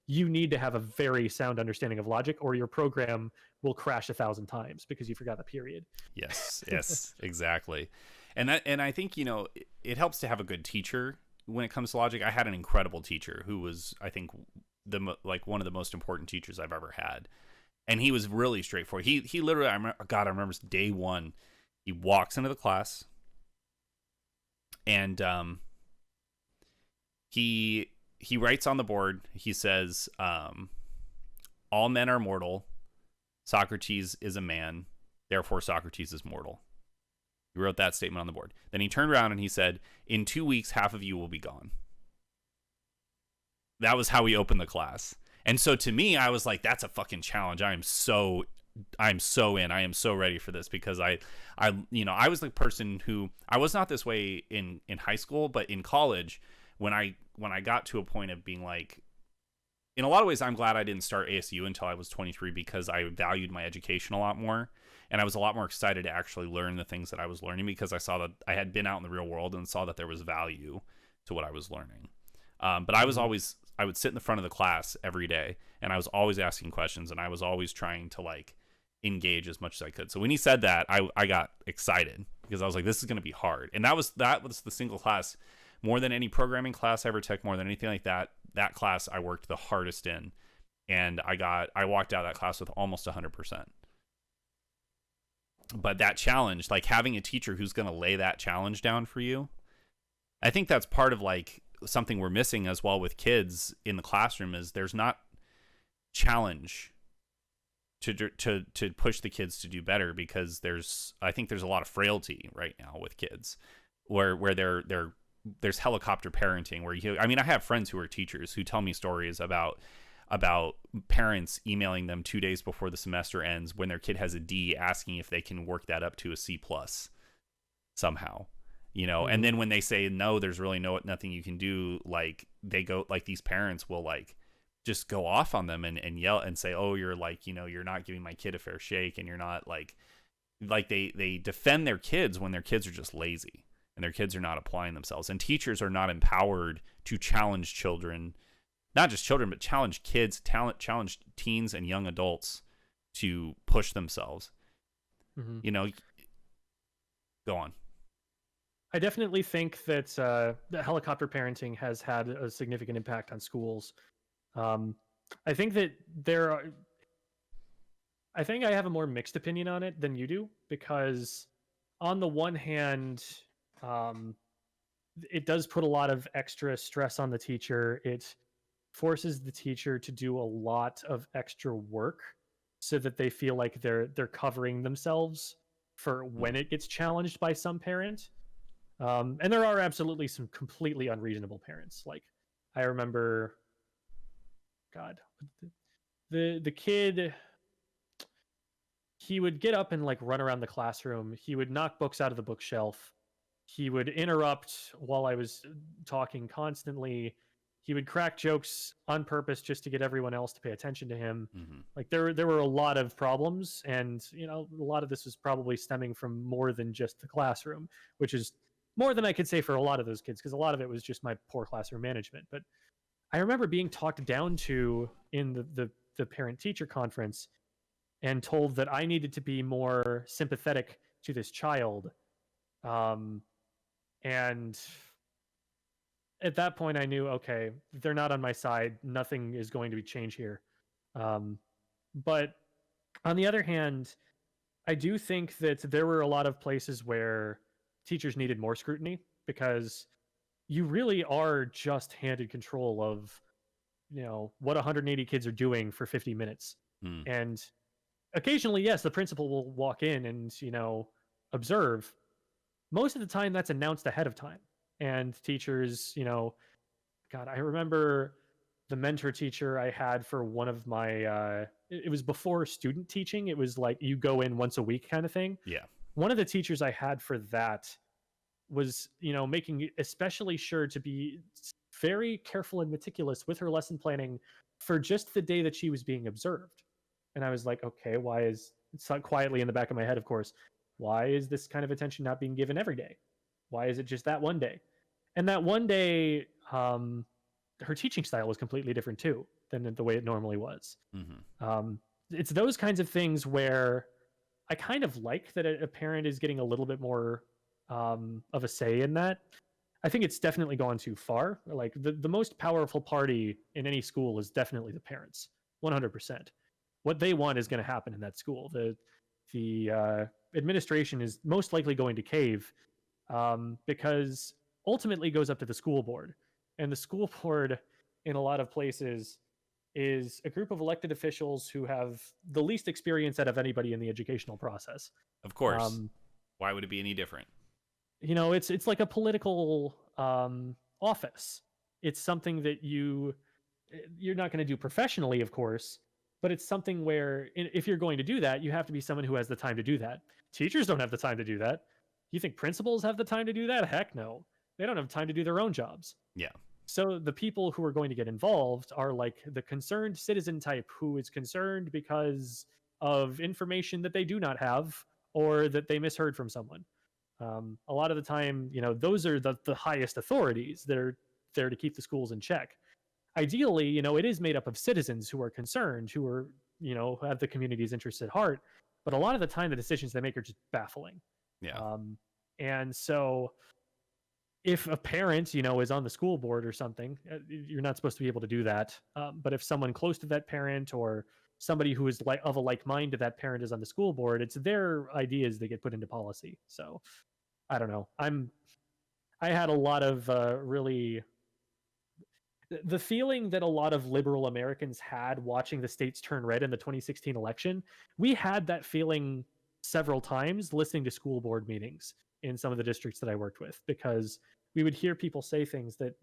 you need to have a very sound understanding of logic, or your program will crash 1,000 times because you forgot the period. Yes, yes, exactly. And I think, it helps to have a good teacher when it comes to logic. I had an incredible teacher who was, I think, like one of the most important teachers I've ever had. And he was really straightforward. He literally, I remember day one, he walks into the class, and he writes on the board. He says, all men are mortal. Socrates is a man. Therefore, Socrates is mortal. He wrote that statement on the board. Then he turned around and he said, in 2 weeks, half of you will be gone. That was how he opened the class. And so to me, I was like, that's a fucking challenge. I'm so in. I am so ready for this, because I was the person who, I was not this way in high school, but in college, when I got to a point of being like, in a lot of ways, I'm glad I didn't start ASU until I was 23, because I valued my education a lot more. And I was a lot more excited to actually learn the things that I was learning, because I saw that I had been out in the real world and saw that there was value to what I was learning. But I would sit in the front of the class every day, and I was always asking questions, and I was always trying to like engage as much as I could. So when he said that, I got excited, because I was like, this is going to be hard. And that was the single class, more than any programming class I ever took, more than anything like that. That class I worked the hardest in, and I walked out of that class with almost 100%. But that challenge, like having a teacher who's going to lay that challenge down for you, I think that's part of like something we're missing as well with kids in the classroom, is there's not challenge to push the kids to do better, because I think there's a lot of frailty right now with kids where there's helicopter parenting, where I have friends who are teachers who tell me stories about parents emailing them 2 days before the semester ends when their kid has a D, asking if they can work that up to a C+ somehow, and then when they say no, there's really nothing you can do, like they go, like these parents will like just go off on them and yell and say, oh, you're like, you're not giving my kid a fair shake, and you're not like they defend their kids when their kids are just lazy and their kids are not applying themselves, and teachers are not empowered to challenge children. Not just children, but challenge kids, challenge teens and young adults to push themselves. Mm-hmm. Go on. I definitely think that the helicopter parenting has had a significant impact on schools. I think that I think I have a more mixed opinion on it than you do, because on the one hand, it does put a lot of extra stress on the teacher. It forces the teacher to do a lot of extra work so that they feel like they're covering themselves for when it gets challenged by some parent. And there are absolutely some completely unreasonable parents. Like, I remember, God, the kid, he would get up and like run around the classroom. He would knock books out of the bookshelf. He would interrupt while I was talking constantly. He would crack jokes on purpose just to get everyone else to pay attention to him. Mm-hmm. Like there were a lot of problems, and a lot of this was probably stemming from more than just the classroom, which is more than I could say for a lot of those kids, because a lot of it was just my poor classroom management. But I remember being talked down to in the parent-teacher conference and told that I needed to be more sympathetic to this child. And at that point, I knew, okay, they're not on my side. Nothing is going to change here. But on the other hand, I do think that there were a lot of places where teachers needed more scrutiny, because you really are just handed control of, what 180 kids are doing for 50 minutes. And occasionally, yes, the principal will walk in and, observe. Most of the time, that's announced ahead of time. And teachers, God, I remember the mentor teacher I had for one of my, it was before student teaching. It was like you go in once a week kind of thing. Yeah. One of the teachers I had for that was, making especially sure to be very careful and meticulous with her lesson planning for just the day that she was being observed. And I was like, okay, it's not quietly in the back of my head, of course, why is this kind of attention not being given every day? Why is it just that one day? And that one day, her teaching style was completely different too than the way it normally was. Mm-hmm. It's those kinds of things where I kind of like that a parent is getting a little bit more of a say in that. I think it's definitely gone too far. Like the most powerful party in any school is definitely the parents, 100%. What they want is going to happen in that school. The administration is most likely going to cave because ultimately it goes up to the school board, and the school board in a lot of places is a group of elected officials who have the least experience out of anybody in the educational process. Of course. Why would it be any different? It's like a political office. It's something that you're not going to do professionally, of course, but it's something where if you're going to do that, you have to be someone who has the time to do that. Teachers don't have the time to do that. You think principals have the time to do that? Heck no. They don't have time to do their own jobs. Yeah. So the people who are going to get involved are like the concerned citizen type who is concerned because of information that they do not have or that they misheard from someone. A lot of the time, those are the highest authorities that are there to keep the schools in check. Ideally, it is made up of citizens who are concerned, who are, who have the community's interests at heart. But a lot of the time, the decisions they make are just baffling. Yeah. And so if a parent, is on the school board or something, you're not supposed to be able to do that. But if someone close to that parent or somebody who is of a like mind to that parent is on the school board, it's their ideas that get put into policy. So I don't know. I had a lot of really the feeling that a lot of liberal Americans had watching the states turn red in the 2016 election. We had that feeling several times listening to school board meetings in some of the districts that I worked with, because we would hear people say things that,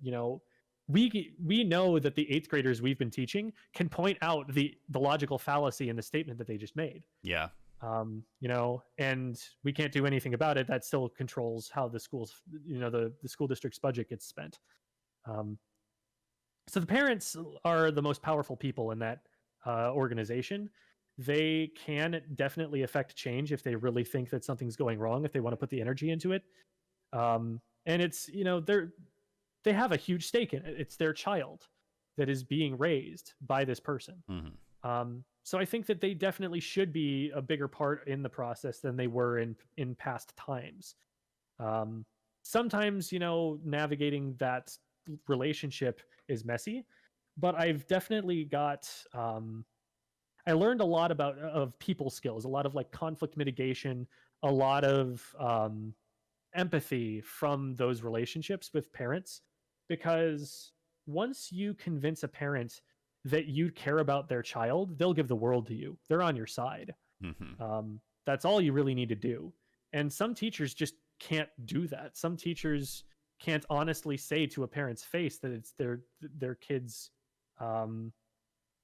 we know that the 8th graders we've been teaching can point out the logical fallacy in the statement that they just made. Yeah. And we can't do anything about it. That still controls how the schools, the school district's budget gets spent. So the parents are the most powerful people in that organization. They can definitely affect change if they really think that something's going wrong, if they want to put the energy into it. And it's, they have a huge stake in it. It's their child that is being raised by this person. Mm-hmm. So I think that they definitely should be a bigger part in the process than they were in past times. Sometimes, navigating that relationship is messy, but I've definitely got I learned a lot of people skills, a lot of like conflict mitigation, a lot of empathy from those relationships with parents, because once you convince a parent that you care about their child, they'll give the world to you. They're on your side. Mm-hmm. That's all you really need to do. And some teachers just can't do that. Some teachers can't honestly say to a parent's face that it's their kid's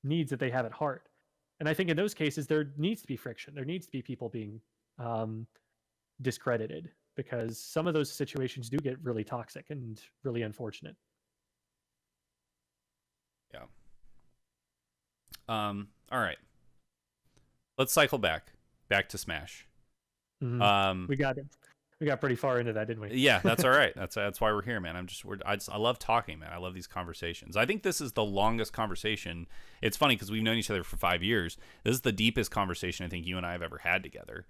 needs that they have at heart. And I think in those cases, there needs to be friction. There needs to be people being discredited, because some of those situations do get really toxic and really unfortunate. Yeah. All right. Let's cycle back to Smash. Mm-hmm. We got pretty far into that, didn't we? Yeah, that's all right. That's why we're here, man. I love talking, man. I love these conversations. I think this is the longest conversation. It's funny because we've known each other for 5 years. This is the deepest conversation I think you and I have ever had together.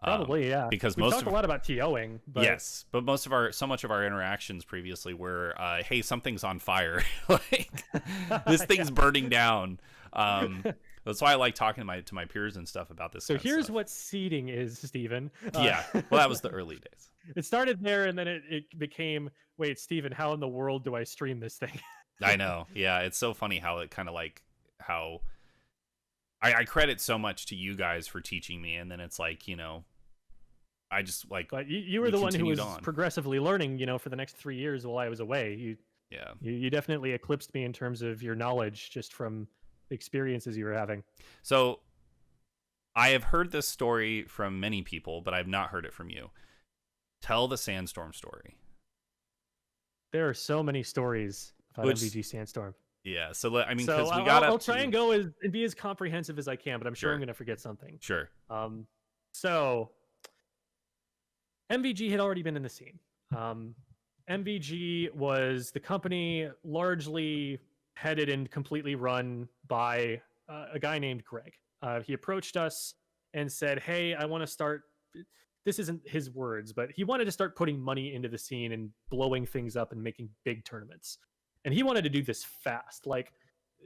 Probably, yeah. Because we've talked a lot about TOing. But... Yes, but so much of our interactions previously were, hey, something's on fire. Like, this thing's burning down. That's why I like talking to my peers and stuff about this. So here's what seeding is, Steven. Yeah, well, that was the early days. It started there, and then it became, wait, Steven, how in the world do I stream this thing? I know. Yeah, it's so funny how it kind of like how I credit so much to you guys for teaching me, and then it's like, I just like. But you were the one who was progressively learning, for the next 3 years while I was away. You definitely eclipsed me in terms of your knowledge just from the experiences you were having. So I have heard this story from many people, but I've not heard it from you. Tell the Sandstorm story. There are so many stories about MVG Sandstorm. Yeah, so I mean, because I'll try and go and be as comprehensive as I can, but I'm sure I'm going to forget something. Sure. So MVG had already been in the scene. MVG was the company largely headed and completely run by a guy named Greg. He approached us and said, "Hey, I want to start." This isn't his words, but he wanted to start putting money into the scene and blowing things up and making big tournaments. And he wanted to do this fast. Like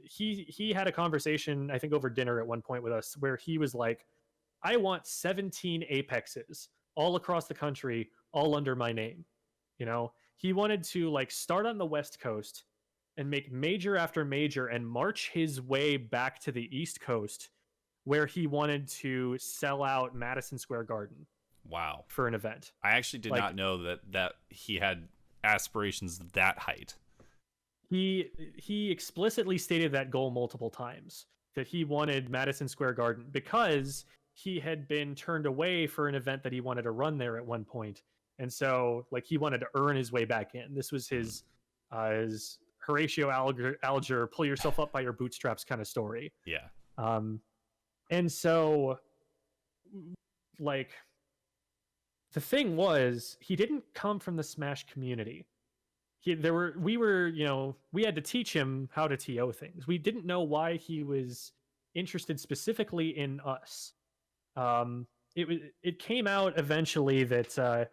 he had a conversation, I think over dinner at one point with us, where he was like, "I want 17 Apexes all across the country, all under my name." You know, he wanted to like start on the West Coast and make major after major and march his way back to the East Coast, where he wanted to sell out Madison Square Garden. Wow. For an event. I actually did not know that he had aspirations that height. He explicitly stated that goal multiple times, that he wanted Madison Square Garden because he had been turned away for an event that he wanted to run there at one point. And so like he wanted to earn his way back in. This was his Horatio Alger pull yourself up by your bootstraps kind of story. Yeah. And so like the thing was, he didn't come from the Smash community. We had to teach him how to TO things. We didn't know why he was interested specifically in us. It came out eventually that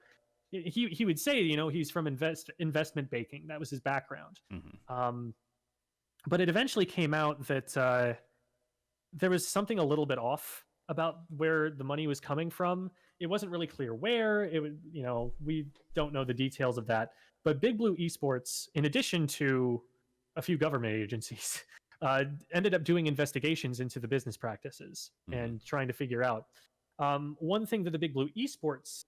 he would say, he's from investment banking. That was his background. Mm-hmm. But it eventually came out that there was something a little bit off about where the money was coming from. It wasn't really clear where it would, we don't know the details of that. But Big Blue Esports, in addition to a few government agencies, ended up doing investigations into the business practices and trying to figure out. One thing that the Big Blue Esports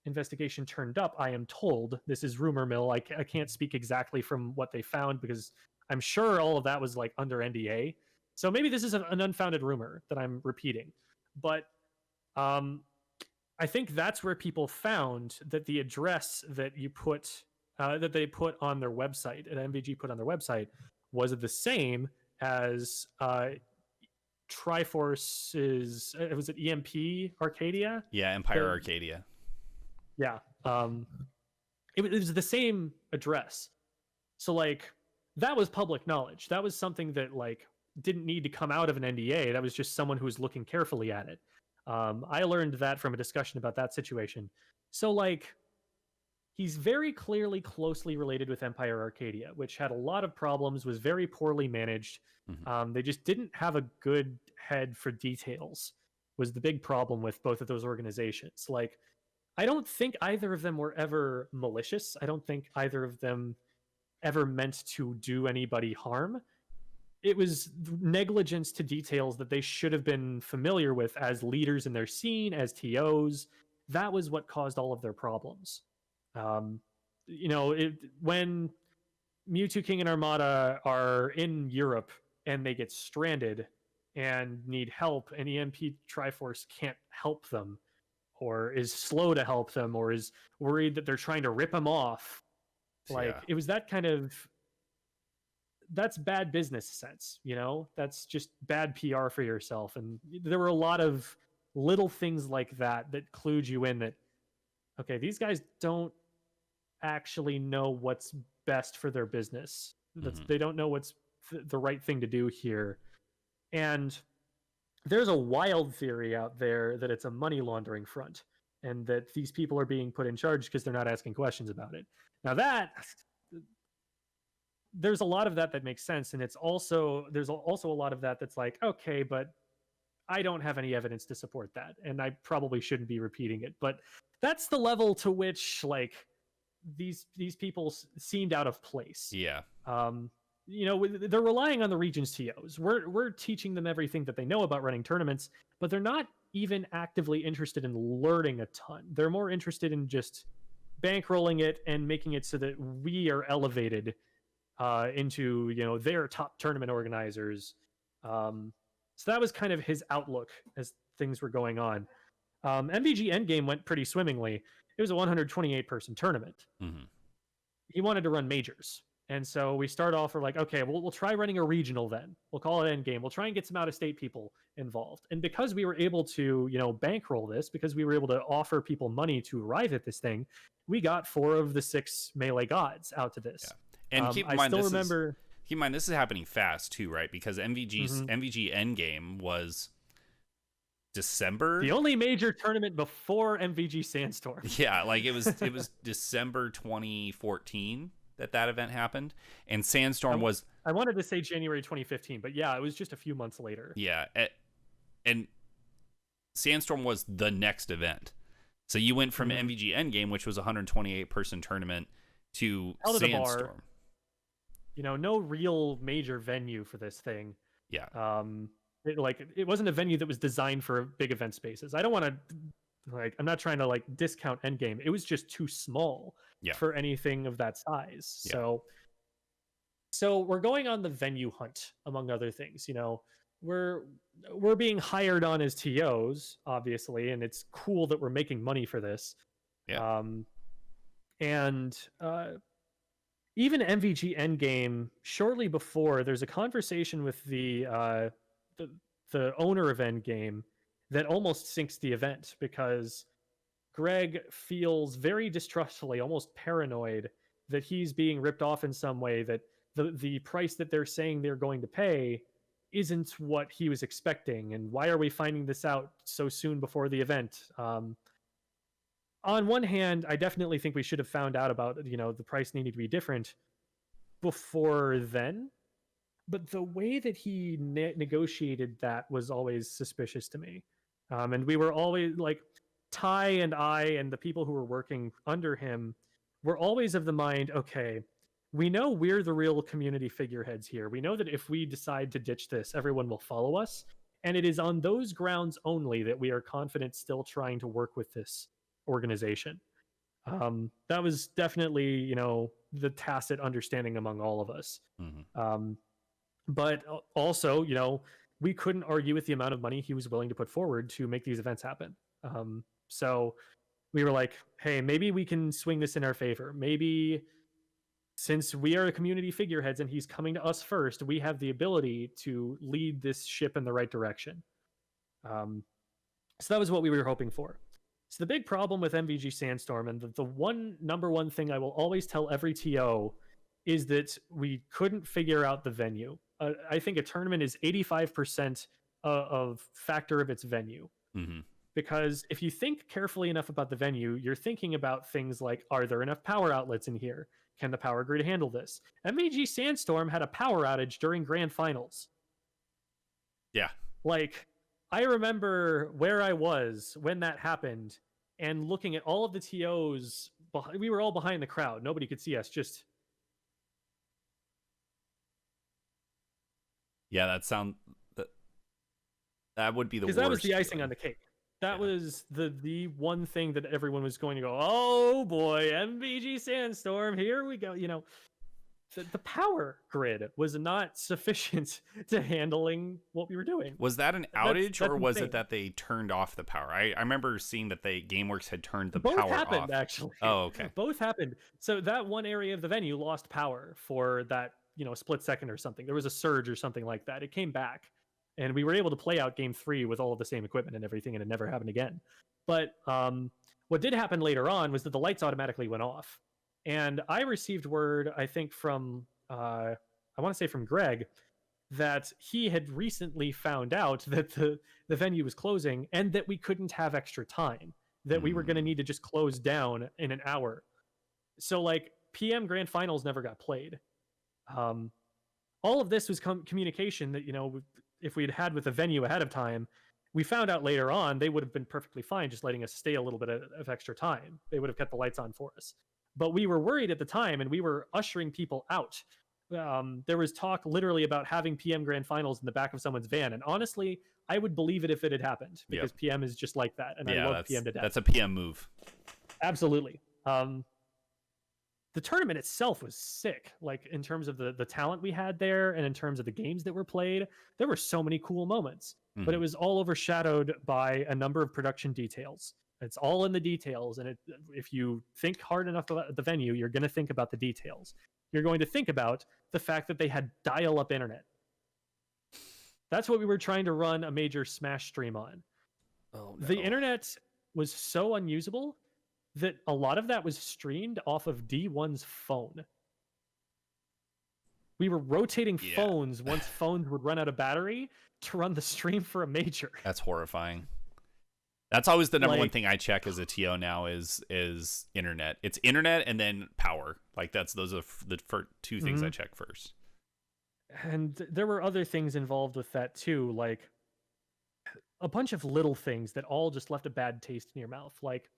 investigation turned up, I am told, this is rumor mill. I can't speak exactly from what they found because I'm sure all of that was like under NDA. So maybe this is an unfounded rumor that I'm repeating. But I think that's where people found that the address that you put that they put on their website, and MVG put on their website, was the same as Triforce's. Was it EMP Arcadia? Yeah, Empire Arcadia. Yeah, it was the same address. So like that was public knowledge. That was something that like didn't need to come out of an NDA. That was just someone who was looking carefully at it. I learned that from a discussion about that situation. So like he's very clearly closely related with Empire Arcadia, which had a lot of problems, was very poorly managed. They just didn't have a good head for details, was the big problem with both of those organizations. Like, I don't think either of them were ever malicious. I don't think either of them ever meant to do anybody harm. It was negligence to details that they should have been familiar with as leaders in their scene, as TOs. That was what caused all of their problems. When Mewtwo King and Armada are in Europe and they get stranded and need help, and EMP Triforce can't help them, or is slow to help them, or is worried that they're trying to rip them off. It was that kind of, that's bad business sense, that's just bad PR for yourself. And there were a lot of little things like that that clued you in that, okay, these guys don't actually know what's best for their business. They don't know what's the right thing to do here. And there's a wild theory out there that it's a money laundering front and that these people are being put in charge because they're not asking questions about it. Now there's a lot of that makes sense. And there's also a lot of that's like, okay, but I don't have any evidence to support that. And I probably shouldn't be repeating it, but that's the level to which like these people seemed out of place. Yeah. They're relying on the region's TOs. We're teaching them everything that they know about running tournaments, but they're not even actively interested in learning a ton. They're more interested in just bankrolling it and making it so that we are elevated into their top tournament organizers. So that was kind of his outlook as things were going on. MVG Endgame went pretty swimmingly. It was a 128 person tournament. Mm-hmm. He wanted to run majors. And so we start off, we're like, okay, we'll try running a regional then. We'll call it Endgame. We'll try and get some out-of-state people involved. And because we were able to, bankroll this, because we were able to offer people money to arrive at this thing, we got 4 of the 6 Melee gods out to this. Yeah. And keep in I mind, still remember. Keep in mind, this is happening fast too, right? Because MVG Endgame was December. The only major tournament before MVG Sandstorm. Yeah, like it was December 2014 that event happened, and Sandstorm was. I wanted to say January 2015, but yeah, it was just a few months later. Yeah, and Sandstorm was the next event. So you went from MVG Endgame, which was a 128 person tournament, to Sandstorm. No real major venue for this thing. Yeah. It wasn't a venue that was designed for big event spaces. I don't want to I'm not trying to discount Endgame. It was just too small for anything of that size. Yeah. So we're going on the venue hunt, among other things. We're being hired on as TOs, obviously, and it's cool that we're making money for this. Yeah. Even MVG Endgame, shortly before, there's a conversation with the owner of Endgame that almost sinks the event, because Greg feels very distrustfully, almost paranoid, that he's being ripped off in some way, that the price that they're saying they're going to pay isnwhat he was expecting, and why are we finding this out so soon before the event? On one hand, I definitely think we should have found out about, the price needing to be different before then. But the way that he negotiated that was always suspicious to me. And we were always Ty and I and the people who were working under him were always of the mind, okay, we know we're the real community figureheads here. We know that if we decide to ditch this, everyone will follow us. And it is on those grounds only that we are confident still trying to work with this organization. That was definitely, the tacit understanding among all of us. But also, we couldn't argue with the amount of money he was willing to put forward to make these events happen. So we were like, hey, maybe we can swing this in our favor. Maybe since we are community figureheads and he's coming to us first, we have the ability to lead this ship in the right direction. So that was what we were hoping for. So the big problem with MVG Sandstorm, and the number one thing I will always tell every TO, is that we couldn't figure out the venue. I think a tournament is 85% of factor of its venue. Because if you think carefully enough about the venue, you're thinking about things like, are there enough power outlets in here? Can the power grid handle this? MVG Sandstorm had a power outage during grand finals. Yeah. I remember where I was when that happened and looking at all of the TOs. We were all behind the crowd. Nobody could see us. Yeah, that would be the worst. Because that was the icing on the cake. That was the one thing that everyone was going to go, oh boy, MVG Sandstorm, here we go. The power grid was not sufficient to handling what we were doing. Was that an outage, or was it that they turned off the power? I remember seeing that GameWorks had turned the power off. Both happened, actually. Oh, okay. Both happened. So that one area of the venue lost power for that, split second or something. There was a surge or something like that. It came back, and we were able to play out game 3 with all of the same equipment and everything, and it never happened again. But what did happen later on was that the lights automatically went off. And I received word, I think from, I want to say from Greg, that he had recently found out that the venue was closing and that we couldn't have extra time, that we were going to need to just close down in an hour. So PM Grand Finals never got played. All of this was communication that, if we'd had with the venue ahead of time, we found out later on they would have been perfectly fine just letting us stay a little bit of extra time. They would have kept the lights on for us. But we were worried at the time, and we were ushering people out. There was talk literally about having PM Grand Finals in the back of someone's van. And honestly, I would believe it if it had happened, because PM is just like that. And I love PM to death. That's a PM move. Absolutely. The tournament itself was sick, in terms of the talent we had there, and in terms of the games that were played. There were so many cool moments, but it was all overshadowed by a number of production details. It's all in the details, and if you think hard enough about the venue, you're going to think about the details. you're going to think about the fact that they had dial-up internet. That's what we were trying to run a major Smash stream on. Oh, The internet was so unusable that a lot of that was streamed off of D1's phone. We were rotating phones once phones would run out of battery to run the stream for a major. That's horrifying. That's always the number one thing I check as a TO now is internet. It's internet and then power. Like those are the two things I check first. And there were other things involved with that too, like a bunch of little things that all just left a bad taste in your mouth. Like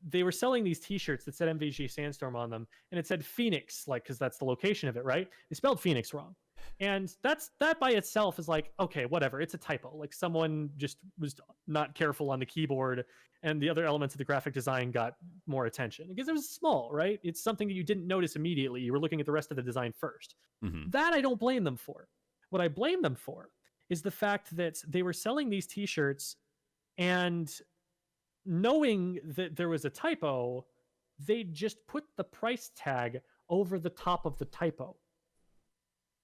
they were selling these t-shirts that said MVG Sandstorm on them, and it said Phoenix, like, because that's the location of it, right? They spelled Phoenix wrong. And that by itself is like, okay, whatever, it's a typo. Like someone just was not careful on the keyboard, and the other elements of the graphic design got more attention because it was small, right? It's something that you didn't notice immediately. You were looking at the rest of the design first. That I don't blame them for. What I blame them for is the fact that they were selling these t-shirts, and knowing that there was a typo, they just put the price tag over the top of the typo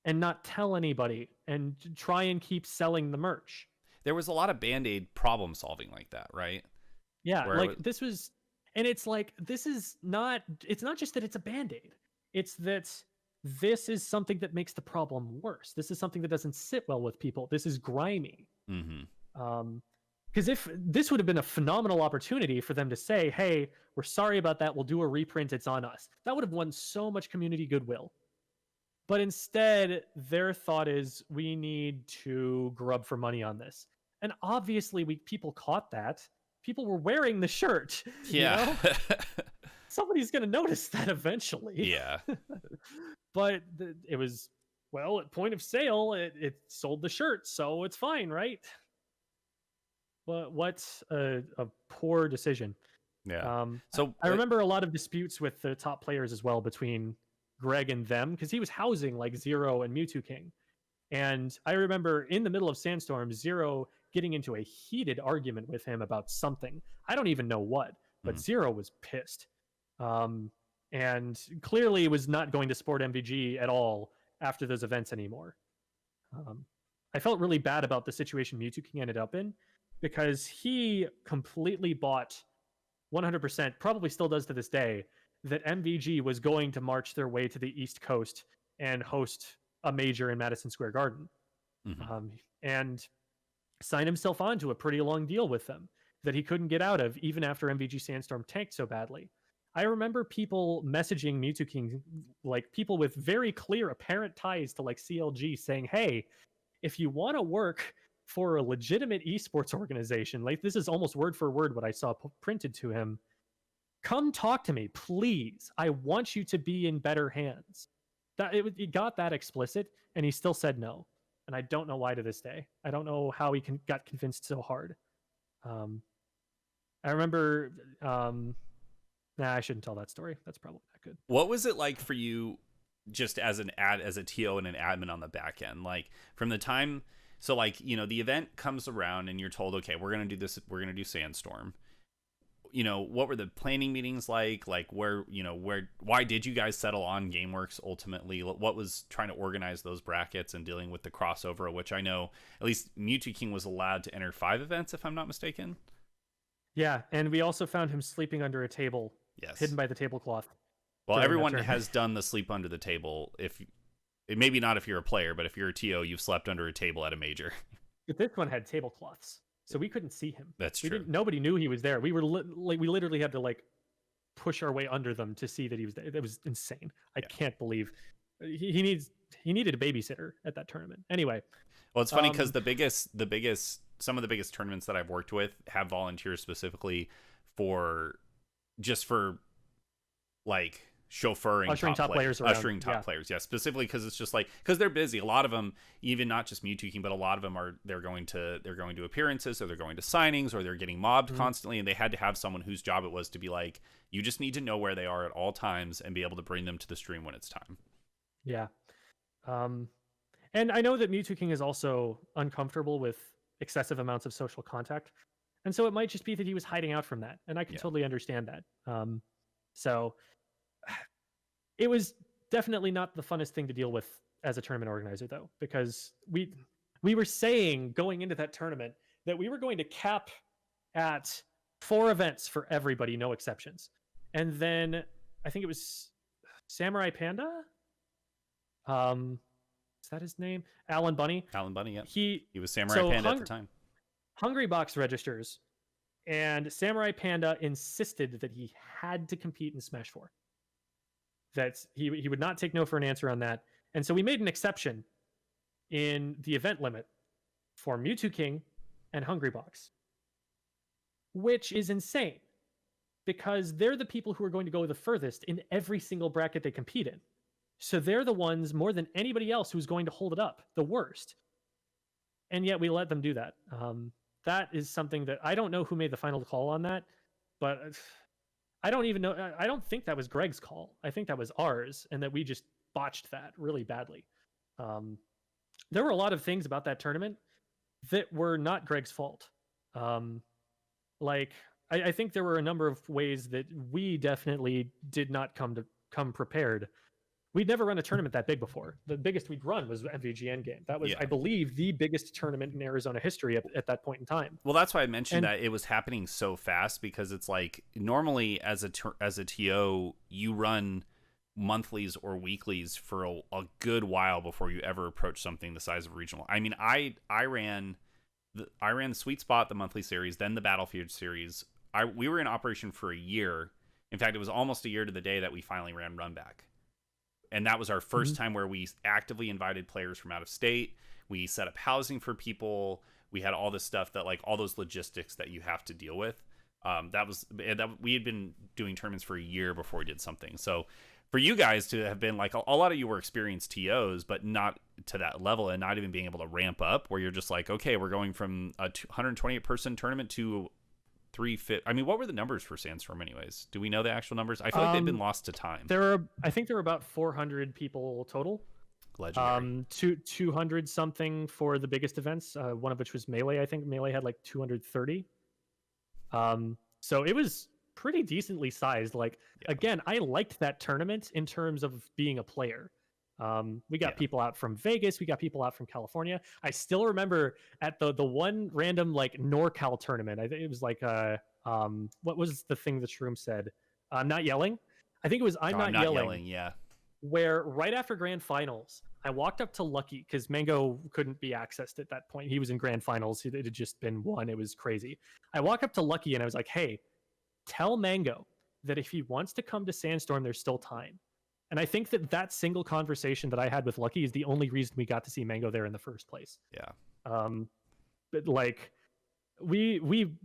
and not tell anybody and try and keep selling the merch. There was a lot of Band-Aid problem solving like that, right? Yeah, this was, and it's like, it's not just that it's a Band-Aid. It's that this is something that makes the problem worse. This is something that doesn't sit well with people. This is grimy. Because if this would have been a phenomenal opportunity for them to say, hey, we're sorry about that, we'll do a reprint, it's on us. That would have won so much community goodwill. But instead, their thought is, we need to grub for money on this. And obviously, people caught that. People were wearing the shirt. Yeah. You know? Somebody's going to notice that eventually. Yeah. But it was, well, at point of sale, it sold the shirt, so it's fine, right? But what's a poor decision. Yeah. So I remember a lot of disputes with the top players as well between Greg and them, because he was housing like Zero and Mewtwo King. And I remember in the middle of Sandstorm, Zero getting into a heated argument with him about something. I don't even know what, but Zero was pissed. And clearly was not going to support MVG at all after those events anymore. I felt really bad about the situation Mewtwo King ended up in, because he completely bought 100%, probably still does to this day, that MVG was going to march their way to the East Coast and host a major in Madison Square Garden. And signed himself on to a pretty long deal with them that he couldn't get out of, even after MVG Sandstorm tanked so badly. I remember people messaging Mewtwo King, like people with very clear apparent ties to like CLG, saying, hey, if you want to work for a legitimate esports organization, like this is almost word for word what I saw printed to him, come talk to me, please. I want you to be in better hands. That it got that explicit, and he still said no. And I don't know why to this day. I don't know how he got convinced so hard. I remember... I shouldn't tell that story. That's probably not good. What was it like for you, just as a TO and an admin on the back end? Like from the time, so like, you know, the event comes around and you're told, okay, we're going to do this. We're going to do Sandstorm. You know, what were the planning meetings like? Like why did you guys settle on GameWorks ultimately? What was trying to organize those brackets and dealing with the crossover, which I know at least Mewtwo King was allowed to enter 5 events, if I'm not mistaken. Yeah. And we also found him sleeping under a table. Yes. Hidden by the tablecloth. Well, everyone has done the sleep under the table. Maybe not if you're a player, but if you're a TO, you've slept under a table at a major. But this one had tablecloths, so we couldn't see him. That's true. Nobody knew he was there. We were we literally had to like push our way under them to see that he was there. It was insane. I can't believe he needed a babysitter at that tournament. Anyway, well, it's funny because some of the biggest tournaments that I've worked with have volunteers specifically for like chauffeuring ushering top players around. Ushering top players, yeah, specifically because it's just like, because they're busy. A lot of them, even not just Mewtwo King, but a lot of them they're going to appearances, or they're going to signings, or they're getting mobbed constantly, and they had to have someone whose job it was to be like, you just need to know where they are at all times and be able to bring them to the stream when it's time. Yeah. And I know that Mewtwo King is also uncomfortable with excessive amounts of social contact. And so it might just be that he was hiding out from that. And I can totally understand that. So it was definitely not the funnest thing to deal with as a tournament organizer, though, because we were saying going into that tournament that we were going to cap at 4 events for everybody, no exceptions. And then I think it was Samurai Panda. Is that his name? Alan Bunny. Alan Bunny, yeah. He was Samurai Panda at the time. Hungrybox registers, and Samurai Panda insisted that he had to compete in Smash 4. That he would not take no for an answer on that. And so we made an exception in the event limit for Mewtwo King and Hungrybox, which is insane because they're the people who are going to go the furthest in every single bracket they compete in. So they're the ones more than anybody else who's going to hold it up the worst. And yet we let them do that. That is something that I don't know who made the final call on that, but I don't even know. I don't think that was Greg's call. I think that was ours, and that we just botched that really badly. There were a lot of things about that tournament that were not Greg's fault. Like I think there were a number of ways that we definitely did not come prepared. We'd never run a tournament that big before. The biggest we'd run was MVG Endgame. That was, I believe, the biggest tournament in Arizona history at that point in time. Well, that's why I mentioned that it was happening so fast, because it's like normally as a TO, you run monthlies or weeklies for a good while before you ever approach something the size of regional. I mean, I ran the Sweet Spot, the monthly series, then the Battlefield series. We were in operation for a year. In fact, it was almost a year to the day that we finally ran Runback. And that was our first time where we actively invited players from out of state. We set up housing for people. We had all this stuff that, like, all those logistics that you have to deal with. We had been doing tournaments for a year before we did something. So for you guys to have been like, a lot of you were experienced TOs, but not to that level, and not even being able to ramp up, where you're just like, okay, we're going from a 128 person tournament to 350. I mean, what were the numbers for Sandstorm anyways? Do we know the actual numbers? I feel like they've been lost to time. I think there were about 400 people total. Legendary. 200 something for the biggest events, one of which was Melee. I think Melee had like 230. So it was pretty decently sized. Like, again, I liked that tournament in terms of being a player. We got people out from Vegas. We got people out from California. I still remember at the one random like NorCal tournament. I think it was like what was the thing that Shroom said? I'm not yelling. I think it was I'm not yelling. Yeah. Where right after grand finals, I walked up to Lucky because Mango couldn't be accessed at that point. He was in grand finals. It had just been won. It was crazy. I walked up to Lucky and I was like, "Hey, tell Mango that if he wants to come to Sandstorm, there's still time." And I think that single conversation that I had with Lucky is the only reason we got to see Mango there in the first place. Yeah. But like, we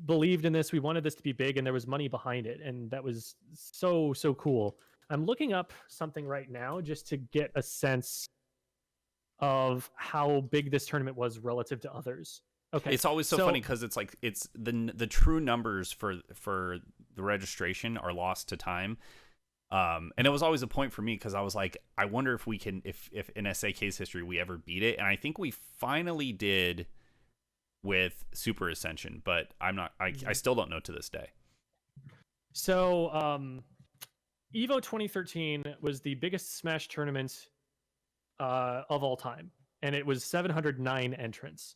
believed in this. We wanted this to be big, and there was money behind it, and that was so cool. I'm looking up something right now just to get a sense of how big this tournament was relative to others. Okay. It's always so funny because it's like it's the true numbers for the registration are lost to time. And it was always a point for me because I was like, I wonder if we can, if in SAK's history we ever beat it. And I think we finally did with Super Ascension, but I still don't know to this day. So, Evo 2013 was the biggest Smash tournament of all time, and it was 709 entrants.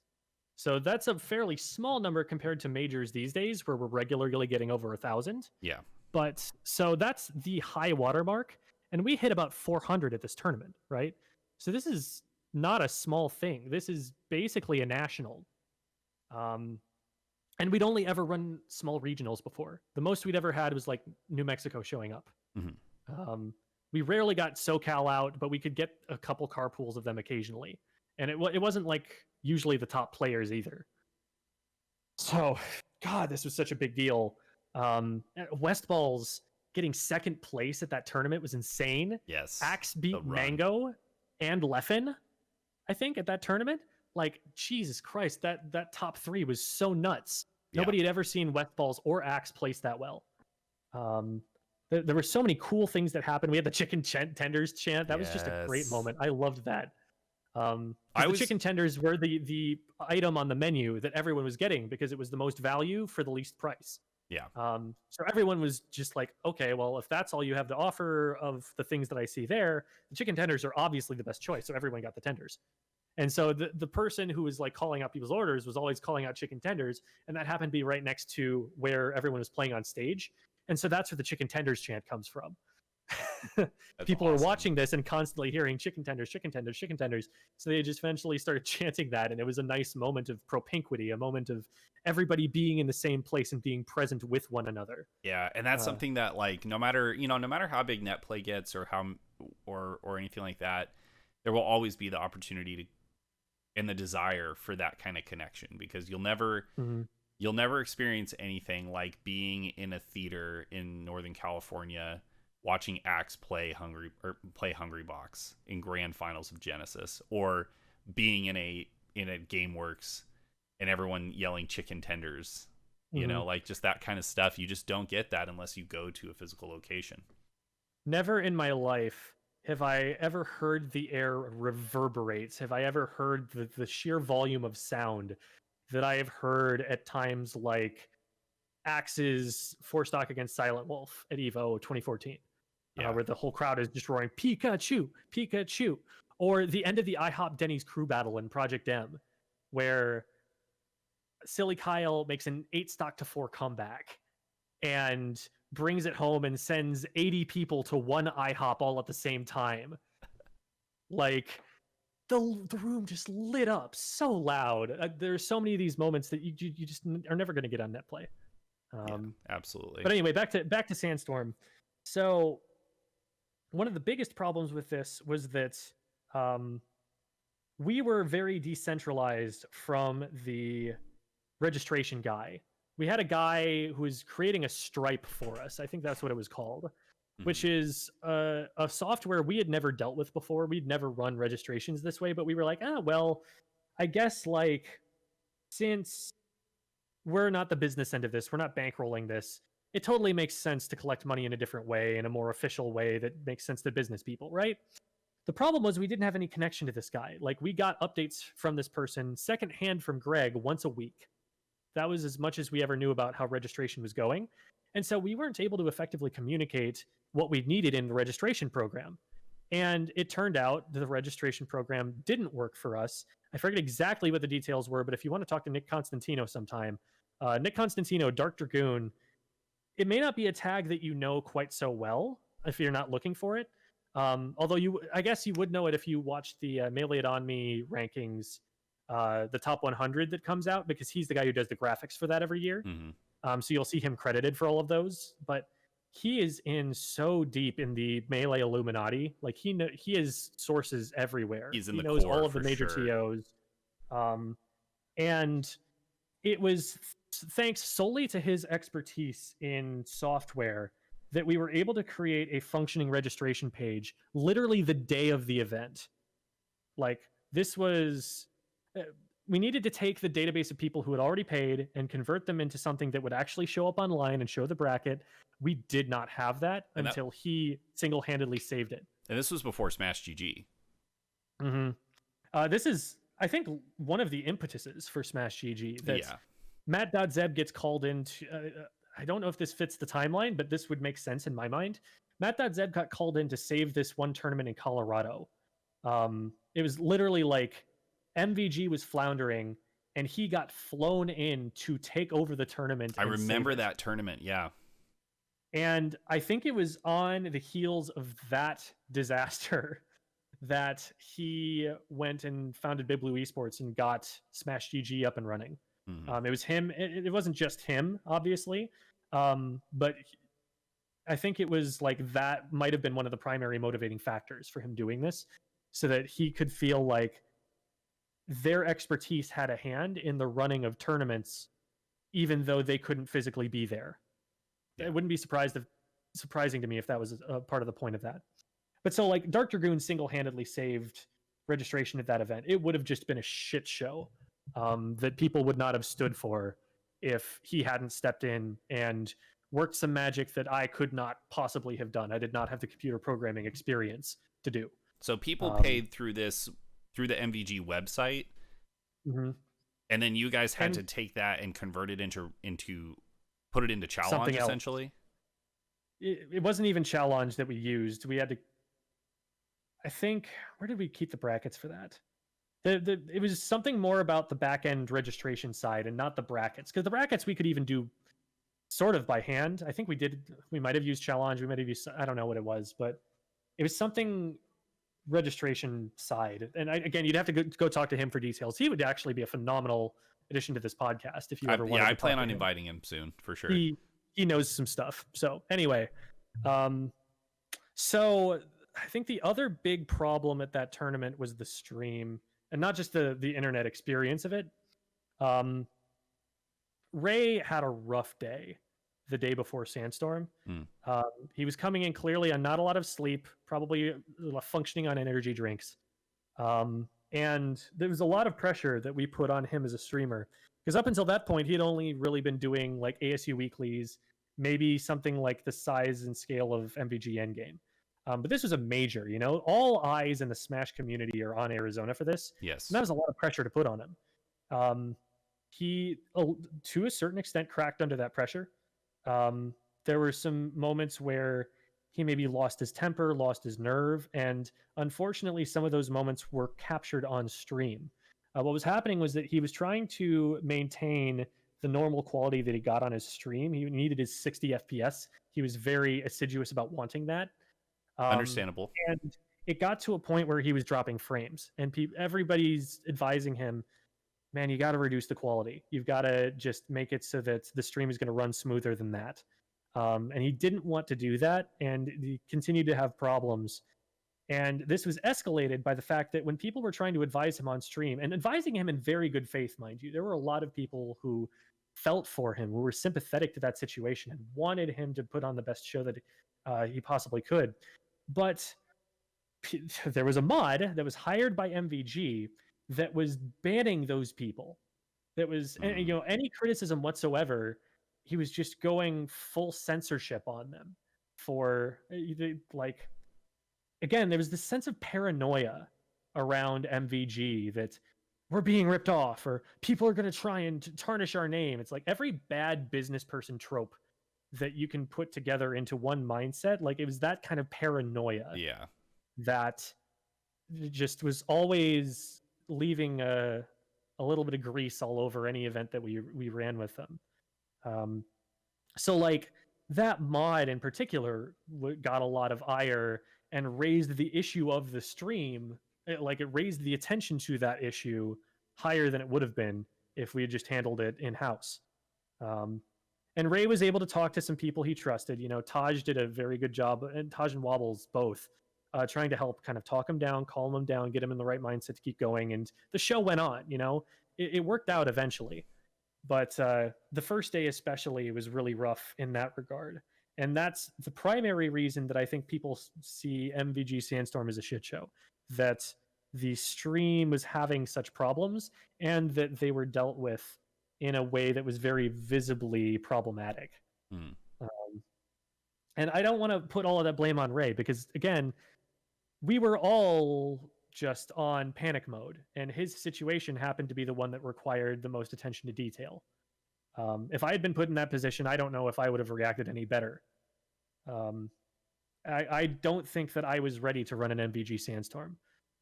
So that's a fairly small number compared to majors these days, where we're regularly getting over 1,000. Yeah. But so that's the high watermark, and we hit about 400 at this tournament, right? So this is not a small thing. This is basically a national. And we'd only ever run small regionals before. The most we'd ever had was like New Mexico showing up. Mm-hmm. We rarely got SoCal out, but we could get a couple carpools of them occasionally. And it wasn't like usually the top players either. So, God, this was such a big deal. Westball's getting second place at that tournament was insane. Yes. Axe beat Mango and Leffen, I think, at that tournament. Like, Jesus Christ, that top three was so nuts. Nobody had ever seen Westballs or Axe place that well. There were so many cool things that happened. We had the chicken tenders chant. That was just a great moment. I loved that. The chicken tenders were the item on the menu that everyone was getting because it was the most value for the least price. Yeah. So everyone was just like, okay, well, if that's all you have to offer of the things that I see there, the chicken tenders are obviously the best choice. So everyone got the tenders. And so the person who was like calling out people's orders was always calling out chicken tenders. And that happened to be right next to where everyone was playing on stage. And so that's where the chicken tenders chant comes from. That's People are awesome. watching this and constantly hearing chicken tenders, chicken tenders, chicken tenders. So they just eventually started chanting that. And it was a nice moment of propinquity, a moment of everybody being in the same place and being present with one another. Yeah, and that's something that, like, no matter how big net play gets or how or anything like that, there will always be the opportunity to and the desire for that kind of connection, because you'll never experience anything like being in a theater in Northern California watching Axe play Hungry Box in grand finals of Genesis, or being in a GameWorks and everyone yelling chicken tenders. You know, like, just that kind of stuff. You just don't get that unless you go to a physical location. Never in my life have I ever heard the air reverberate. Have I ever heard the sheer volume of sound that I have heard at times like Axe's four stock against Silent Wolf at EVO 2014, where the whole crowd is just roaring Pikachu, Pikachu, or the end of the IHOP Denny's crew battle in Project M, where Silly Kyle makes an 8 stock to 4 comeback and brings it home and sends 80 people to one IHOP all at the same time. Like, the room just lit up so loud. There's so many of these moments that you just are never going to get on net play. Absolutely. But anyway, back to Sandstorm. So one of the biggest problems with this was that we were very decentralized from the registration guy. We had a guy who was creating a Stripe for us. I think that's what it was called, which is a software we had never dealt with before. We'd never run registrations this way, but we were like, well, I guess, like, since we're not the business end of this, we're not bankrolling this, it totally makes sense to collect money in a different way, in a more official way that makes sense to business people, right? The problem was we didn't have any connection to this guy. Like, we got updates from this person secondhand from Greg once a week. That was as much as we ever knew about how registration was going. And so we weren't able to effectively communicate what we needed in the registration program. And it turned out the registration program didn't work for us. I forget exactly what the details were, but if you want to talk to Nick Constantino sometime, Nick Constantino, Dark Dragoon, it may not be a tag that you know quite so well if you're not looking for it. Although I guess you would know it if you watched the Melee It On Me rankings, the top 100 that comes out, because he's the guy who does the graphics for that every year. So you'll see him credited for all of those, but he is in so deep in the Melee Illuminati. Like, he has sources everywhere. He knows all of the major TOs. And it was thanks solely to his expertise in software that we were able to create a functioning registration page literally the day of the event. Like, this was... we needed to take the database of people who had already paid and convert them into something that would actually show up online and show the bracket. We did not have that until he single-handedly saved it. And this was before Smash GG. This is, I think, one of the impetuses for Smash GG. Matt.Zeb gets called into... I don't know if this fits the timeline, but this would make sense in my mind. Matt.Zeb got called in to save this one tournament in Colorado. It was literally like MVG was floundering, and he got flown in to take over the tournament. I remember that tournament, yeah. And I think it was on the heels of that disaster that he went and founded Big Blue Esports and got Smash GG up and running. It was him. It wasn't just him, obviously, but I think it was like that might have been one of the primary motivating factors for him doing this, so that he could feel like their expertise had a hand in the running of tournaments, even though they couldn't physically be there. It wouldn't be surprising to me if that was a part of the point of that. But so, like, Dark Dragoon single-handedly saved registration at that event. It would have just been a shit show that people would not have stood for if he hadn't stepped in and worked some magic that I could not possibly have done. I did not have the computer programming experience to do. So people paid through the MVG website, and then you guys had to take that and convert it into Put it into challenge, something else. essentially. It wasn't even challenge that we used. We had to, I think, where did we keep the brackets for that? It was something more about the back end registration side and not the brackets, because the brackets we could even do sort of by hand. I think we might have used challenge, we might have used, I don't know what it was, but it was something registration side. And again, you'd have to go talk to him for details. He would actually be a phenomenal addition to this podcast if you ever wanted to. I plan on inviting him soon for sure. He knows some stuff. So anyway, so I think the other big problem at that tournament was the stream, and not just the internet experience of it. Ray had a rough day the day before Sandstorm. He was coming in clearly on not a lot of sleep, probably functioning on energy drinks. And there was a lot of pressure that we put on him as a streamer, because up until that point, he had only really been doing like ASU weeklies, maybe something like the size and scale of MVG Endgame. But this was a major, you know, all eyes in the Smash community are on Arizona for this. Yes. And that was a lot of pressure to put on him. He, to a certain extent, cracked under that pressure. There were some moments where he maybe lost his temper, lost his nerve, and unfortunately, some of those moments were captured on stream. What was happening was that he was trying to maintain the normal quality that he got on his stream. He needed his 60 FPS. He was very assiduous about wanting that. Understandable. And it got to a point where he was dropping frames, and everybody's advising him, man, you got to reduce the quality. You've got to just make it so that the stream is going to run smoother than that. And he didn't want to do that, and he continued to have problems. And this was escalated by the fact that when people were trying to advise him on stream, and advising him in very good faith, mind you, there were a lot of people who felt for him, who were sympathetic to that situation and wanted him to put on the best show that he possibly could. But there was a mod that was hired by MVG that was banning those people. That was, you know, any criticism whatsoever, he was just going full censorship on them for, like, again, there was this sense of paranoia around MVG that we're being ripped off, or people are going to try and tarnish our name. It's like every bad business person trope that you can put together into one mindset. Like, it was that kind of paranoia. Yeah. That just was always leaving a little bit of grease all over any event that we ran with them. So like that mod in particular got a lot of ire and raised the issue of the stream. It raised the attention to that issue higher than it would have been if we had just handled it in-house. And Ray was able to talk to some people he trusted. You know, Taj did a very good job, and Taj and Wobbles both, trying to help kind of talk him down, calm him down, get him in the right mindset to keep going. And the show went on, you know, it worked out eventually. But the first day especially was really rough in that regard. And that's the primary reason that I think people see MVG Sandstorm as a shit show, that the stream was having such problems and that they were dealt with in a way that was very visibly problematic. And I don't want to put all of that blame on Ray, because again, we were all just on panic mode, and his situation happened to be the one that required the most attention to detail. If I had been put in that position, I don't know if I would have reacted any better. I don't think that I was ready to run an MVG Sandstorm.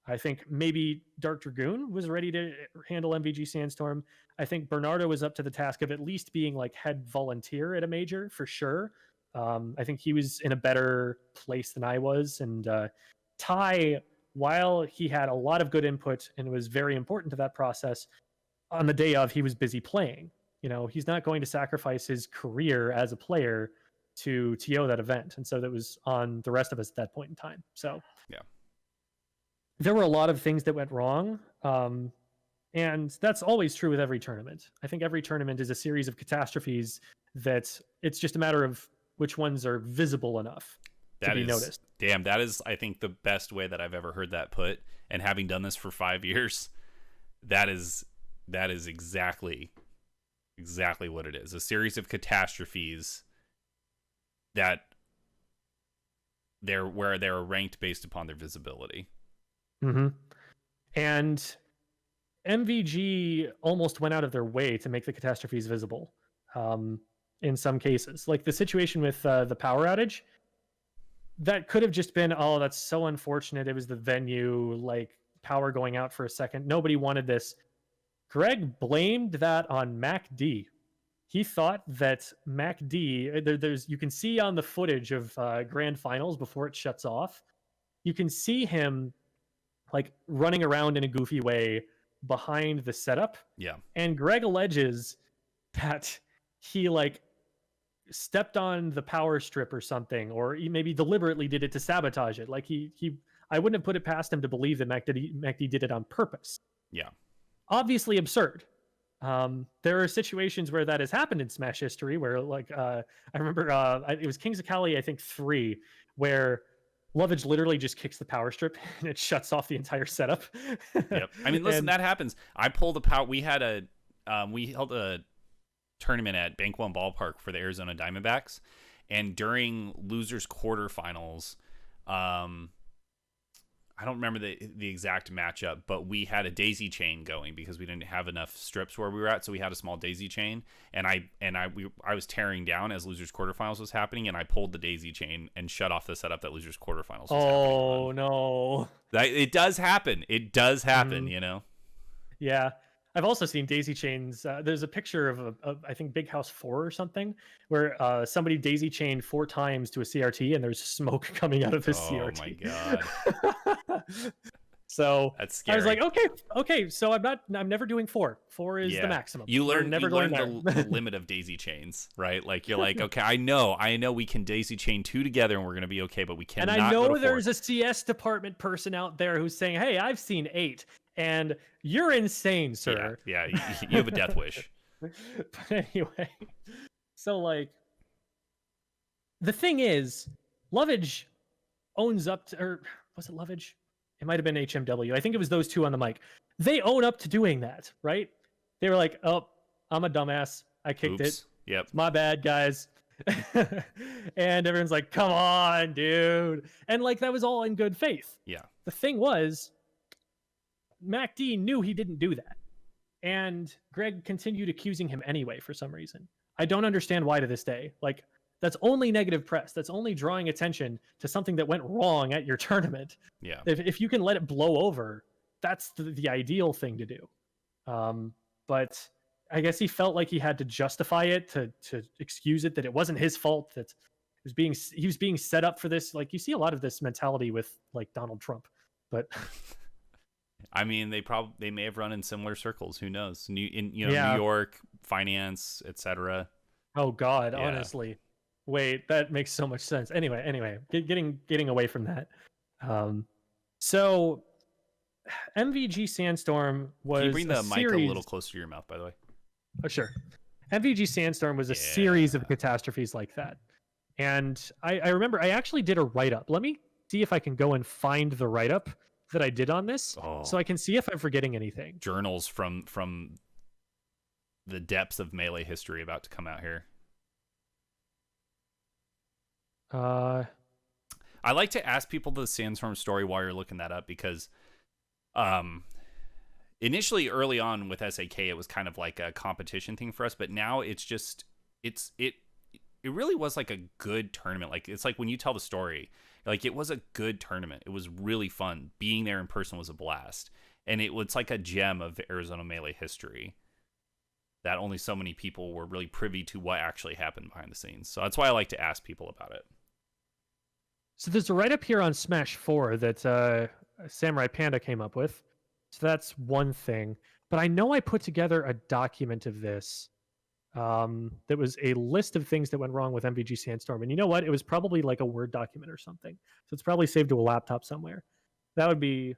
I think maybe Dark Dragoon was ready to handle MVG Sandstorm. I think Bernardo was up to the task of at least being like head volunteer at a major for sure. I think he was in a better place than I was. And Ty, while he had a lot of good input and was very important to that process, on the day of, he was busy playing. You know, he's not going to sacrifice his career as a player to TO that event. And so that was on the rest of us at that point in time. So yeah, there were a lot of things that went wrong. And that's always true with every tournament. I think every tournament is a series of catastrophes that it's just a matter of which ones are visible enough to be noticed. Damn, that is, I think, the best way that I've ever heard that put. And having done this for 5 years, that is exactly what it is. A series of catastrophes that they're ranked based upon their visibility. Mm-hmm. And MVG almost went out of their way to make the catastrophes visible. in some cases. Like the situation with the power outage, that could have just been, oh, that's so unfortunate. It was the venue, like power going out for a second. Nobody wanted this. Greg blamed that on MacD. He thought that MacD, there's you can see on the footage of grand finals before it shuts off, you can see him like running around in a goofy way behind the setup. Yeah. And Greg alleges that he like stepped on the power strip or something, or he maybe deliberately did it to sabotage it. Like I wouldn't have put it past him to believe that MacD did it on purpose. Yeah. Obviously absurd. There are situations where that has happened in Smash history where like, I remember it was Kings of Cali, I think 3, where Lovage literally just kicks the power strip and it shuts off the entire setup. Yep. I mean, listen, that happens. I pulled a power. We held a tournament at Bank One Ballpark for the Arizona Diamondbacks, and during losers quarterfinals, I don't remember the exact matchup, but we had a daisy chain going because we didn't have enough strips where we were at, so we had a small daisy chain, and I was tearing down as losers quarterfinals was happening, and I pulled the daisy chain and shut off the setup that losers quarterfinals was happening. Oh no! It does happen. It does happen. You know. Yeah. I've also seen daisy chains. There's a picture of I think Big House 4 or something, where somebody daisy chained 4 times to a CRT, and there's smoke coming out of this CRT. Oh my god! So that's scary. I was like, okay. So I'm never doing 4. 4 is the maximum. You learn the limit of daisy chains, right? Like you're like, okay, I know we can daisy chain 2 together and we're gonna be okay, but we cannot. And I know go to there's 4. a CS department person out there who's saying, hey, I've seen 8. And you're insane, sir. Yeah, you have a death wish. But anyway, so like, the thing is, Lovage owns up to, or was it Lovage? It might have been HMW. I think it was those two on the mic. They own up to doing that, right? They were like, oh, I'm a dumbass. I kicked it. Yep. It's my bad, guys. And everyone's like, come on, dude. And like, that was all in good faith. Yeah. The thing was, MacD knew he didn't do that. And Greg continued accusing him anyway for some reason. I don't understand why to this day. Like, that's only negative press. That's only drawing attention to something that went wrong at your tournament. Yeah. If you can let it blow over, that's the ideal thing to do. But I guess he felt like he had to justify it, to excuse it, that it wasn't his fault, that he was being set up for this. Like, you see a lot of this mentality with like Donald Trump, but I mean, they may have run in similar circles. Who knows? New Yeah. New York, finance, etc. Oh God, Yeah. honestly. Wait, that makes so much sense. Anyway, getting away from that. So MVG Sandstorm was Can you bring the mic series... a little closer to your mouth, by the way? Oh, sure. MVG Sandstorm was a series of catastrophes like that. And I remember I actually did a write-up. Let me see if I can go and find the write-up that I did on this, so I can see if I'm forgetting anything. Journals from the depths of Melee history about to come out here. I like to ask people the Sandstorm story while you're looking that up, because initially early on with SAK it was kind of like a competition thing for us, but now it's just it really was like a good tournament. Like, it's like when you tell the story, like, it was a good tournament. It was really fun. Being there in person was a blast, and it's like a gem of Arizona Melee history that only so many people were really privy to what actually happened behind the scenes. So that's why I like to ask people about it. So there's a write-up here on Smash 4 that Samurai Panda came up with. So that's one thing. But I know I put together a document of this that was a list of things that went wrong with MVG Sandstorm. And you know what? It was probably like a Word document or something. So it's probably saved to a laptop somewhere. That'd be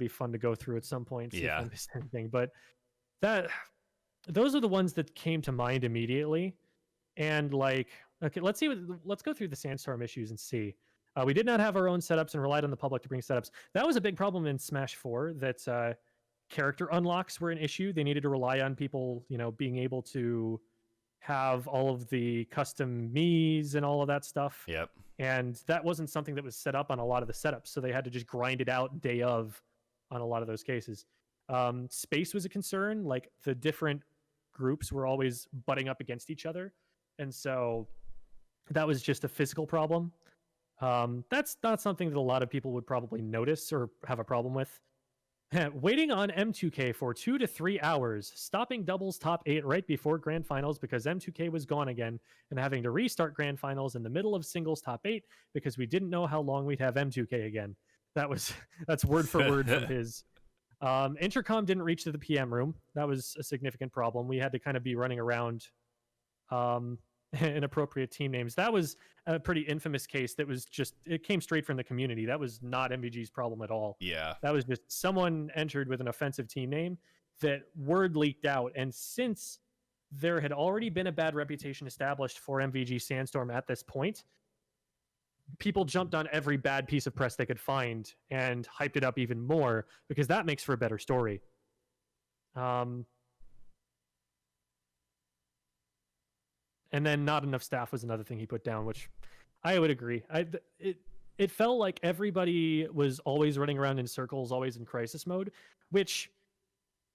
fun to go through at some point. See if I missed anything. But those are the ones that came to mind immediately. And like, okay, let's go through the Sandstorm issues and see. We did not have our own setups and relied on the public to bring setups. That was a big problem in Smash 4, that character unlocks were an issue. They needed to rely on people, being able to have all of the custom Miis and all of that stuff. Yep. And that wasn't something that was set up on a lot of the setups, so they had to just grind it out day of on a lot of those cases. Space was a concern. Like, the different groups were always butting up against each other. And so that was just a physical problem. That's not something that a lot of people would probably notice or have a problem with. Waiting on M2K for 2 to 3 hours, stopping doubles top 8 right before grand finals because M2K was gone again, and having to restart grand finals in the middle of singles top 8 because we didn't know how long we'd have M2K again. That's word for word from his. Intercom didn't reach to the PM room. That was a significant problem. We had to kind of be running around inappropriate team names. That was a pretty infamous case that was just, it came straight from the community. That was not MVG's problem at all. Yeah. That was just someone entered with an offensive team name that word leaked out. And since there had already been a bad reputation established for MVG Sandstorm at this point, people jumped on every bad piece of press they could find and hyped it up even more because that makes for a better story. And then not enough staff was another thing he put down, which I would agree. It felt like everybody was always running around in circles, always in crisis mode, which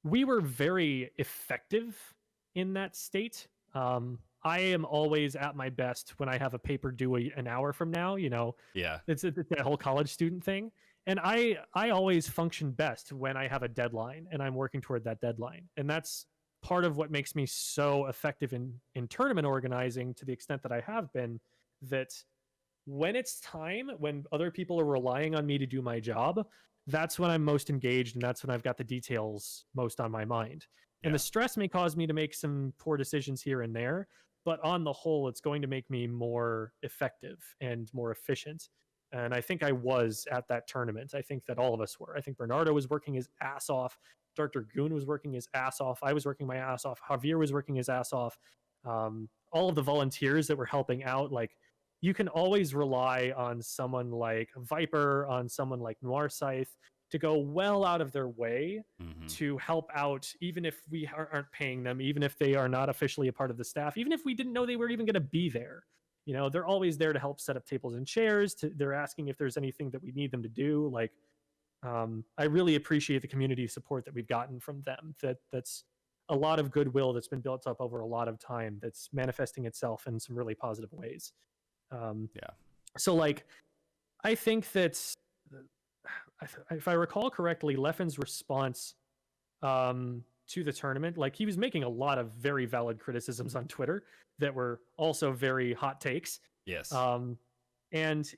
we were very effective in that state. I am always at my best when I have a paper due an hour from now. Yeah. It's that whole college student thing. And I always function best when I have a deadline and I'm working toward that deadline. And that's part of what makes me so effective in tournament organizing to the extent that I have been, that when it's time, when other people are relying on me to do my job, that's when I'm most engaged and that's when I've got the details most on my mind. Yeah. And the stress may cause me to make some poor decisions here and there, but on the whole, it's going to make me more effective and more efficient. And I think I was at that tournament. I think that all of us were. I think Bernardo was working his ass off. Dr. Goon was working his ass off. I was working my ass off. Javier was working his ass off. All of the volunteers that were helping out, like, you can always rely on someone like Viper, on someone like Noir Scythe to go well out of their way to help out, even if we aren't paying them, even if they are not officially a part of the staff, even if we didn't know they were even going to be there. They're always there to help set up tables and chairs. They're asking if there's anything that we need them to do. Like, I really appreciate the community support that we've gotten from them. That's a lot of goodwill that's been built up over a lot of time that's manifesting itself in some really positive ways. So, like, I think that if I recall correctly, Leffen's response to the tournament, like, he was making a lot of very valid criticisms on Twitter that were also very hot takes. Yes. And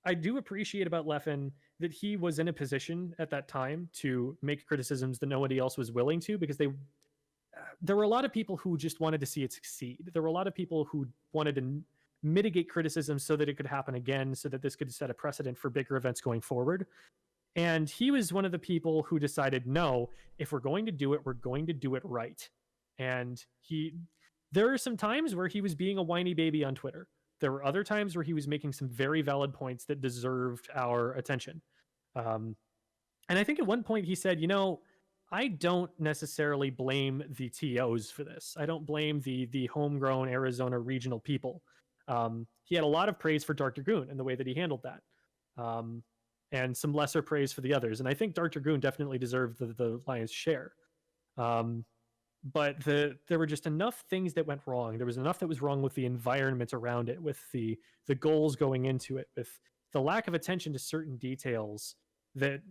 I do appreciate about Leffen that he was in a position at that time to make criticisms that nobody else was willing to, because there were a lot of people who just wanted to see it succeed. There were a lot of people who wanted to mitigate criticism so that it could happen again, so that this could set a precedent for bigger events going forward. And he was one of the people who decided, no, if we're going to do it, we're going to do it right. And there are some times where he was being a whiny baby on Twitter. There were other times where he was making some very valid points that deserved our attention. And I think at one point he said, I don't necessarily blame the TOs for this. I don't blame the homegrown Arizona regional people. He had a lot of praise for Dark Dragoon and the way that he handled that. And some lesser praise for the others. And I think Dark Dragoon definitely deserved the lion's share. But there were just enough things that went wrong. There was enough that was wrong with the environment around it, with the goals going into it, with the lack of attention to certain details that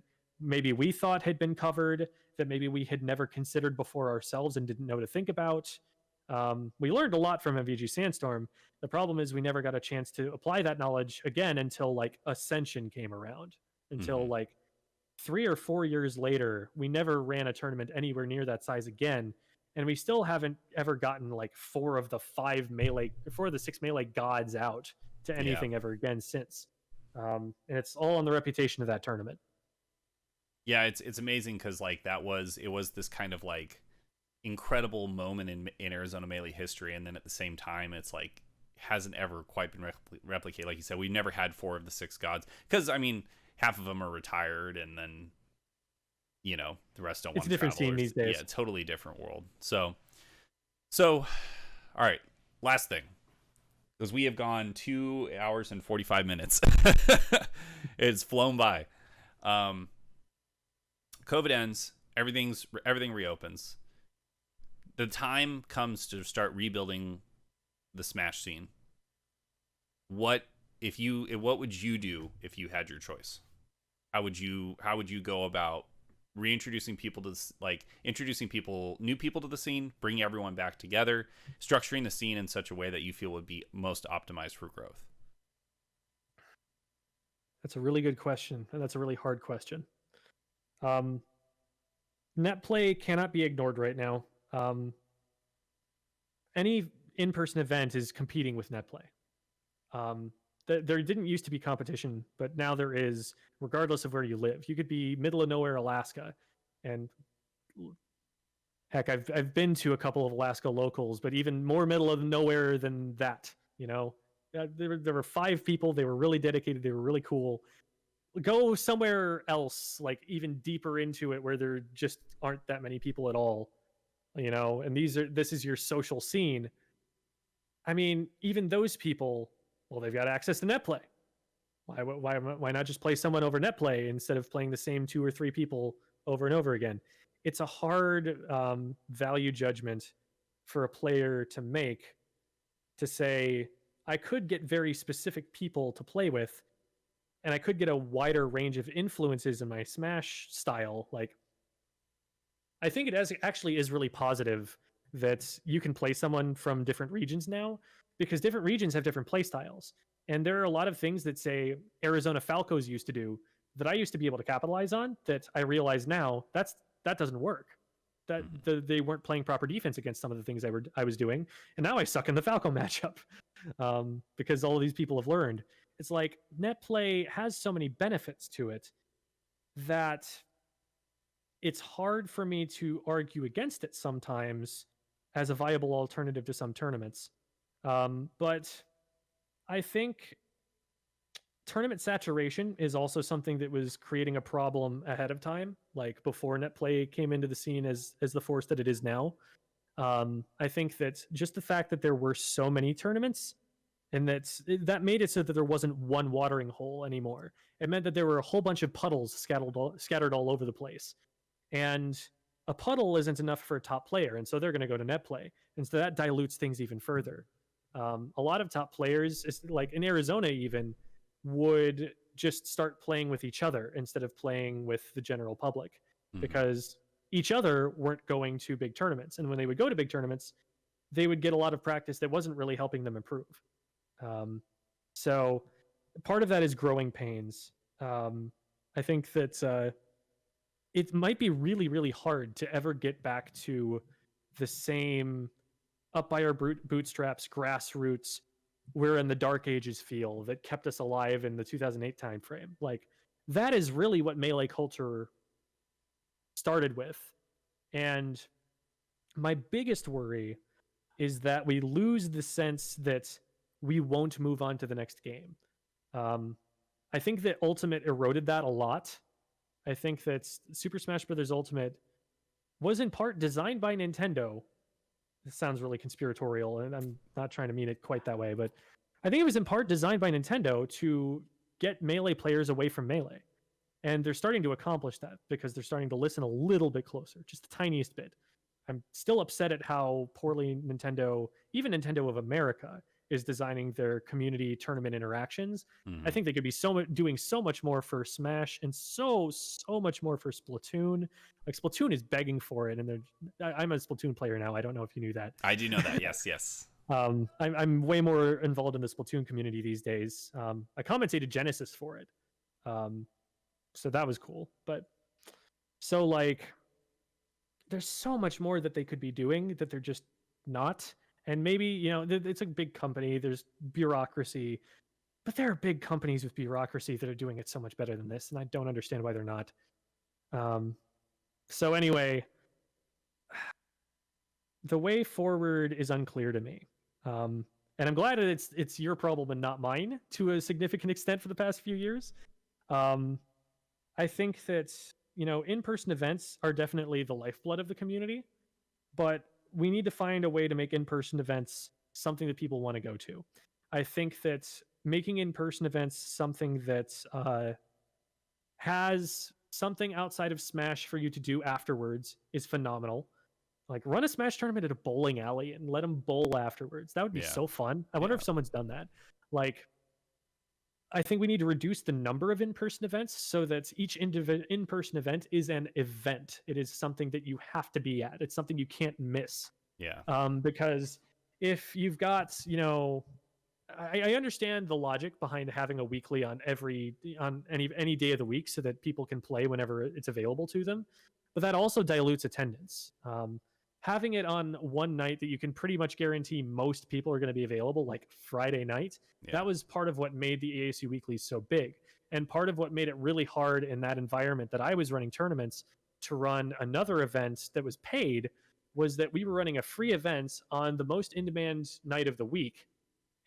maybe we thought had been covered, that maybe we had never considered before ourselves and didn't know to think about. We learned a lot from MVG Sandstorm. The problem is we never got a chance to apply that knowledge again until, like, Ascension came around. Until like 3 or 4 years later, we never ran a tournament anywhere near that size again. And we still haven't ever gotten like 4 of the 6 melee gods out to anything ever again since. And it's all on the reputation of that tournament. Yeah, it's amazing because, like, it was this kind of, like, incredible moment in Arizona Melee history, and then at the same time, it's like hasn't ever quite been replicated. Like you said, we've never had 4 of the 6 gods, because I mean, half of them are retired, and then the rest don't want to travel. It's a different scene these days. Yeah, totally different world. So all right, last thing, because we have gone 2 hours and 45 minutes. It's flown by. COVID ends, everything reopens. The time comes to start rebuilding the Smash scene, what would you do if you had your choice? How would you go about reintroducing people to this, like introducing new people to the scene, bringing everyone back together, structuring the scene in such a way that you feel would be most optimized for growth? That's a really good question, and that's a really hard question. Net play cannot be ignored right now. Any in-person event is competing with net play. There didn't used to be competition, but now there is, regardless of where you live. You could be middle of nowhere, Alaska, and heck, I've been to a couple of Alaska locals, but even more middle of nowhere than that. There were 5 people. They were really dedicated. They were really cool. Go somewhere else, like even deeper into it, where there just aren't that many people at all. And this is your social scene. I mean, even those people, well, they've got access to net play. Why not just play someone over net play instead of playing the same 2 or 3 people over and over again? It's a hard value judgment for a player to make, to say, I could get very specific people to play with, and I could get a wider range of influences in my Smash style. Like, I think it actually is really positive that you can play someone from different regions now, because different regions have different play styles. And there are a lot of things that, say, Arizona Falcos used to do that I used to be able to capitalize on, that I realize now that doesn't work. They weren't playing proper defense against some of the things I was doing, and now I suck in the Falco matchup because all of these people have learned. It's like net play has so many benefits to it that it's hard for me to argue against it sometimes as a viable alternative to some tournaments. But I think tournament saturation is also something that was creating a problem ahead of time, like before net play came into the scene as the force that it is now. I think that just the fact that there were so many tournaments, and that made it so that there wasn't one watering hole anymore. It meant that there were a whole bunch of puddles scattered all over the place. And a puddle isn't enough for a top player, and so they're going to go to net play. And so that dilutes things even further. A lot of top players, like in Arizona even, would just start playing with each other instead of playing with the general public, because each other weren't going to big tournaments. And when they would go to big tournaments, they would get a lot of practice that wasn't really helping them improve. So part of that is growing pains. I think that it might be really, really hard to ever get back to the same up by our bootstraps, grassroots, we're in the dark ages feel that kept us alive in the 2008 timeframe. Like, that is really what Melee culture started with. And my biggest worry is that we lose the sense that we won't move on to the next game. I think that Ultimate eroded that a lot. I think that Super Smash Bros. Ultimate was in part designed by Nintendo. This sounds really conspiratorial, and I'm not trying to mean it quite that way, but I think it was in part designed by Nintendo to get Melee players away from Melee. And they're starting to accomplish that because they're starting to listen a little bit closer, just the tiniest bit. I'm still upset at how poorly Nintendo, even Nintendo of America, is designing their community tournament interactions. I think they could be doing so much more for Smash, and so much more for Splatoon. Like, Splatoon is begging for it, and I'm a Splatoon player now. I don't know if you knew that. I do know that. Yes. I'm way more involved in the Splatoon community these days. I commentated Genesis for it, so that was cool. But so, like, there's so much more that they could be doing that they're just not. And maybe, it's a big company, there's bureaucracy, but there are big companies with bureaucracy that are doing it so much better than this, and I don't understand why they're not. So anyway, the way forward is unclear to me. And I'm glad that it's your problem and not mine to a significant extent for the past few years. I think that, in-person events are definitely the lifeblood of the community, but we need to find a way to make in-person events something that people want to go to. I think that making in-person events something that has something outside of Smash for you to do afterwards is phenomenal. Like run a Smash tournament at a bowling alley and let them bowl afterwards. That would be Yeah. so fun. I wonder Yeah. if someone's done that. Like, I think we need to reduce the number of in-person events so that each in-person event is an event. It is something that you have to be at. It's something you can't miss. Yeah. Because if you've got, I understand the logic behind having a weekly on any day of the week so that people can play whenever it's available to them, but that also dilutes attendance. Having it on one night that you can pretty much guarantee most people are going to be available, like Friday night, Yeah. that was part of what made the ASU weeklies so big, and part of what made it really hard in that environment that I was running tournaments to run another event that was paid was that we were running a free event on the most in-demand night of the week,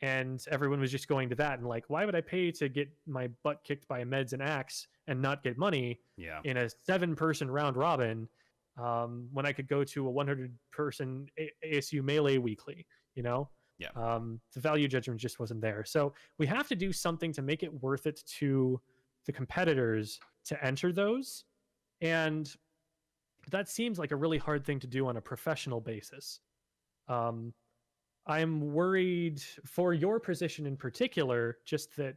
and everyone was just going to that and like, why would I pay to get my butt kicked by a meds and axe and not get money Yeah. in a 7-person round robin when I could go to a 100-person ASU melee weekly? Yeah. The value judgment just wasn't there. So we have to do something to make it worth it to the competitors to enter those, and that seems like a really hard thing to do on a professional basis. I'm worried for your position in particular, just that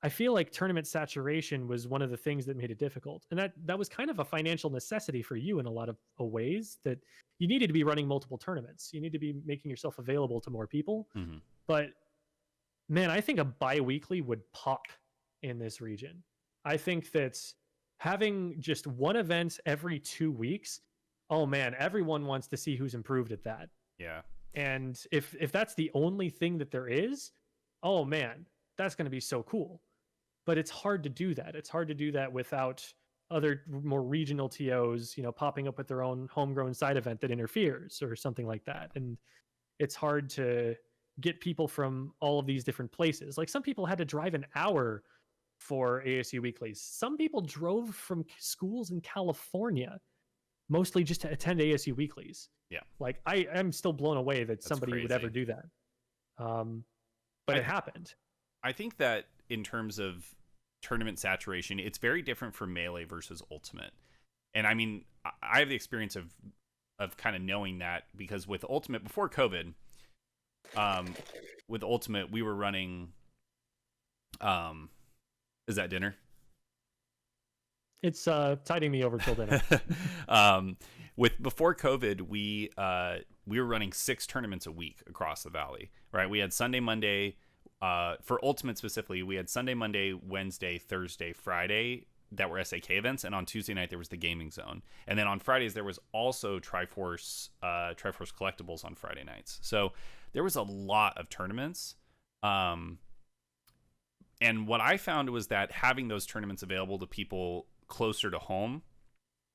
I feel like tournament saturation was one of the things that made it difficult. And that was kind of a financial necessity for you in a lot of ways, that you needed to be running multiple tournaments. You need to be making yourself available to more people. Mm-hmm. But man, I think a bi-weekly would pop in this region. I think that having just one event every 2 weeks, oh man, everyone wants to see who's improved at that. Yeah. And if that's the only thing that there is, oh man, that's going to be so cool. But it's hard to do that. It's hard to do that without other more regional TOs, popping up with their own homegrown side event that interferes or something like that. And it's hard to get people from all of these different places. Like some people had to drive an hour for ASU weeklies. Some people drove from schools in California, mostly just to attend ASU weeklies. Yeah. Like I'm still blown away that That's somebody crazy. would ever do that. But it happened. I think that in terms of tournament saturation, it's very different for Melee versus Ultimate. And I mean, I have the experience of kind of knowing that, because with Ultimate before COVID, with Ultimate we were running is that dinner? It's tiding me over till dinner. With before COVID, we were running 6 tournaments a week across the valley, right? We had Sunday, Monday, for Ultimate specifically, we had Sunday, Monday, Wednesday, Thursday, Friday that were SAK events, and on Tuesday night there was the gaming zone, and then on Fridays there was also Triforce collectibles on Friday nights. So there was a lot of tournaments, and what I found was that having those tournaments available to people closer to home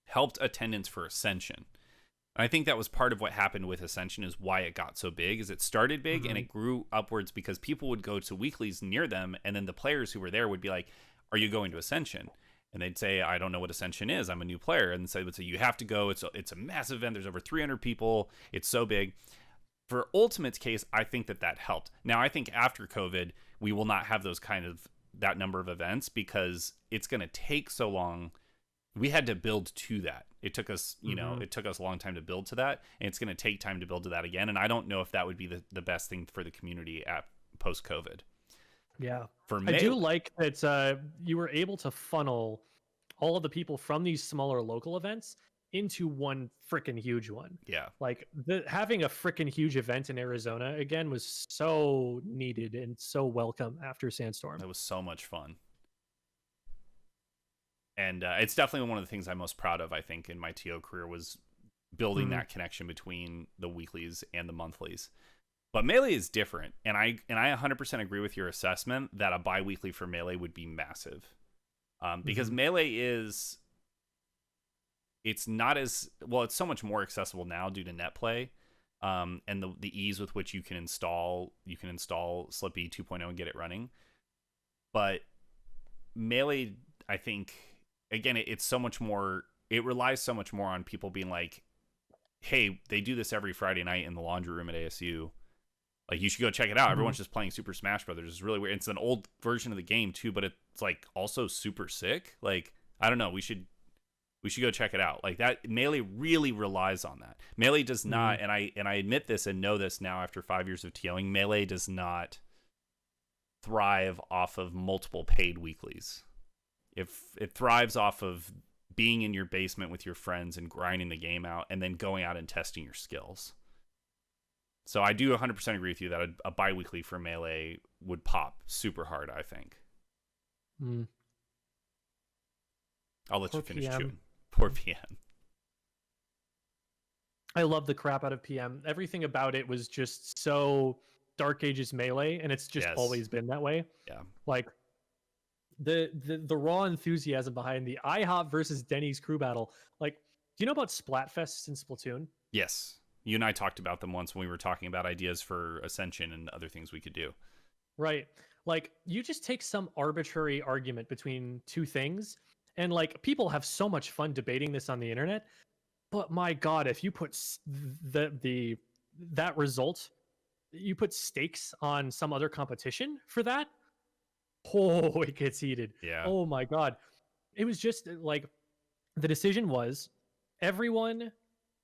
helped attendance for Ascension. And I think that was part of what happened with Ascension, is why it got so big, is it started big and it grew upwards because people would go to weeklies near them, and then the players who were there would be like, are you going to Ascension? And they'd say, I don't know what Ascension is, I'm a new player. And they would say, you have to go, it's a massive event, there's over 300 people, it's so big. For Ultimate's case, I think that helped. Now I think after COVID we will not have that number of events, because it's going to take so long. We had to build to that. It took us, it took us a long time to build to that, and it's going to take time to build to that again. And I don't know if that would be the best thing for the community at post-COVID. Yeah. For me, I do like that you were able to funnel all of the people from these smaller local events into one freaking huge one. Yeah. Like having a freaking huge event in Arizona again was so needed and so welcome after Sandstorm. It was so much fun. And it's definitely one of the things I'm most proud of, I think, in my TO career, was building that connection between the weeklies and the monthlies. But Melee is different, and I 100% agree with your assessment that a bi-weekly for Melee would be massive. Because Melee is... It's not as... Well, it's so much more accessible now due to net play, and the ease with which you can install Slippy 2.0 and get it running. But Melee, I think... Again, it's so much more, it relies so much more on people being like, hey, they do this every Friday night in the laundry room at ASU. Like, you should go check it out. Everyone's just playing Super Smash Brothers. It's really weird. It's an old version of the game too, but it's like also super sick. Like, I don't know. We should We should go check it out. Like that, Melee really relies on that. Melee does not, and I admit this and know this now after 5 years of TOing. Melee does not thrive off of multiple paid weeklies. If it thrives off of being in your basement with your friends and grinding the game out, and then going out and testing your skills. So I do 100% agree with you that a bi-weekly for Melee would pop super hard, I think. I'll let you finish chewing. Poor PM. I love the crap out of PM. Everything about it was just so Dark Ages Melee, and it's just always been that way. Yeah. Like the raw enthusiasm behind the IHOP versus Denny's crew battle. Like, do you know about Splatfests in Splatoon? Yes. You and I talked about them once when we were talking about ideas for Ascension and other things we could do. Right. Like, you just take some arbitrary argument between two things, and like people have so much fun debating this on the internet. But my God, if you put that result, you put stakes on some other competition for that, oh, it gets heated. Yeah. Oh my God. It was just like, the decision was everyone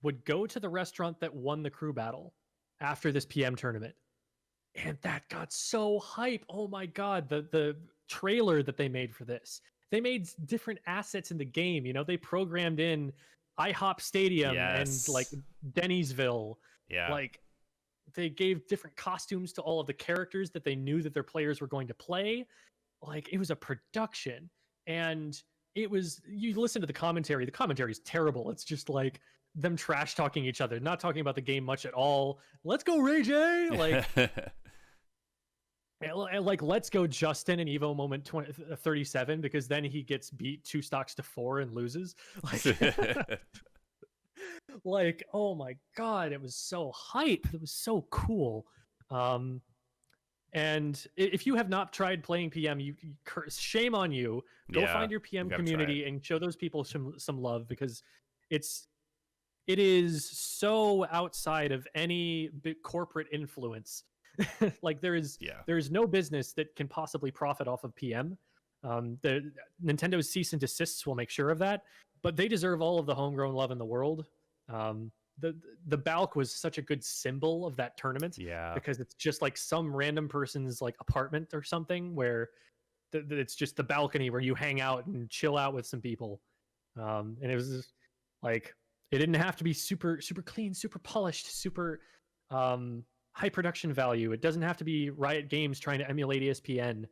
would go to the restaurant that won the crew battle after this PM tournament. And that got so hype. Oh my God. The trailer that they made for this, they made different assets in the game. You know, they programmed in IHOP Stadium and like Denny'sville. Yeah. Like, they gave different costumes to all of the characters that they knew that their players were going to play. Like, it was a production. And it was, you listen to the commentary is terrible. It's just like them trash talking each other, not talking about the game much at all. Let's go, Ray J! Like, like, let's go, Justin, in Evo moment 37, because then he gets beat 2 stocks to 4 and loses. Like, like, oh my God, it was so hype. It was so cool. And if you have not tried playing PM, shame on you. Go find your PM community and show those people some love, because it is so outside of any big corporate influence. Like, there is no business that can possibly profit off of PM. The Nintendo's cease and desists will make sure of that, but they deserve all of the homegrown love in the world. The Balk was such a good symbol of that tournament, because it's just like some random person's like apartment or something, where it's just the balcony where you hang out and chill out with some people. And it was just, like, it didn't have to be super clean, super polished, super high production value. It doesn't have to be Riot Games trying to emulate ESPN.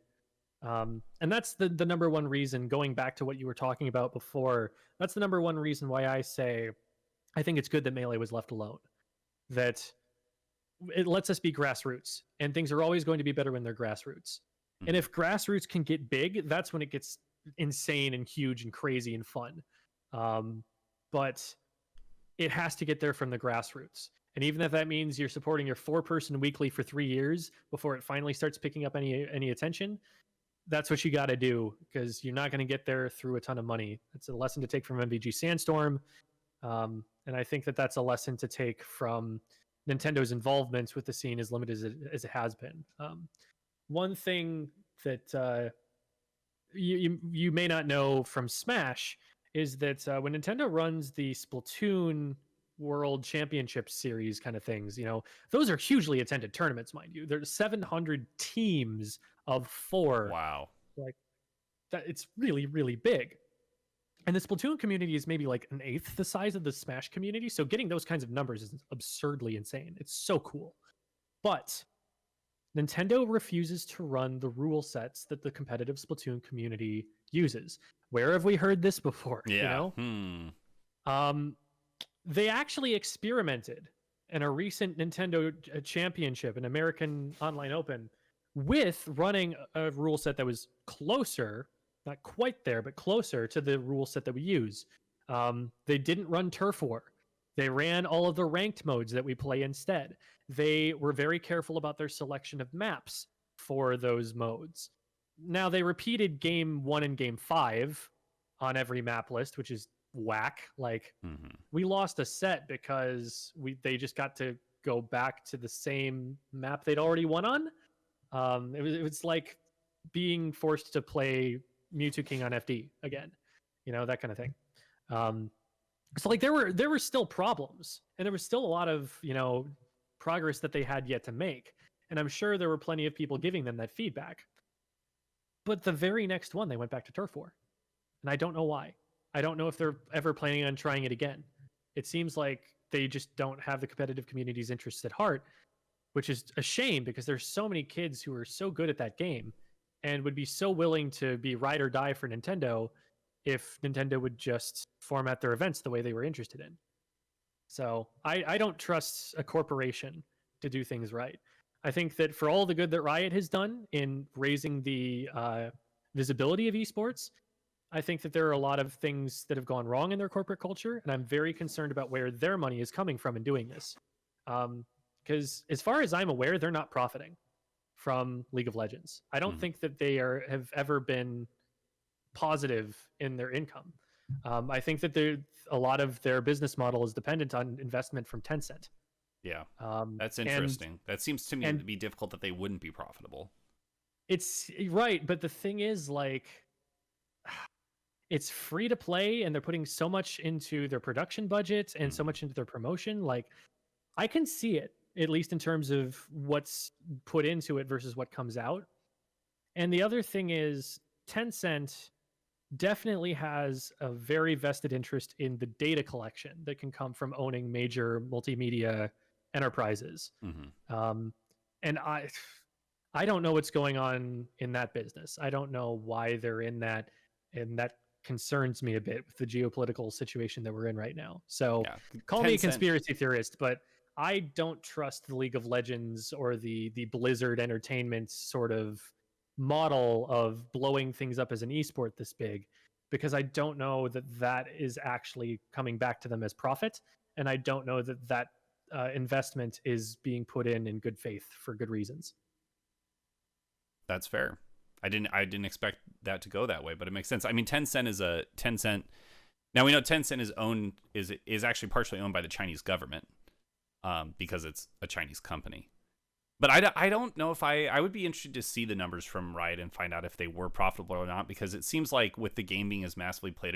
And that's the number one reason, going back to what you were talking about before, that's the number one reason why I say I think it's good that Melee was left alone. That it lets us be grassroots, and things are always going to be better when they're grassroots. And if grassroots can get big, that's when it gets insane and huge and crazy and fun. But it has to get there from the grassroots. And even if that means you're supporting your 4-person weekly for 3 years before it finally starts picking up any attention, that's what you got to do, because you're not going to get there through a ton of money. It's a lesson to take from MVG Sandstorm. And I think that that's a lesson to take from Nintendo's involvement with the scene, as limited as it has been. One thing that you may not know from Smash is that when Nintendo runs the Splatoon World Championship Series kind of things, you know, those are hugely attended tournaments, mind you. There's 700 teams of 4. Wow. Like, that, it's really, really big. And the Splatoon community is maybe like 1/8 the size of the Smash community. So getting those kinds of numbers is absurdly insane. It's so cool. But Nintendo refuses to run the rule sets that the competitive Splatoon community uses. Where have we heard this before? Yeah. You know? They actually experimented in a recent Nintendo Championship, an American Online Open, with running a rule set that was closer, not quite there, but closer to the rule set that we use. They didn't run Turf War. They ran all of the ranked modes that we play instead. They were very careful about their selection of maps for those modes. Now, they repeated Game 1 and Game 5 on every map list, which is whack. Like, we lost a set because they just got to go back to the same map they'd already won on. It was like being forced to play Mewtwo King on FD again, you know, that kind of thing. So like there were still problems, and there was still a lot of progress that they had yet to make, and I'm sure there were plenty of people giving them that feedback. But the very next one, they went back to Turf War, and I don't know why. I don't know if they're ever planning on trying it again. It seems like they just don't have the competitive community's interests at heart, which is a shame because there's so many kids who are so good at that game and would be so willing to be ride or die for Nintendo if Nintendo would just format their events the way they were interested in. So I don't trust a corporation to do things right. I think that for all the good that Riot has done in raising the visibility of esports, I think that there are a lot of things that have gone wrong in their corporate culture, and I'm very concerned about where their money is coming from in doing this. Because as far as I'm aware, they're not profiting from League of Legends. I don't think that they have ever been positive in their income. I think that a lot of their business model is dependent on investment from Tencent. Yeah, that's interesting. That seems to me to be difficult that they wouldn't be profitable. It's right, but the thing is, like, it's free to play, and they're putting so much into their production budget and so much into their promotion. Like, I can see it, at least in terms of what's put into it versus what comes out. And the other thing is, Tencent definitely has a very vested interest in the data collection that can come from owning major multimedia enterprises. And I don't know what's going on in that business. I don't know why they're in that, and that concerns me a bit with the geopolitical situation that we're in right now. So call me a conspiracy theorist, but I don't trust the League of Legends or the Blizzard Entertainment sort of model of blowing things up as an esport this big, because I don't know that is actually coming back to them as profit, and I don't know that investment is being put in good faith for good reasons. That's fair. I didn't expect that to go that way, but it makes sense. I mean, Tencent. Now we know Tencent is actually partially owned by the Chinese government, because it's a Chinese company. But I don't know if I would be interested to see the numbers from Riot and find out if they were profitable or not, because it seems like with the game being as massively played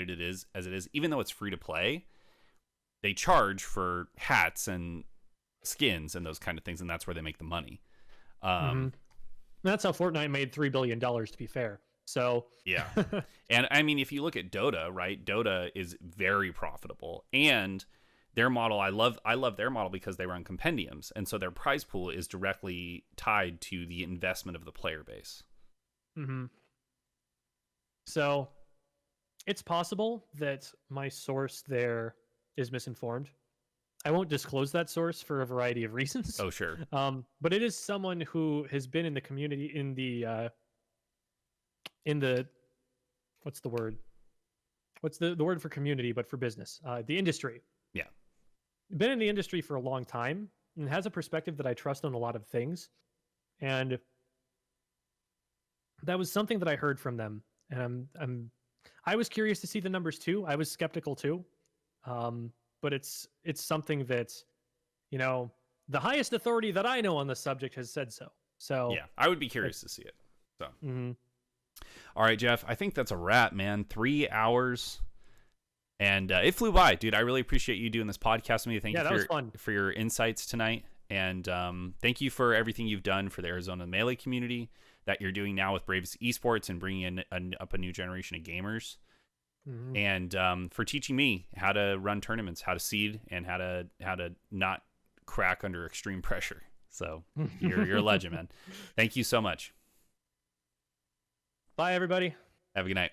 as it is, even though it's free to play, they charge for hats and skins and those kind of things, and that's where they make the money. That's how Fortnite made $3 billion, to be fair. So yeah. And I mean, if you look at Dota, right? Dota is very profitable, and their model, I love their model because they run compendiums, and so their prize pool is directly tied to the investment of the player base. So it's possible that my source there is misinformed. I won't disclose that source for a variety of reasons. Oh, sure. But it is someone who has been in the community, in the what's the word? What's the word for community, but for business? The industry. Yeah. Been in the industry for a long time and has a perspective that I trust on a lot of things. And that was something that I heard from them. And I was curious to see the numbers too. I was skeptical too. But it's something that, the highest authority that I know on the subject has said so. So yeah, I would be curious to see it. So, All right, Jeff, I think that's a wrap, man. 3 hours. And it flew by, dude. I really appreciate you doing this podcast with me. Thank you for your insights tonight. And thank you for everything you've done for the Arizona Melee community, that you're doing now with Bravous Esports and bringing in up a new generation of gamers. And for teaching me how to run tournaments, how to seed, and how to not crack under extreme pressure. So you're a legend, man. Thank you so much. Bye, everybody. Have a good night.